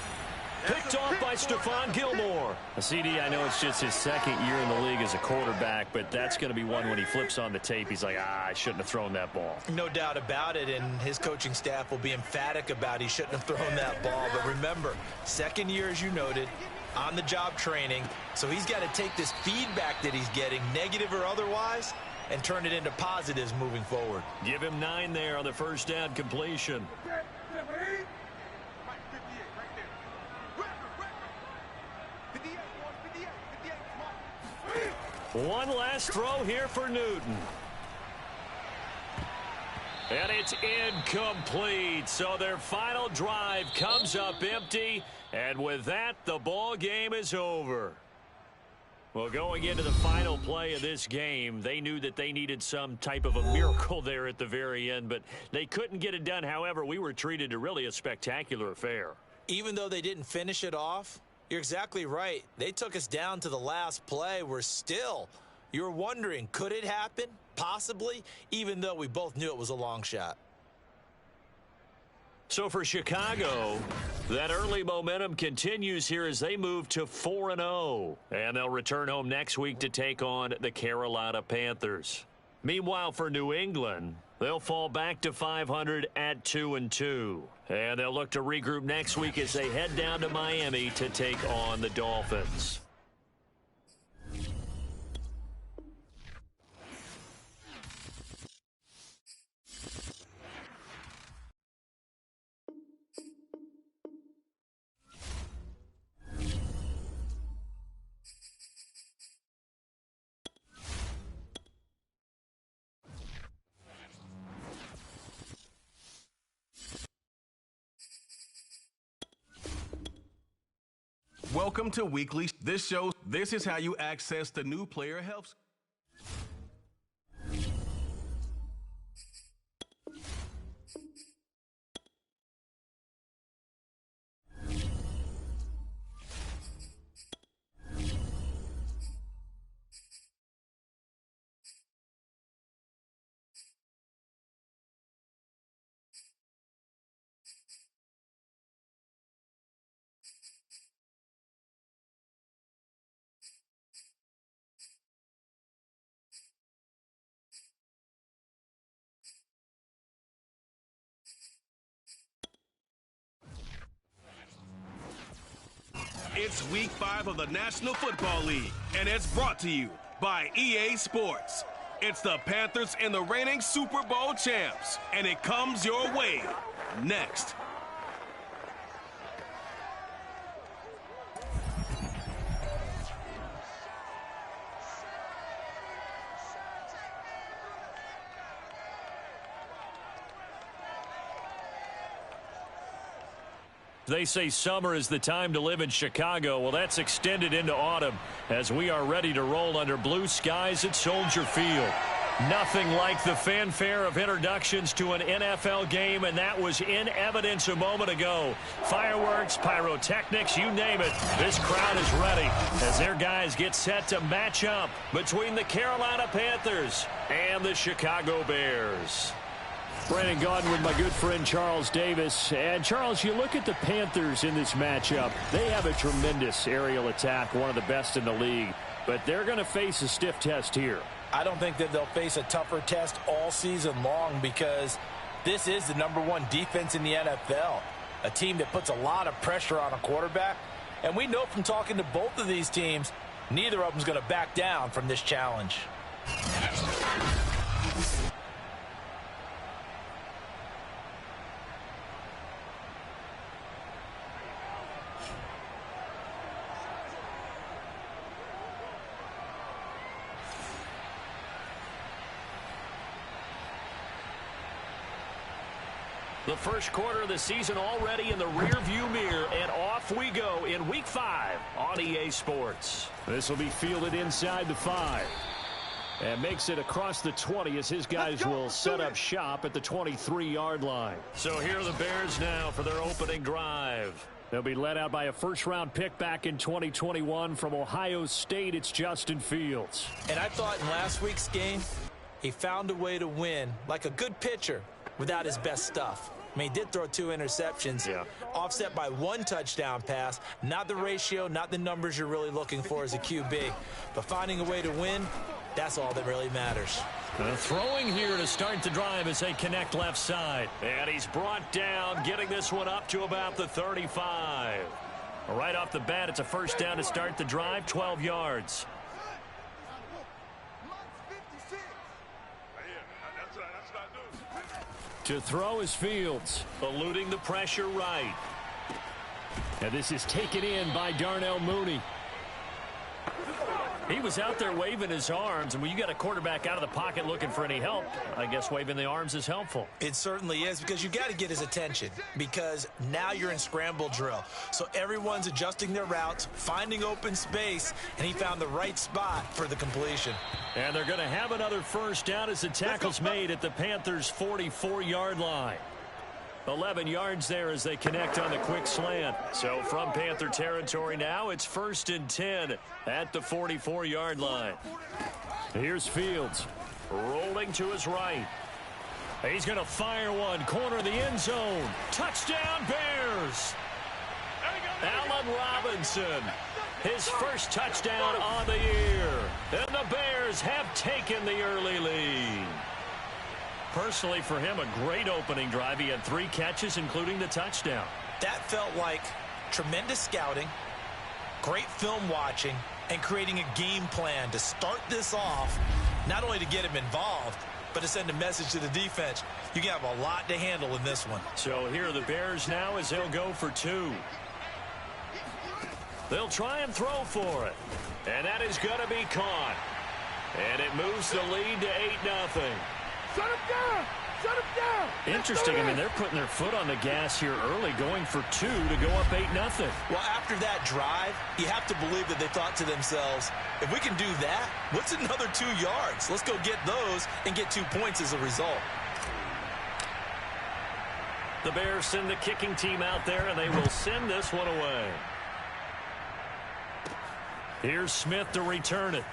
Picked off by Stephon Gilmore. CD, I know it's just his 2nd year in the league as a quarterback, but that's going to be one when he flips on the tape. He's like, I shouldn't have thrown that ball. No doubt about it, and his coaching staff will be emphatic about he shouldn't have thrown that ball. But remember, 2nd year, as you noted, on-the-job training. So he's got to take this feedback that he's getting, negative or otherwise, and turn it into positives moving forward. Give him 9 there on the 1st down completion. One last throw here for Newton. And it's incomplete. So their final drive comes up empty. And with that, the ball game is over. Well, going into the final play of this game, they knew that they needed some type of a miracle there at the very end, but they couldn't get it done. However, we were treated to really a spectacular affair. Even though they didn't finish it off, you're exactly right. They took us down to the last play. We're still, you're wondering, could it happen? Possibly, even though we both knew it was a long shot. So for Chicago, that early momentum continues here as they move to 4-0. And they'll return home next week to take on the Carolina Panthers. Meanwhile, for New England, they'll fall back to 500 at 2-2. And they'll look to regroup next week as they head down to Miami to take on the Dolphins. Welcome to Weekly. This is how you access the new player helps. It's Week 5 of the National Football League, and it's brought to you by EA Sports. It's the Panthers and the reigning Super Bowl champs, and it comes your way next. They say summer is the time to live in Chicago. Well, that's extended into autumn as we are ready to roll under blue skies at Soldier Field. Nothing like the fanfare of introductions to an NFL game, and that was in evidence a moment ago. Fireworks, pyrotechnics, you name it. This crowd is ready as their guys get set to match up between the Carolina Panthers and the Chicago Bears. Brandon Gaudin with my good friend Charles Davis. And, Charles, you look at the Panthers in this matchup. They have a tremendous aerial attack, one of the best in the league. But they're going to face a stiff test here. I don't think that they'll face a tougher test all season long because this is the #1 defense in the NFL. A team that puts a lot of pressure on a quarterback. And we know from talking to both of these teams, neither of them is going to back down from this challenge. The first quarter of the season already in the rearview mirror, and off we go in Week 5 on EA Sports. This will be fielded inside the 5. And makes it across the 20 as his guys will set up shop at the 23-yard line. So here are the Bears now for their opening drive. They'll be led out by a first-round pick back in 2021 from Ohio State. It's Justin Fields. And I thought in last week's game, he found a way to win like a good pitcher without his best stuff. I mean, he did throw 2 interceptions, offset by 1 touchdown pass. Not the ratio, not the numbers you're really looking for as a QB. But finding a way to win, that's all that really matters. Throwing here to start the drive as they connect left side. And he's brought down, getting this one up to about the 35. Right off the bat, it's a first down to start the drive, 12 yards. To throw is Fields. Eluding the pressure right. And this is taken in by Darnell Mooney. He was out there waving his arms, and when you got a quarterback out of the pocket looking for any help, I guess waving the arms is helpful. It certainly is, because you got to get his attention, because now you're in scramble drill. So everyone's adjusting their routes, finding open space, and he found the right spot for the completion. And they're going to have another first down as the tackle's made at the Panthers' 44-yard line. 11 yards there as they connect on the quick slant. So from Panther territory now, it's 1st and 10 at the 44-yard line. Here's Fields. Rolling to his right. He's going to fire one. Corner of the end zone. Touchdown, Bears. Allen Robinson. His first touchdown on the year. And the Bears have taken the early lead. Personally, for him, a great opening drive. He had 3 catches, including the touchdown. That felt like tremendous scouting, great film watching, and creating a game plan to start this off, not only to get him involved, but to send a message to the defense. You have a lot to handle in this one. So here are the Bears now as they'll go for 2. They'll try and throw for it. And that is going to be caught. And it moves the lead to 8-0. Shut him down! Shut him down! Interesting. I mean, they're putting their foot on the gas here early, going for 2 to go up 8-0. Well, after that drive, you have to believe that they thought to themselves, if we can do that, what's another 2 yards? Let's go get those and get 2 points as a result. The Bears send the kicking team out there, and they will send this one away. Here's Smith to return it.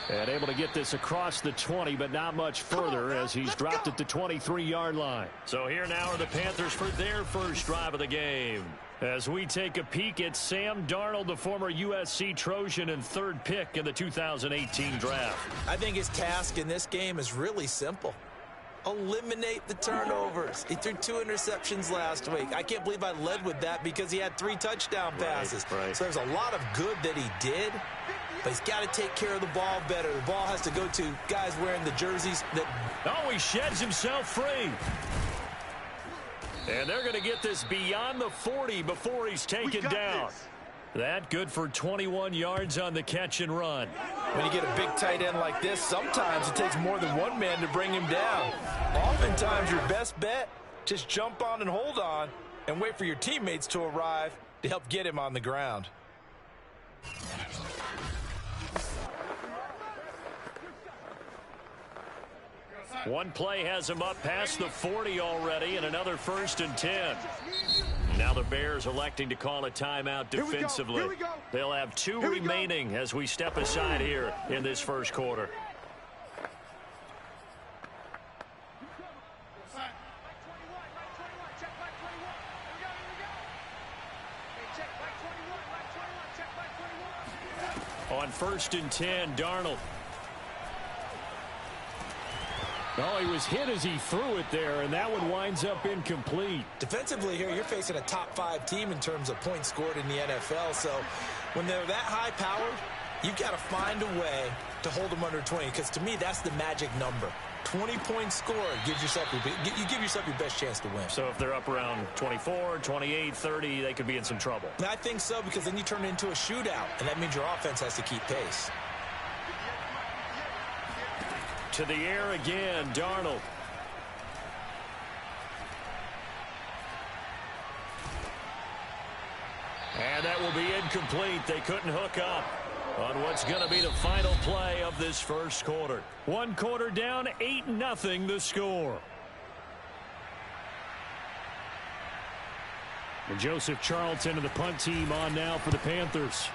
And able to get this across the 20, but not much further as he's dropped at the 23-yard line. So here now are the Panthers for their first drive of the game. As we take a peek at Sam Darnold, the former USC Trojan and 3rd pick in the 2018 draft. I think his task in this game is really simple. Eliminate the turnovers. He threw 2 interceptions last week. I can't believe I led with that because he had 3 touchdown passes. Right. So there's a lot of good that he did, but he's got to take care of the ball better. The ball has to go to guys wearing the jerseys that... Oh, he sheds himself free. And they're going to get this beyond the 40 before he's taken down. That good for 21 yards on the catch and run. When you get a big tight end like this, sometimes it takes more than one man to bring him down. Oftentimes, your best bet, just jump on and hold on and wait for your teammates to arrive to help get him on the ground. One play has him up past the 40 already, and another 1st and 10. Now the Bears electing to call a timeout defensively. Here we go. They'll have 2 remaining as we step aside here in this first quarter. On 1st and 10, Darnold. Oh, he was hit as he threw it there, and that one winds up incomplete. Defensively here, you're facing a top 5 team in terms of points scored in the NFL. So when they're that high powered, you've got to find a way to hold them under 20, because to me, that's the magic number. 20 points scored gives yourself you give yourself your best chance to win. So if they're up around 24, 28, 30, they could be in some trouble. And I think so, because then you turn it into a shootout, and that means your offense has to keep pace. To the air again, Darnold. And that will be incomplete. They couldn't hook up on what's going to be the final play of this first quarter. 1 quarter down, 8-0 the score. And Joseph Charlton and the punt team on now for the Panthers.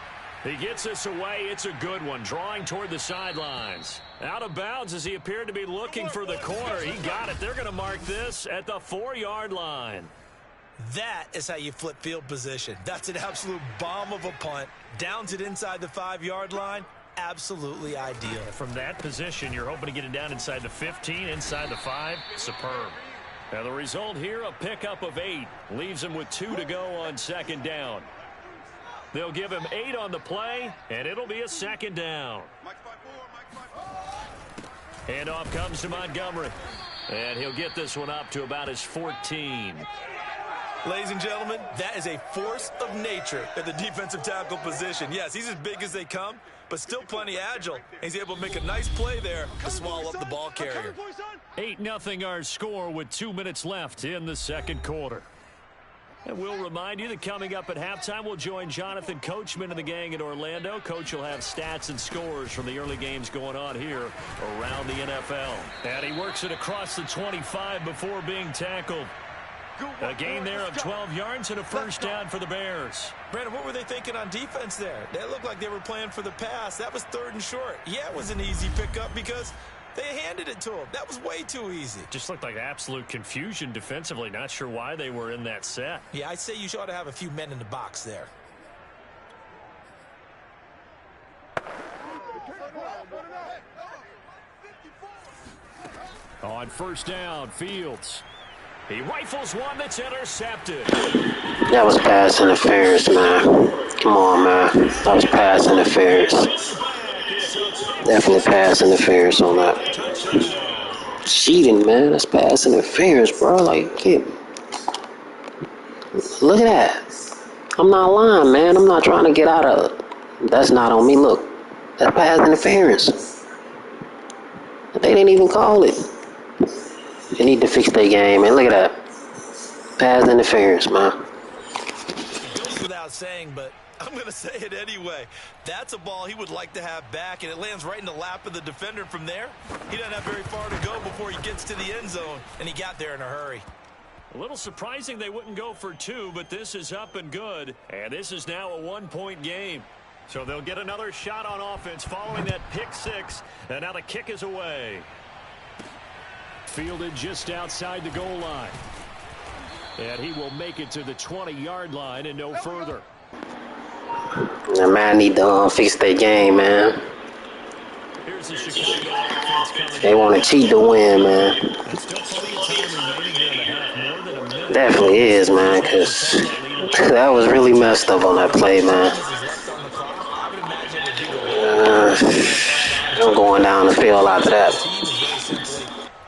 He gets this away. It's a good one, drawing toward the sidelines. Out of bounds as he appeared to be looking for the corner. He got it. They're going to mark this at the 4-yard line. That is how you flip field position. That's an absolute bomb of a punt. Downs it inside the 5-yard line. Absolutely ideal. From that position, you're hoping to get it down inside the 15, inside the 5. Superb. Now the result here, a pickup of 8. Leaves him with 2 to go on 2nd down. They'll give him 8 on the play, and it'll be a 2nd down. Handoff comes to Montgomery. And he'll get this one up to about his 14. Ladies and gentlemen, that is a force of nature at the defensive tackle position. Yes, he's as big as they come, but still plenty agile. He's able to make a nice play there to swallow up the ball carrier. 8-0 our score with 2 minutes left in the second quarter. And we'll remind you that coming up at halftime, we'll join Jonathan Coachman and the gang in Orlando. Coach will have stats and scores from the early games going on here around the NFL. And he works it across the 25 before being tackled. A gain there of 12 yards and a 1st down for the Bears. Brandon, what were they thinking on defense there? They looked like they were playing for the pass. That was 3rd and short. Yeah, it was an easy pickup because they handed it to him. That was way too easy. Just looked like absolute confusion defensively. Not sure why they were in that set. Yeah, I'd say you ought to have a few men in the box there. On 1st down, Fields. He rifles one that's intercepted. That was pass interference, man. Come on, man. That was pass interference. Definitely pass interference on that. Cheating, man. That's pass interference, bro. Like, kid. Look at that. I'm not lying, man. I'm not trying to get out of it. That's not on me. Look. That's pass interference. They didn't even call it. They need to fix their game, man. Look at that. Pass interference, man. It goes without saying, but I'm going to say it anyway. That's a ball he would like to have back, and it lands right in the lap of the defender from there. He doesn't have very far to go before he gets to the end zone, and he got there in a hurry. A little surprising they wouldn't go for 2, but this is up and good. And this is now a 1-point game. So they'll get another shot on offense following that pick 6, and now the kick is away. Fielded just outside the goal line. And he will make it to the 20-yard line and no further. The man need to fix their game, man. Here's the Chicago offense coming. They want to cheat to win, man. There's still plenty of time remaining here in the half. More than a minute. Definitely is, man, because that was really messed up on that play, man. I'm going down the field after that.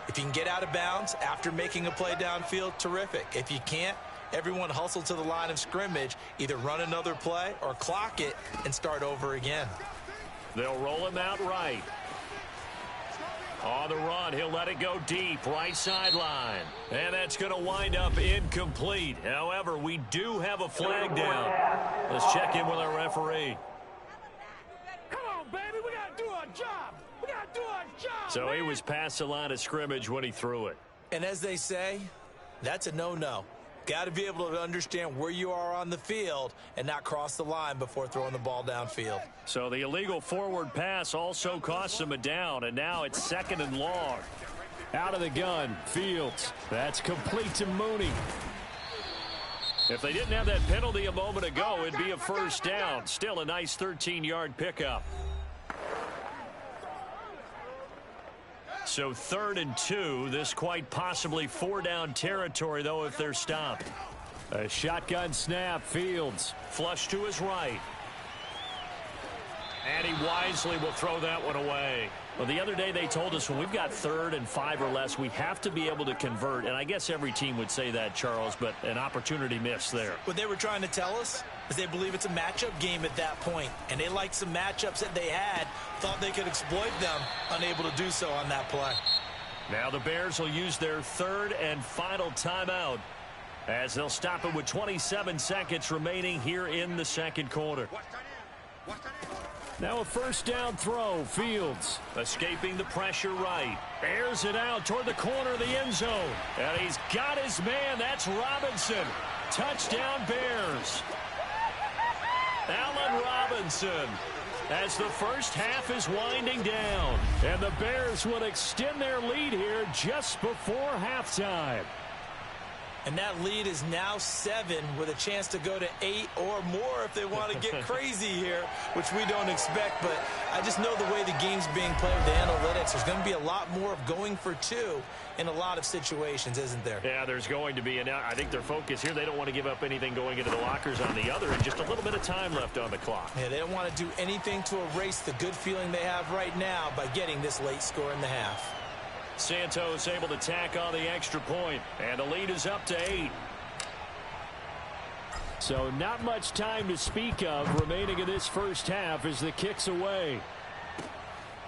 If you can get out of bounds after making a play downfield, terrific. If you can't, everyone hustle to the line of scrimmage, either run another play or clock it and start over again. They'll roll him out right. On the run, he'll let it go deep, right sideline. And that's going to wind up incomplete. However, we do have a flag down. Let's check in with our referee. Come on, baby, we got to do our job. We got to do our job, So man. he was past the line of scrimmage when he threw it. And as they say, that's a no-no. Got to be able to understand where you are on the field and not cross the line before throwing the ball downfield. So the illegal forward pass also cost him a down, and now it's 2nd and long. Out of the gun, Fields. That's complete to Mooney. If they didn't have that penalty a moment ago, it'd be a first down. Still a nice 13-yard pickup. So 3rd and 2. This quite possibly 4-down territory, though, if they're stopped. A shotgun snap. Fields flush to his right. And he wisely will throw that one away. Well, the other day they told us when we've got 3rd and 5 or less, we have to be able to convert. And I guess every team would say that, Charles, but an opportunity missed there. What they were trying to tell us is they believe it's a matchup game at that point, and they liked some matchups that they had, thought they could exploit them, unable to do so on that play. Now the Bears will use their 3rd and final timeout as they'll stop it with 27 seconds remaining here in the 2nd quarter. Now a first down throw. Fields escaping the pressure right. Airs it out toward the corner of the end zone. And he's got his man. That's Robinson. Touchdown Bears. Allen Robinson. As the first half is winding down. And the Bears will extend their lead here just before halftime. And that lead is now 7 with a chance to go to 8 or more if they want to get crazy here, which we don't expect. But I just know the way the game's being played with the analytics, there's going to be a lot more of going for 2 in a lot of situations, isn't there? Yeah, there's going to be. And I think their focus here, they don't want to give up anything going into the lockers on the other, and just a little bit of time left on the clock. Yeah, they don't want to do anything to erase the good feeling they have right now by getting this late score in the half. Santos able to tack on the extra point, and the lead is up to 8. So not much time to speak of remaining in this first half as the kick's away.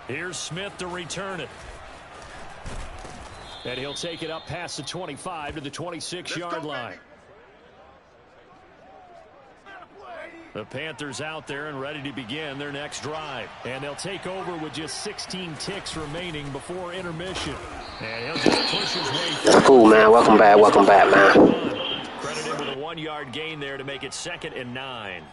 Here's Smith to return it. And he'll take it up past the 25 to the 26-yard line. The Panthers out there and ready to begin their next drive. And they'll take over with just 16 ticks remaining before intermission. And he'll just push his way through. That's cool, man. Welcome back, man. Credited with a 1-yard gain there to make it 2nd and 9.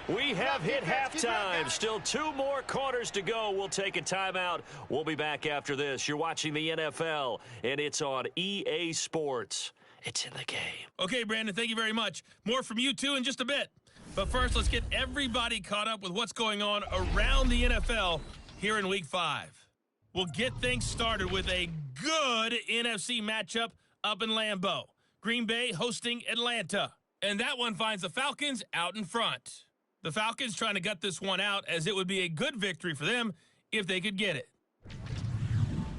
We have hit halftime. Still 2 more quarters to go. We'll take a timeout. We'll be back after this. You're watching the NFL, and it's on EA Sports. It's in the game. Okay, Brandon, thank you very much. More from you, too, in just a bit. But first, let's get everybody caught up with what's going on around the NFL here in Week 5. We'll get things started with a good NFC matchup up in Lambeau. Green Bay hosting Atlanta. And that one finds the Falcons out in front. The Falcons trying to gut this one out, as it would be a good victory for them if they could get it.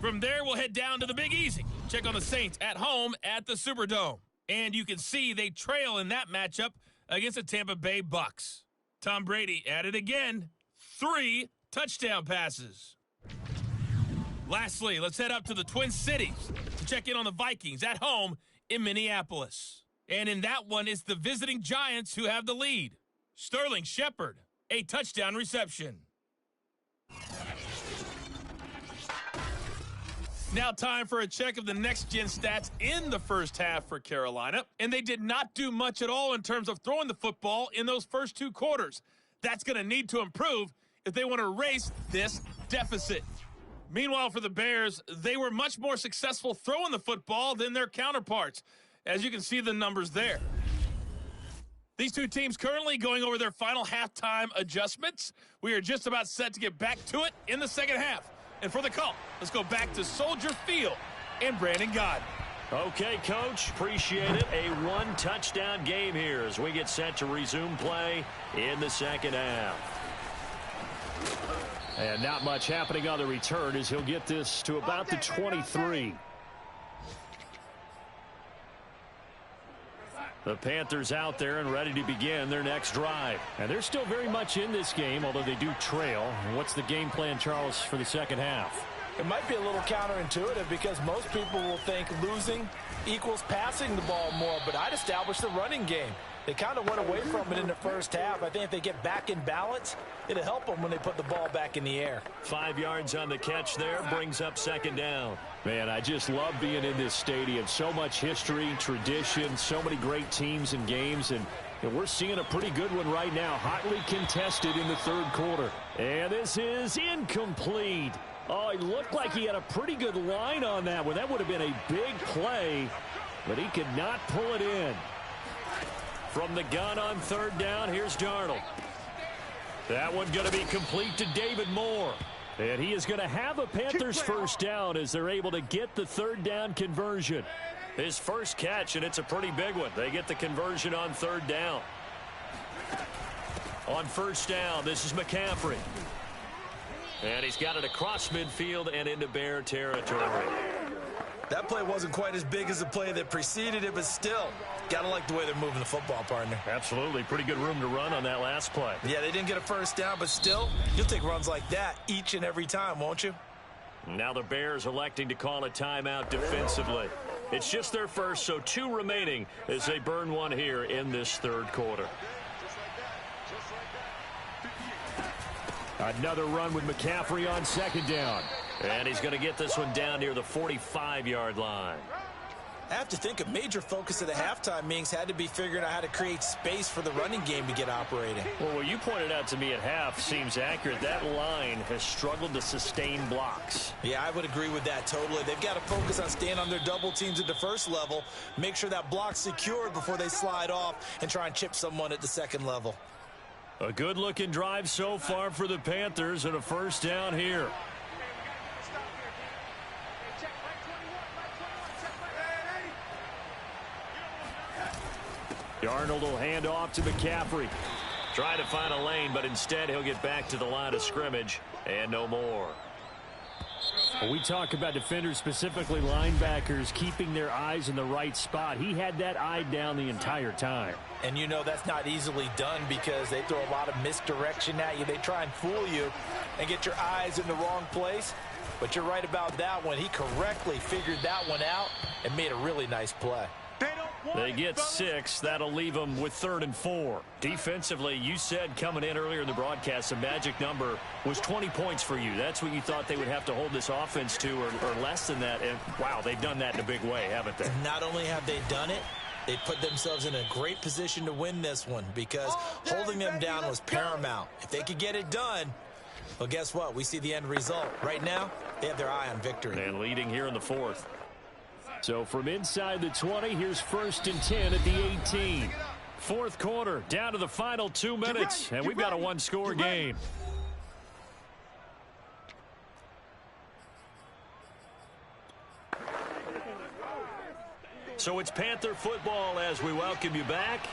From there, we'll head down to the Big Easy. Check on the Saints at home at the Superdome. And you can see they trail in that matchup against the Tampa Bay Bucks. Tom Brady at it again. 3 touchdown passes. Lastly, let's head up to the Twin Cities to check in on the Vikings at home in Minneapolis. And in that one, it's the visiting Giants who have the lead. Sterling Shepard, a touchdown reception. Now time for a check of the next-gen stats in the first half for Carolina. And they did not do much at all in terms of throwing the football in those first 2 quarters. That's going to need to improve if they want to erase this deficit. Meanwhile, for the Bears, they were much more successful throwing the football than their counterparts, as you can see the numbers there. These two teams currently going over their final halftime adjustments. We are just about set to get back to it in the second half. And for the call, let's go back to Soldier Field and Brandon Gaudin. Okay, Coach, appreciate it. A one-touchdown game here as we get set to resume play in the second half. And not much happening on the return as he'll get this to about the 23. The Panthers out there and ready to begin their next drive. And they're still very much in this game, although they do trail. What's the game plan, Charles, for the second half? It might be a little counterintuitive because most people will think losing equals passing the ball more, but I'd establish the running game. They kind of went away from it in the first half. I think if they get back in balance, it'll help them when they put the ball back in the air. 5 yards on the catch there, brings up second down. Man, I just love being in this stadium. So much history, tradition, so many great teams and games, and we're seeing a pretty good one right now. Hotly contested in the third quarter. And this is incomplete. Oh, it looked like he had a pretty good line on that one. That would have been a big play, but he could not pull it in. From the gun on third down, here's Darnold. That one going to be complete to David Moore. And he is going to have a Panthers first down as they're able to get the third down conversion. His first catch, and it's a pretty big one. They get the conversion on third down. On first down, this is McCaffrey. And he's got it across midfield and into Bear territory. That play wasn't quite as big as the play that preceded it, but still, gotta like the way they're moving the football, partner. Absolutely. Pretty good room to run on that last play. Yeah, they didn't get a first down, but still, you'll take runs like that each and every time, won't you? Now the Bears electing to call a timeout defensively. It's just their first, so 2 remaining as they burn one here in this third quarter. Another run with McCaffrey on second down. And he's going to get this one down near the 45-yard line. I have to think a major focus of the halftime meetings had to be figuring out how to create space for the running game to get operating. Well, what you pointed out to me at half seems accurate. That line has struggled to sustain blocks. Yeah, I would agree with that totally. They've got to focus on staying on their double teams at the first level, make sure that block's secured before they slide off and try and chip someone at the second level. A good-looking drive so far for the Panthers and a first down here. Darnold will hand off to McCaffrey. Try to find a lane, but instead he'll get back to the line of scrimmage and no more. When we talk about defenders, specifically linebackers, keeping their eyes in the right spot, he had that eye down the entire time. And you know that's not easily done because they throw a lot of misdirection at you. They try and fool you and get your eyes in the wrong place. But you're right about that one. He correctly figured that one out and made a really nice play. They get 6. That'll leave them with 3rd and 4. Defensively, you said coming in earlier in the broadcast, the magic number was 20 points for you. That's what you thought they would have to hold this offense to or less than that. And, wow, they've done that in a big way, haven't they? Not only have they done it, they put themselves in a great position to win this one because holding them down was paramount. If they could get it done, well, guess what? We see the end result. Right now, they have their eye on victory. And leading here in the 4th. So from inside the 20, here's 1st and 10 at the 18. 4th quarter, down to the final 2 minutes, and we've got a one-score game. So it's Panther football as we welcome you back.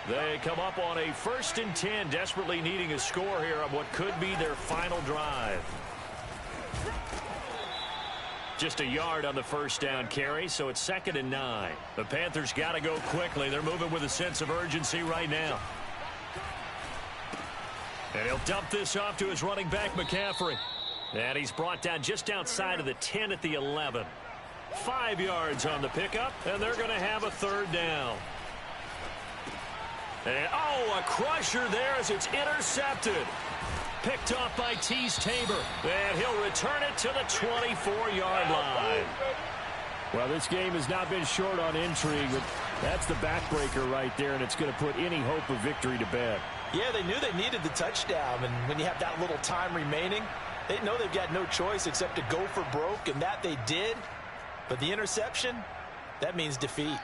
They come up on a 1st and 10, desperately needing a score here on what could be their final drive. Just a yard on the first down carry, so it's 2nd and 9. The Panthers got to go quickly. They're moving with a sense of urgency right now. And he'll dump this off to his running back, McCaffrey. And he's brought down just outside of the 10 at the 11. 5 yards on the pickup, and they're going to have a 3rd down. And, a crusher there as it's intercepted. Picked off by Tease Tabor, and he'll return it to the 24-yard line. Well, this game has not been short on intrigue, but that's the backbreaker right there, and it's going to put any hope of victory to bed. Yeah, they knew they needed the touchdown, and when you have that little time remaining, they know they've got no choice except to go for broke, and that they did. But the interception, that means defeat.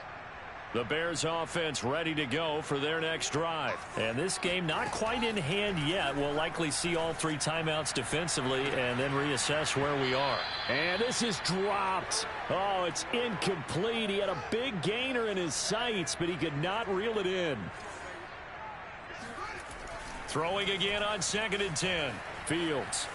The Bears offense ready to go for their next drive. And this game not quite in hand yet. We'll likely see all 3 timeouts defensively and then reassess where we are. And this is dropped. Oh, it's incomplete. He had a big gainer in his sights, but he could not reel it in. Throwing again on 2nd and 10. Fields.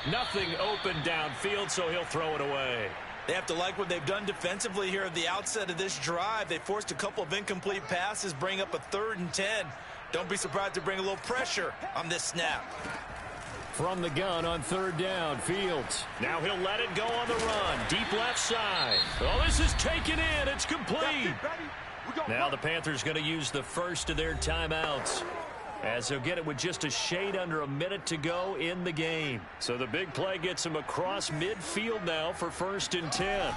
Nothing open downfield, so he'll throw it away. They have to like what they've done defensively here at the outset of this drive. They forced a couple of incomplete passes, bring up a 3rd and 10. Don't be surprised to bring a little pressure on this snap. From the gun on 3rd down, Fields. Now he'll let it go on the run. Deep left side. Oh, this is taken in. It's complete. Now the Panthers going to use the first of their timeouts, as they'll get it with just a shade under a minute to go in the game. So the big play gets him across midfield now for 1st and 10.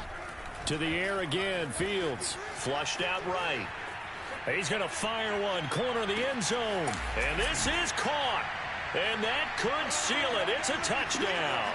To the air again, Fields. Flushed out right. He's going to fire one, corner of the end zone. And this is caught. And that could seal it. It's a touchdown.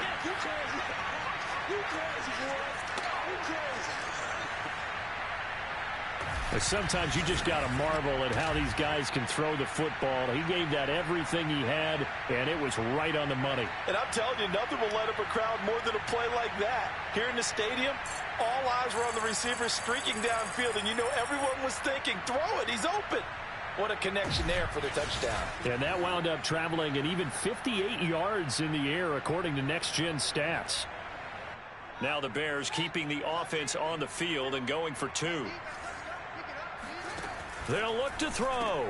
Sometimes you just got to marvel at how these guys can throw the football. He gave that everything he had, and it was right on the money. And I'm telling you, nothing will light up a crowd more than a play like that. Here in the stadium, all eyes were on the receiver streaking downfield, and you know everyone was thinking, throw it, he's open. What a connection there for the touchdown. And that wound up traveling an even 58 yards in the air, according to Next Gen Stats. Now the Bears keeping the offense on the field and going for 2. They'll look to throw.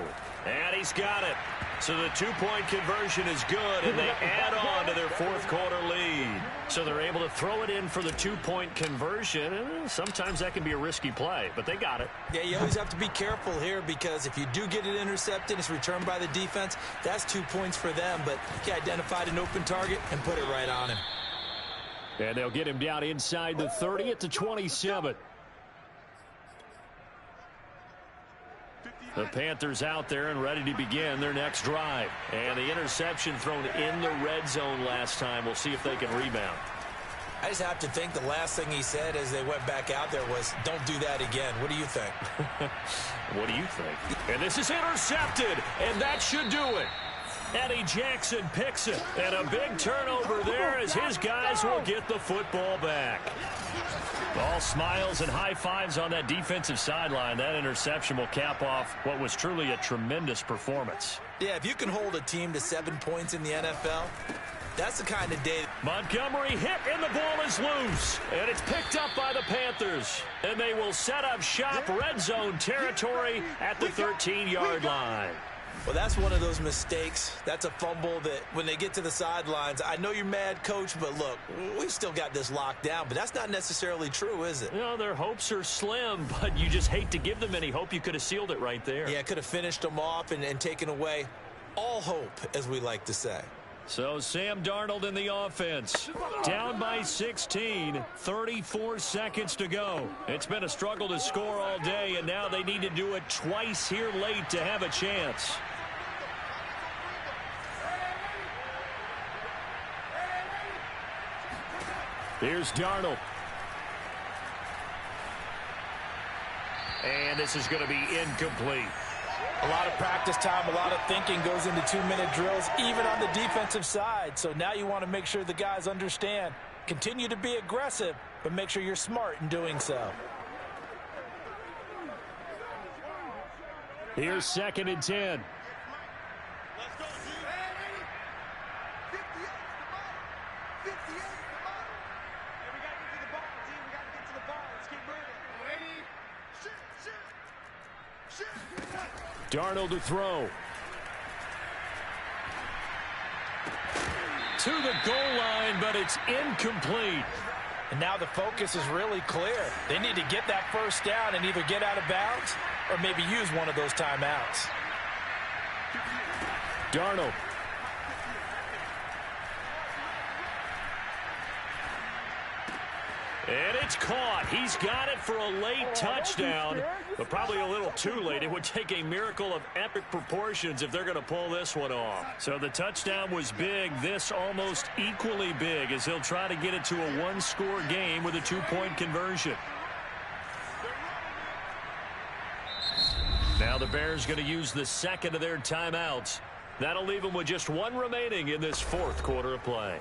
And he's got it. So the 2-point conversion is good, and they add on to their 4th quarter lead. So they're able to throw it in for the 2-point conversion. And sometimes that can be a risky play, but they got it. Yeah, you always have to be careful here, because if you do get it intercepted, it's returned by the defense, that's 2 points for them. But he identified an open target and put it right on him. And they'll get him down inside the 30 at the 27. The Panthers out there and ready to begin their next drive. And the interception thrown in the red zone last time. We'll see if they can rebound. I just have to think the last thing he said as they went back out there was, don't do that again. What do you think? What do you think? And this is intercepted, and that should do it. Eddie Jackson picks it, and a big turnover there as his guys will get the football back. All smiles and high fives on that defensive sideline. That interception will cap off what was truly a tremendous performance. Yeah, if you can hold a team to 7 points in the NFL, that's the kind of day. Montgomery hit, and the ball is loose. And it's picked up by the Panthers. And they will set up shop, red zone territory at the 13-yard line. Well, that's one of those mistakes. That's a fumble that when they get to the sidelines, I know you're mad, Coach, but look, we've still got this locked down. But that's not necessarily true, is it? You know, their hopes are slim, but you just hate to give them any hope. You could have sealed it right there. Yeah, could have finished them off and taken away all hope, as we like to say. So Sam Darnold in the offense. Down by 16, 34 seconds to go. It's been a struggle to score all day, and now they need to do it twice here late to have a chance. Here's Darnold. And this is going to be incomplete. A lot of practice time, a lot of thinking goes into 2-minute drills, even on the defensive side. So now you want to make sure the guys understand. Continue to be aggressive, but make sure you're smart in doing so. Here's 2nd and 10. Darnold to throw. To the goal line, but it's incomplete. And now the focus is really clear. They need to get that first down and either get out of bounds or maybe use one of those timeouts. Darnold. And it's caught. He's got it for a late touchdown, but probably a little too late. It would take a miracle of epic proportions if they're going to pull this one off. So the touchdown was big. This almost equally big as he'll try to get it to a one-score game with a 2-point conversion. Now the Bears going to use the second of their timeouts. That'll leave them with just one remaining in this fourth quarter of play.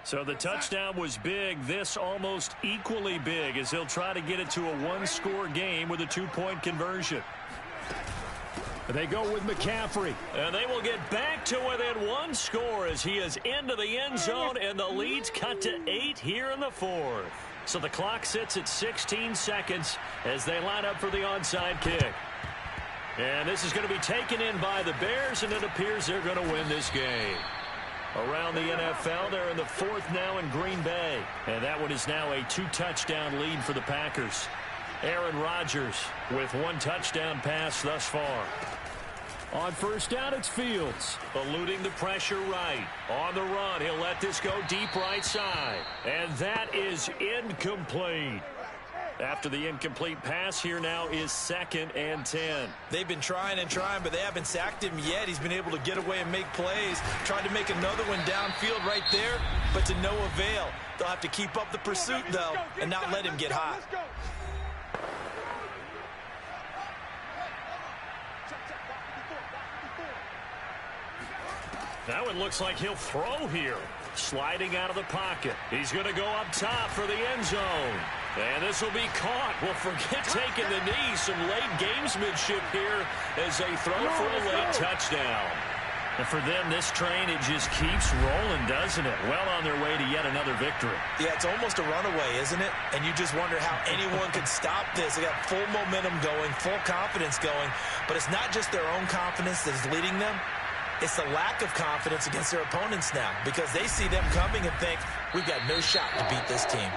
So the touchdown was big. This almost equally big as he'll try to get it to a one-score game with a two-point conversion. They go with McCaffrey. And they will get back to within one score as he is into the end zone, and the lead's cut to 8 here in the fourth. So the clock sits at 16 seconds as they line up for the onside kick. And this is going to be taken in by the Bears, and it appears they're going to win this game. Around the NFL, they're in the fourth now in Green Bay. And that one is now a 2-touchdown lead for the Packers. Aaron Rodgers with 1 touchdown pass thus far. On first down, it's Fields. Eluding the pressure right. On the run, he'll let this go deep right side. And that is incomplete. After the incomplete pass, here now is 2nd and 10. They've been trying and trying, but they haven't sacked him yet. He's been able to get away and make plays. Tried to make another one downfield right there, but to no avail. They'll have to keep up the pursuit, though, and not let him get hot. That one looks like he'll throw here. Sliding out of the pocket. He's going to go up top for the end zone. And this will be caught. Well, forget taking the knee. Some late gamesmanship here as they throw for a late touchdown. And for them, this train, it just keeps rolling, doesn't it? Well on their way to yet another victory. Yeah, it's almost a runaway, isn't it? And you just wonder how anyone could stop this. They got full momentum going, full confidence going. But it's not just their own confidence that's leading them. It's the lack of confidence against their opponents now because they see them coming and think, we've got no shot to beat this team.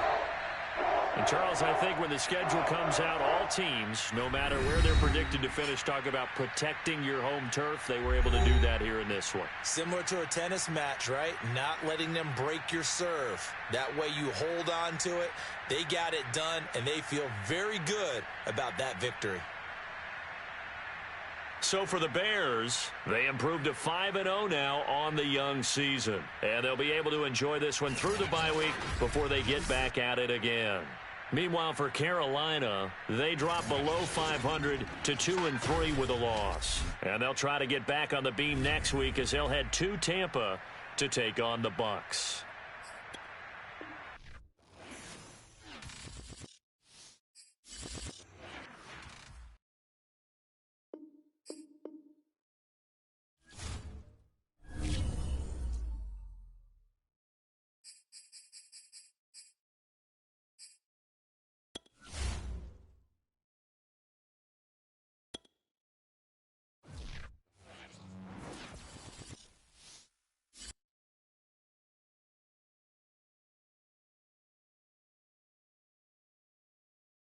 And, Charles, I think when the schedule comes out, all teams, no matter where they're predicted to finish, talk about protecting your home turf. They were able to do that here in this one. Similar to a tennis match, right? Not letting them break your serve. That way you hold on to it. They got it done, and they feel very good about that victory. So for the Bears, they improved to 5-0 now on the young season. And they'll be able to enjoy this one through the bye week before they get back at it again. Meanwhile, for Carolina, they drop below 500 to 2-3 with a loss. And they'll try to get back on the beam next week as they'll head to Tampa to take on the Bucs.